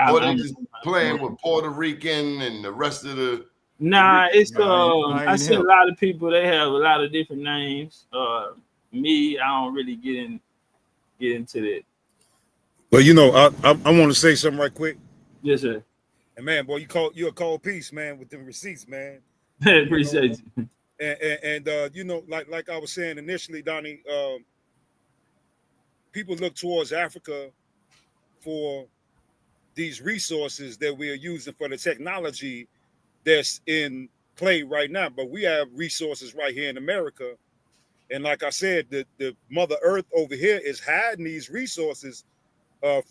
Or they just playing with Puerto Rican and the rest of the... Nah, it's I see a lot of people, they have a lot of different names. Me, I don't really get into that. But I want to say something right quick. Yes, sir. And man, boy, you're a cold piece, man, with the receipts, man. Appreciate you. And like I was saying initially, Donnie, people look towards Africa for these resources that we are using for the technology that's in play right now. But we have resources right here in America. And like I said, the Mother Earth over here is hiding these resources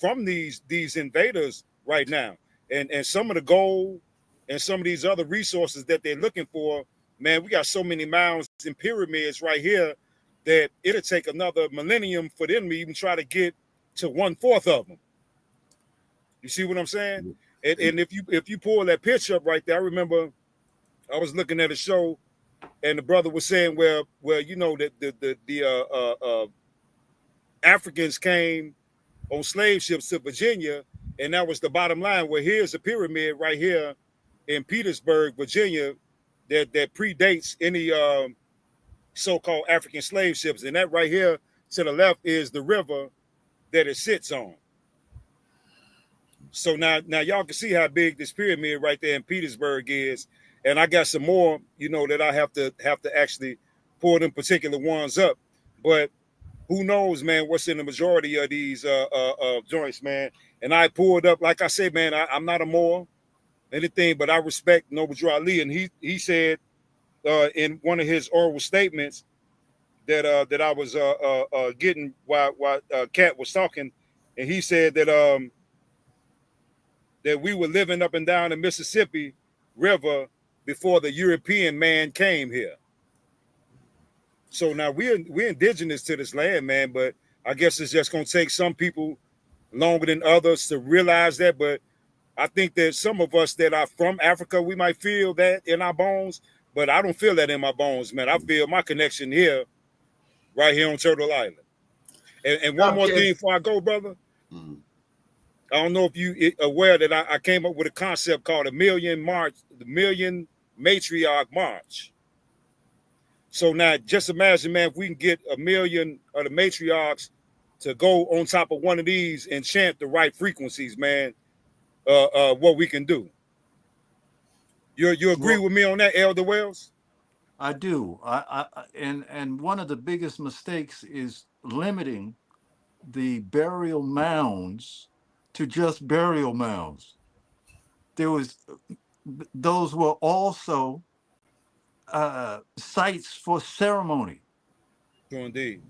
from these invaders right now. And some of the gold and some of these other resources that they're looking for, man, we got so many mounds and pyramids right here that it'll take another millennium for them to even try to get to 1/4 of them. You see what I'm saying? And if you pull that picture up right there, I remember I was looking at a show and the brother was saying, well, that the Africans came on slave ships to Virginia, and that was the bottom line. Well, here's a pyramid right here in Petersburg, Virginia, that predates any so-called African slave ships. And that right here to the left is the river that it sits on. So now y'all can see how big this pyramid right there in Petersburg is. And I got some more, that I have to actually pull them particular ones up. But who knows, man, what's in the majority of these joints, man. And I pulled up, like I said, man, I'm not a Moor, anything, but I respect Noble Drew Ali. And he said in one of his oral statements that I was getting while Kat was talking, and he said that that we were living up and down the Mississippi River before the European man came here. So now we're indigenous to this land, man, but I guess it's just gonna take some people longer than others to realize that. But I think that some of us that are from Africa, we might feel that in our bones, but I don't feel that in my bones, man. I feel my connection here, right here on Turtle Island. And one more thing before I go, brother. Mm-hmm. I don't know if you aware that I came up with a concept called the Million Matriarch March. So now just imagine, man, if we can get 1 million of the matriarchs to go on top of one of these and chant the right frequencies, man, what we can do. You agree with me on that, Elder Wells? I do. And one of the biggest mistakes is limiting the burial mounds to just burial mounds. Those were also sites for ceremony. Indeed.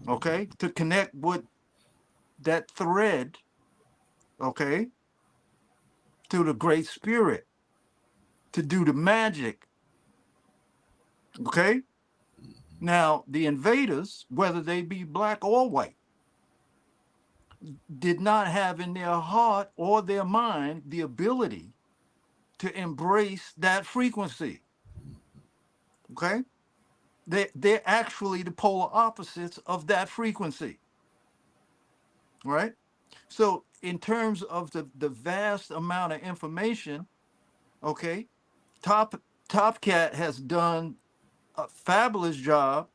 Okay, to connect with that thread, okay, to the Great Spirit, to do the magic. Okay. Now, the invaders, whether they be black or white, did not have in their heart or their mind the ability to embrace that frequency. Okay? They're actually the polar opposites of that frequency. Right? So, in terms of the vast amount of information, okay, Top Cat has done a fabulous job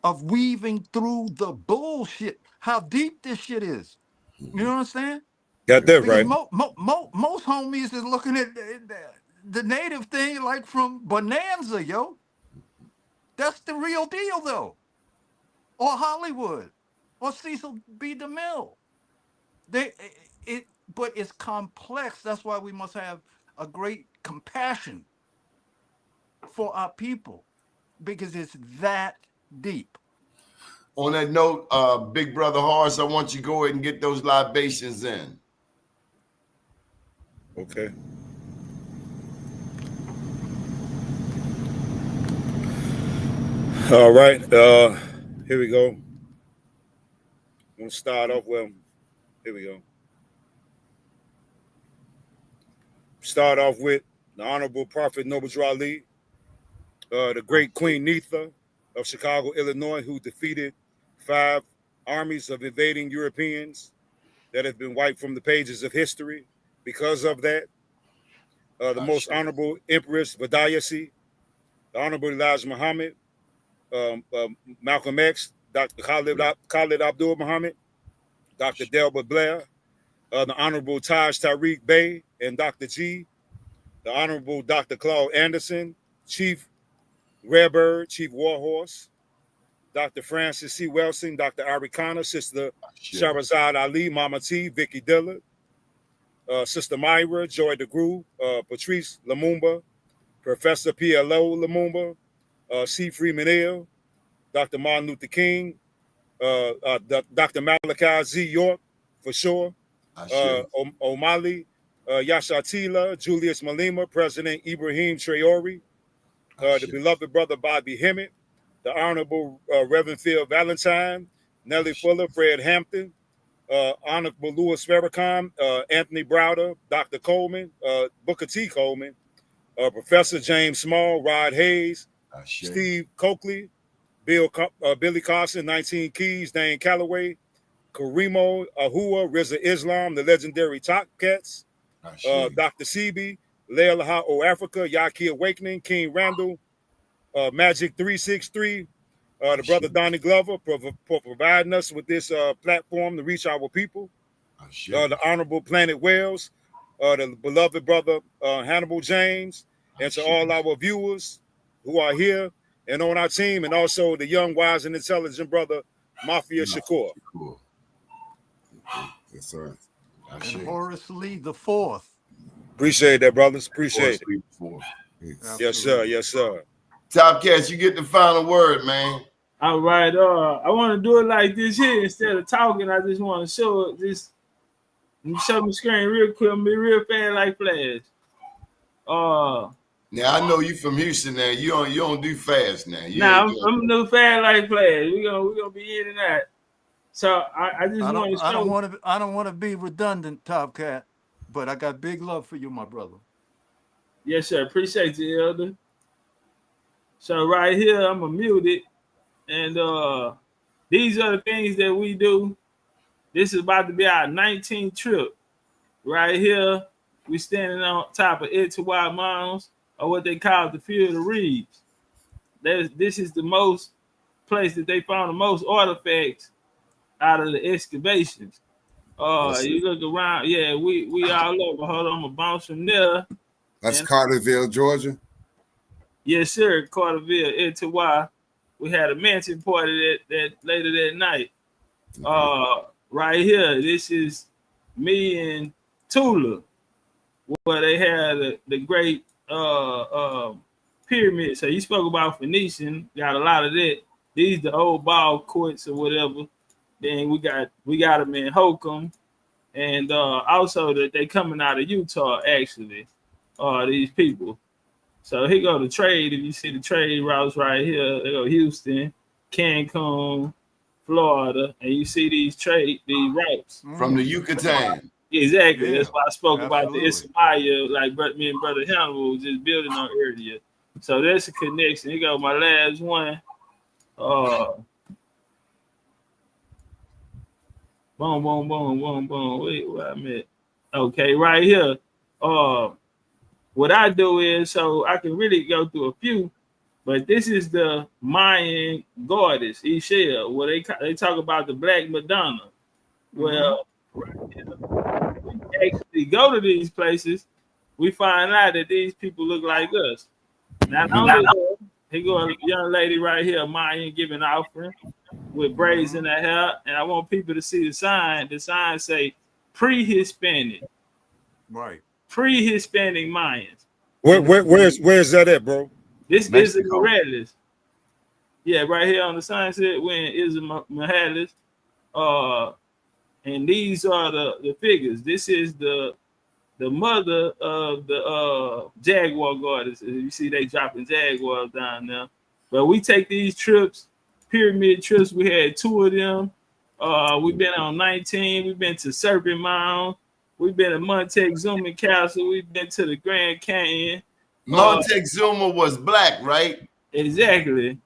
of weaving through the bullshit. How deep this shit is. You know what I'm saying? Got that because right. Most homies is looking at the native thing like from Bonanza, yo. That's the real deal, though. Or Hollywood, or Cecil B. DeMille. But it's complex. That's why we must have a great compassion for our people, because it's that deep. On that note, Big Brother Horace, I want you to go ahead and get those libations in. Okay. All right. Here we go. I'm gonna start off with. Here we go. Start off with the Honorable Prophet Noble Drew Ali, the great Queen Neitha of Chicago, Illinois, who defeated 5 armies of invading Europeans that have been wiped from the pages of history because of that. The Most Honorable Empress Vadayasi, the Honorable Elijah Muhammad, Malcolm X, Dr. Khalid Abdul Muhammad, Dr. Delbert Blair, the Honorable Taj Tariq Bey and Dr. G, the Honorable Dr. Claude Anderson, Chief Redbird, Chief Warhorse, Dr. Francis C. Wilson, Dr. Arikana, Sister Shahrazad Ali, Mama T, Vicky Dillard, Sister Myra, Joy DeGroot, Patrice Lumumba, Professor P.L.O. Lumumba, C. Freeman Hill, Dr. Martin Luther King, Dr. Malachi Z. York, for sure, Omali, Yashatila, Julius Malema, President Ibrahim Traore, the beloved brother Bobby Hemmett, the Honorable Reverend Phil Valentine, Nellie Fuller, Fred Hampton, Honorable Louis Farrakhan, Anthony Browder, Dr. Coleman, Booker T. Coleman, Professor James Small, Rod Hayes, Steve Coakley, Billy Carson, 19 Keys, Dane Calloway, Karimo Ahua, Rizza Islam, the legendary Top Cats, Dr. Sebi, Leila Ha-O Africa, Yaki Awakening, King Randall, Magic 363, the brother Donnie Glover for providing us with this platform to reach our people. The Honorable Planet Wells, the beloved brother Hannibal James, and to all our viewers who are here and on our team, and also the young, wise, and intelligent brother Mafia Shakur. Yes, sir. And Horace Lee the Fourth. Appreciate that, brothers. Appreciate it. Yes, sir. Yes, sir. Top Cats, you get the final word, man. All right, I want to do it like this here instead of talking. I just want to show it. Just show me screen real quick. Be real fast like flash. Now I know you from Houston. Now you don't do fast. Now I'm gonna do fast like flash. We gonna be in and out. So I just want to show. I don't want to be redundant, Top Cat, but I got big love for you, my brother. Yes, sir. Appreciate you, Elder. So right here, I'm gonna mute it, and these are the things that we do. This is about to be our 19th trip. Right here, we standing on top of Etowah Mounds, or what they call the Field of Reeds. This is the most place that they found the most artifacts out of the excavations. You look around, yeah, we all over. Hold on, I'm gonna bounce from there. That's Carterville, Georgia. Yes, sir, Carterville, Etowah. We had a mansion party that later that night. Right here, this is me and Tula, where they had the great pyramid. So you spoke about Phoenician, got a lot of that. These the old ball courts or whatever. Then we got them in Holcomb, and also that they coming out of Utah actually. These people. So here go the trade. If you see the trade routes right here, they go Houston, Cancun, Florida, and you see these routes from the Yucatan. Exactly. Yeah, that's why I spoke about the Ismaya, like me and Brother Hannibal was just building on earlier. So that's a connection. Here go my last one. Boom, boom, boom, boom, boom. Wait, where I'm at? Okay, right here. What I do is, so I can really go through a few, but this is the Mayan goddess, Ishel, where they talk about the Black Madonna. Well, right here, we actually go to these places, we find out that these people look like us. Not only here go a young lady right here, Mayan giving offering with braids in her hair, and I want people to see the sign. The sign say pre-Hispanic. Right. Pre-Hispanic Mayans. Where's that at, bro? This is Morales. Yeah, right here on the sign said when is Morales. And these are the figures. This is the mother of the Jaguar goddess. You see they dropping Jaguars down there. But we take these trips, pyramid trips. We had 2 of them. We've been on 19. We've been to Serpent Mound. We've been to Montezuma Castle. We've been to the Grand Canyon. Montezuma was black, right? Exactly.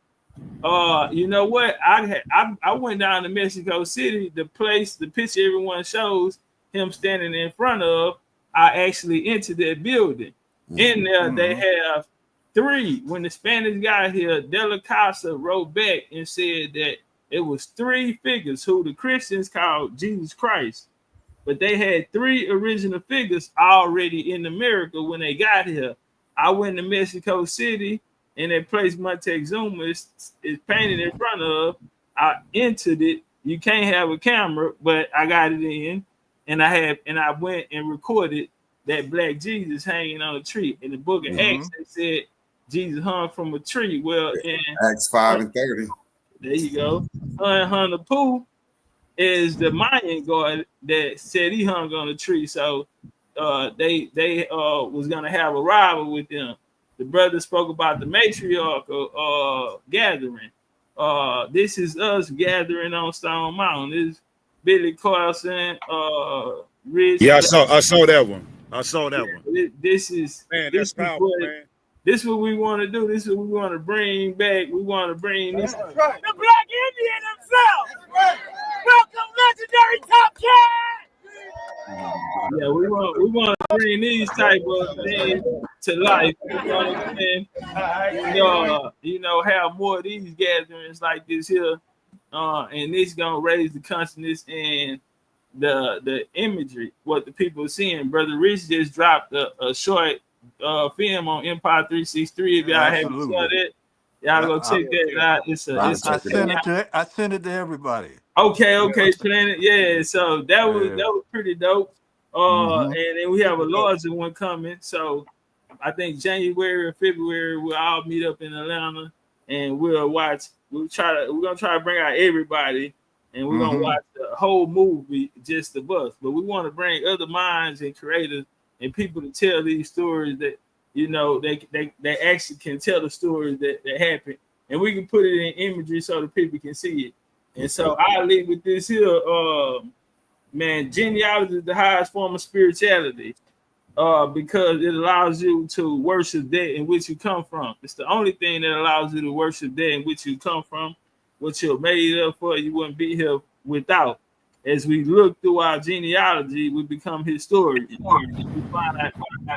You know what? I went down to Mexico City. The picture everyone shows him standing in front of. I actually entered that building. In there, they have 3. When the Spanish got here, De La Casa wrote back and said that it was 3 figures who the Christians called Jesus Christ. But they had 3 original figures already in America when they got here. I went to Mexico City, and that place Montezuma is painted in front of. I entered it. You can't have a camera, but I got it in, and I went and recorded that black Jesus hanging on a tree. In the book of Acts, they said Jesus hung from a tree. Well, in Acts 5:30. There you go. Hunapoo is the Mayan god that said he hung on a tree. So they was gonna have a rival with them. The brother spoke about the matriarchal gathering. This is us gathering on Stone Mountain. This is Billy Carson, Rich. Yeah, I saw that one. I saw that one. This is man, that's powerful, man. This is what we want to do. This is what we want to bring back. We want to bring this. Right. The Black Indian himself. Right. Welcome, legendary Top Cat. Yeah, we want to bring these type of things to life. You know what I'm saying? And, have more of these gatherings like this here, and this gonna raise the consciousness and the imagery, what the people are seeing. Brother Rich just dropped a short film on Empire 363. If y'all haven't saw that, y'all go check that out. I sent it to everybody. Okay, Planet. Yeah, so that was pretty dope. And then we have a larger one coming. So I think January or February we'll all meet up in Atlanta. and we're gonna try to bring out everybody, and we're gonna watch the whole movie just of us. But we want to bring other minds and creators and people to tell these stories that they actually can tell the stories that happen, and we can put it in imagery so the people can see it. And so I leave with this here, man. Genealogy is the highest form of spirituality. Because it allows you to worship that in which you come from. It's the only thing that allows you to worship that in which you come from. What you're made up for, you wouldn't be here without. As we look through our genealogy, we become historians. We find out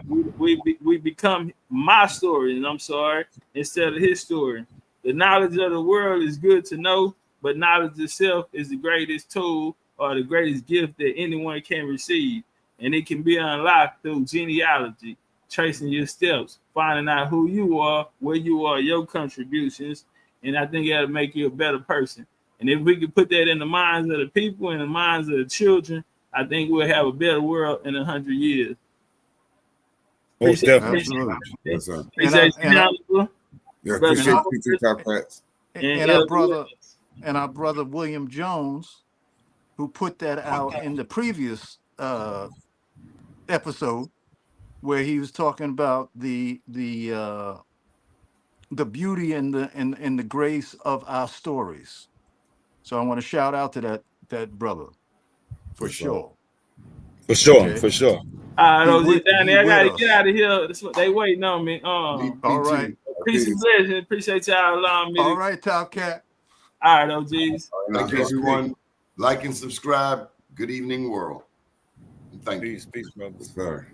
we become my story, and I'm sorry, instead of his story. The knowledge of the world is good to know, but knowledge itself is the greatest tool or the greatest gift that anyone can receive. And it can be unlocked through genealogy, tracing your steps, finding out who you are, where you are, your contributions. And I think that'll make you a better person. And if we could put that in the minds of the people and the minds of the children, I think we'll have a better world in 100 years. Most definitely. And our brother William Jones, who put that out in the previous episode, where he was talking about the beauty and the grace of our stories. So I want to shout out to that brother for sure. For sure, okay. For sure. All right, Danny, I gotta get out of here. They waiting on me. All right. Peace and blessings. Appreciate y'all allowing me. All right, Top Cat. All right, OGs. Thank you, everyone. Like and subscribe. Good evening, world. Thank you. Peace, brother. Sorry.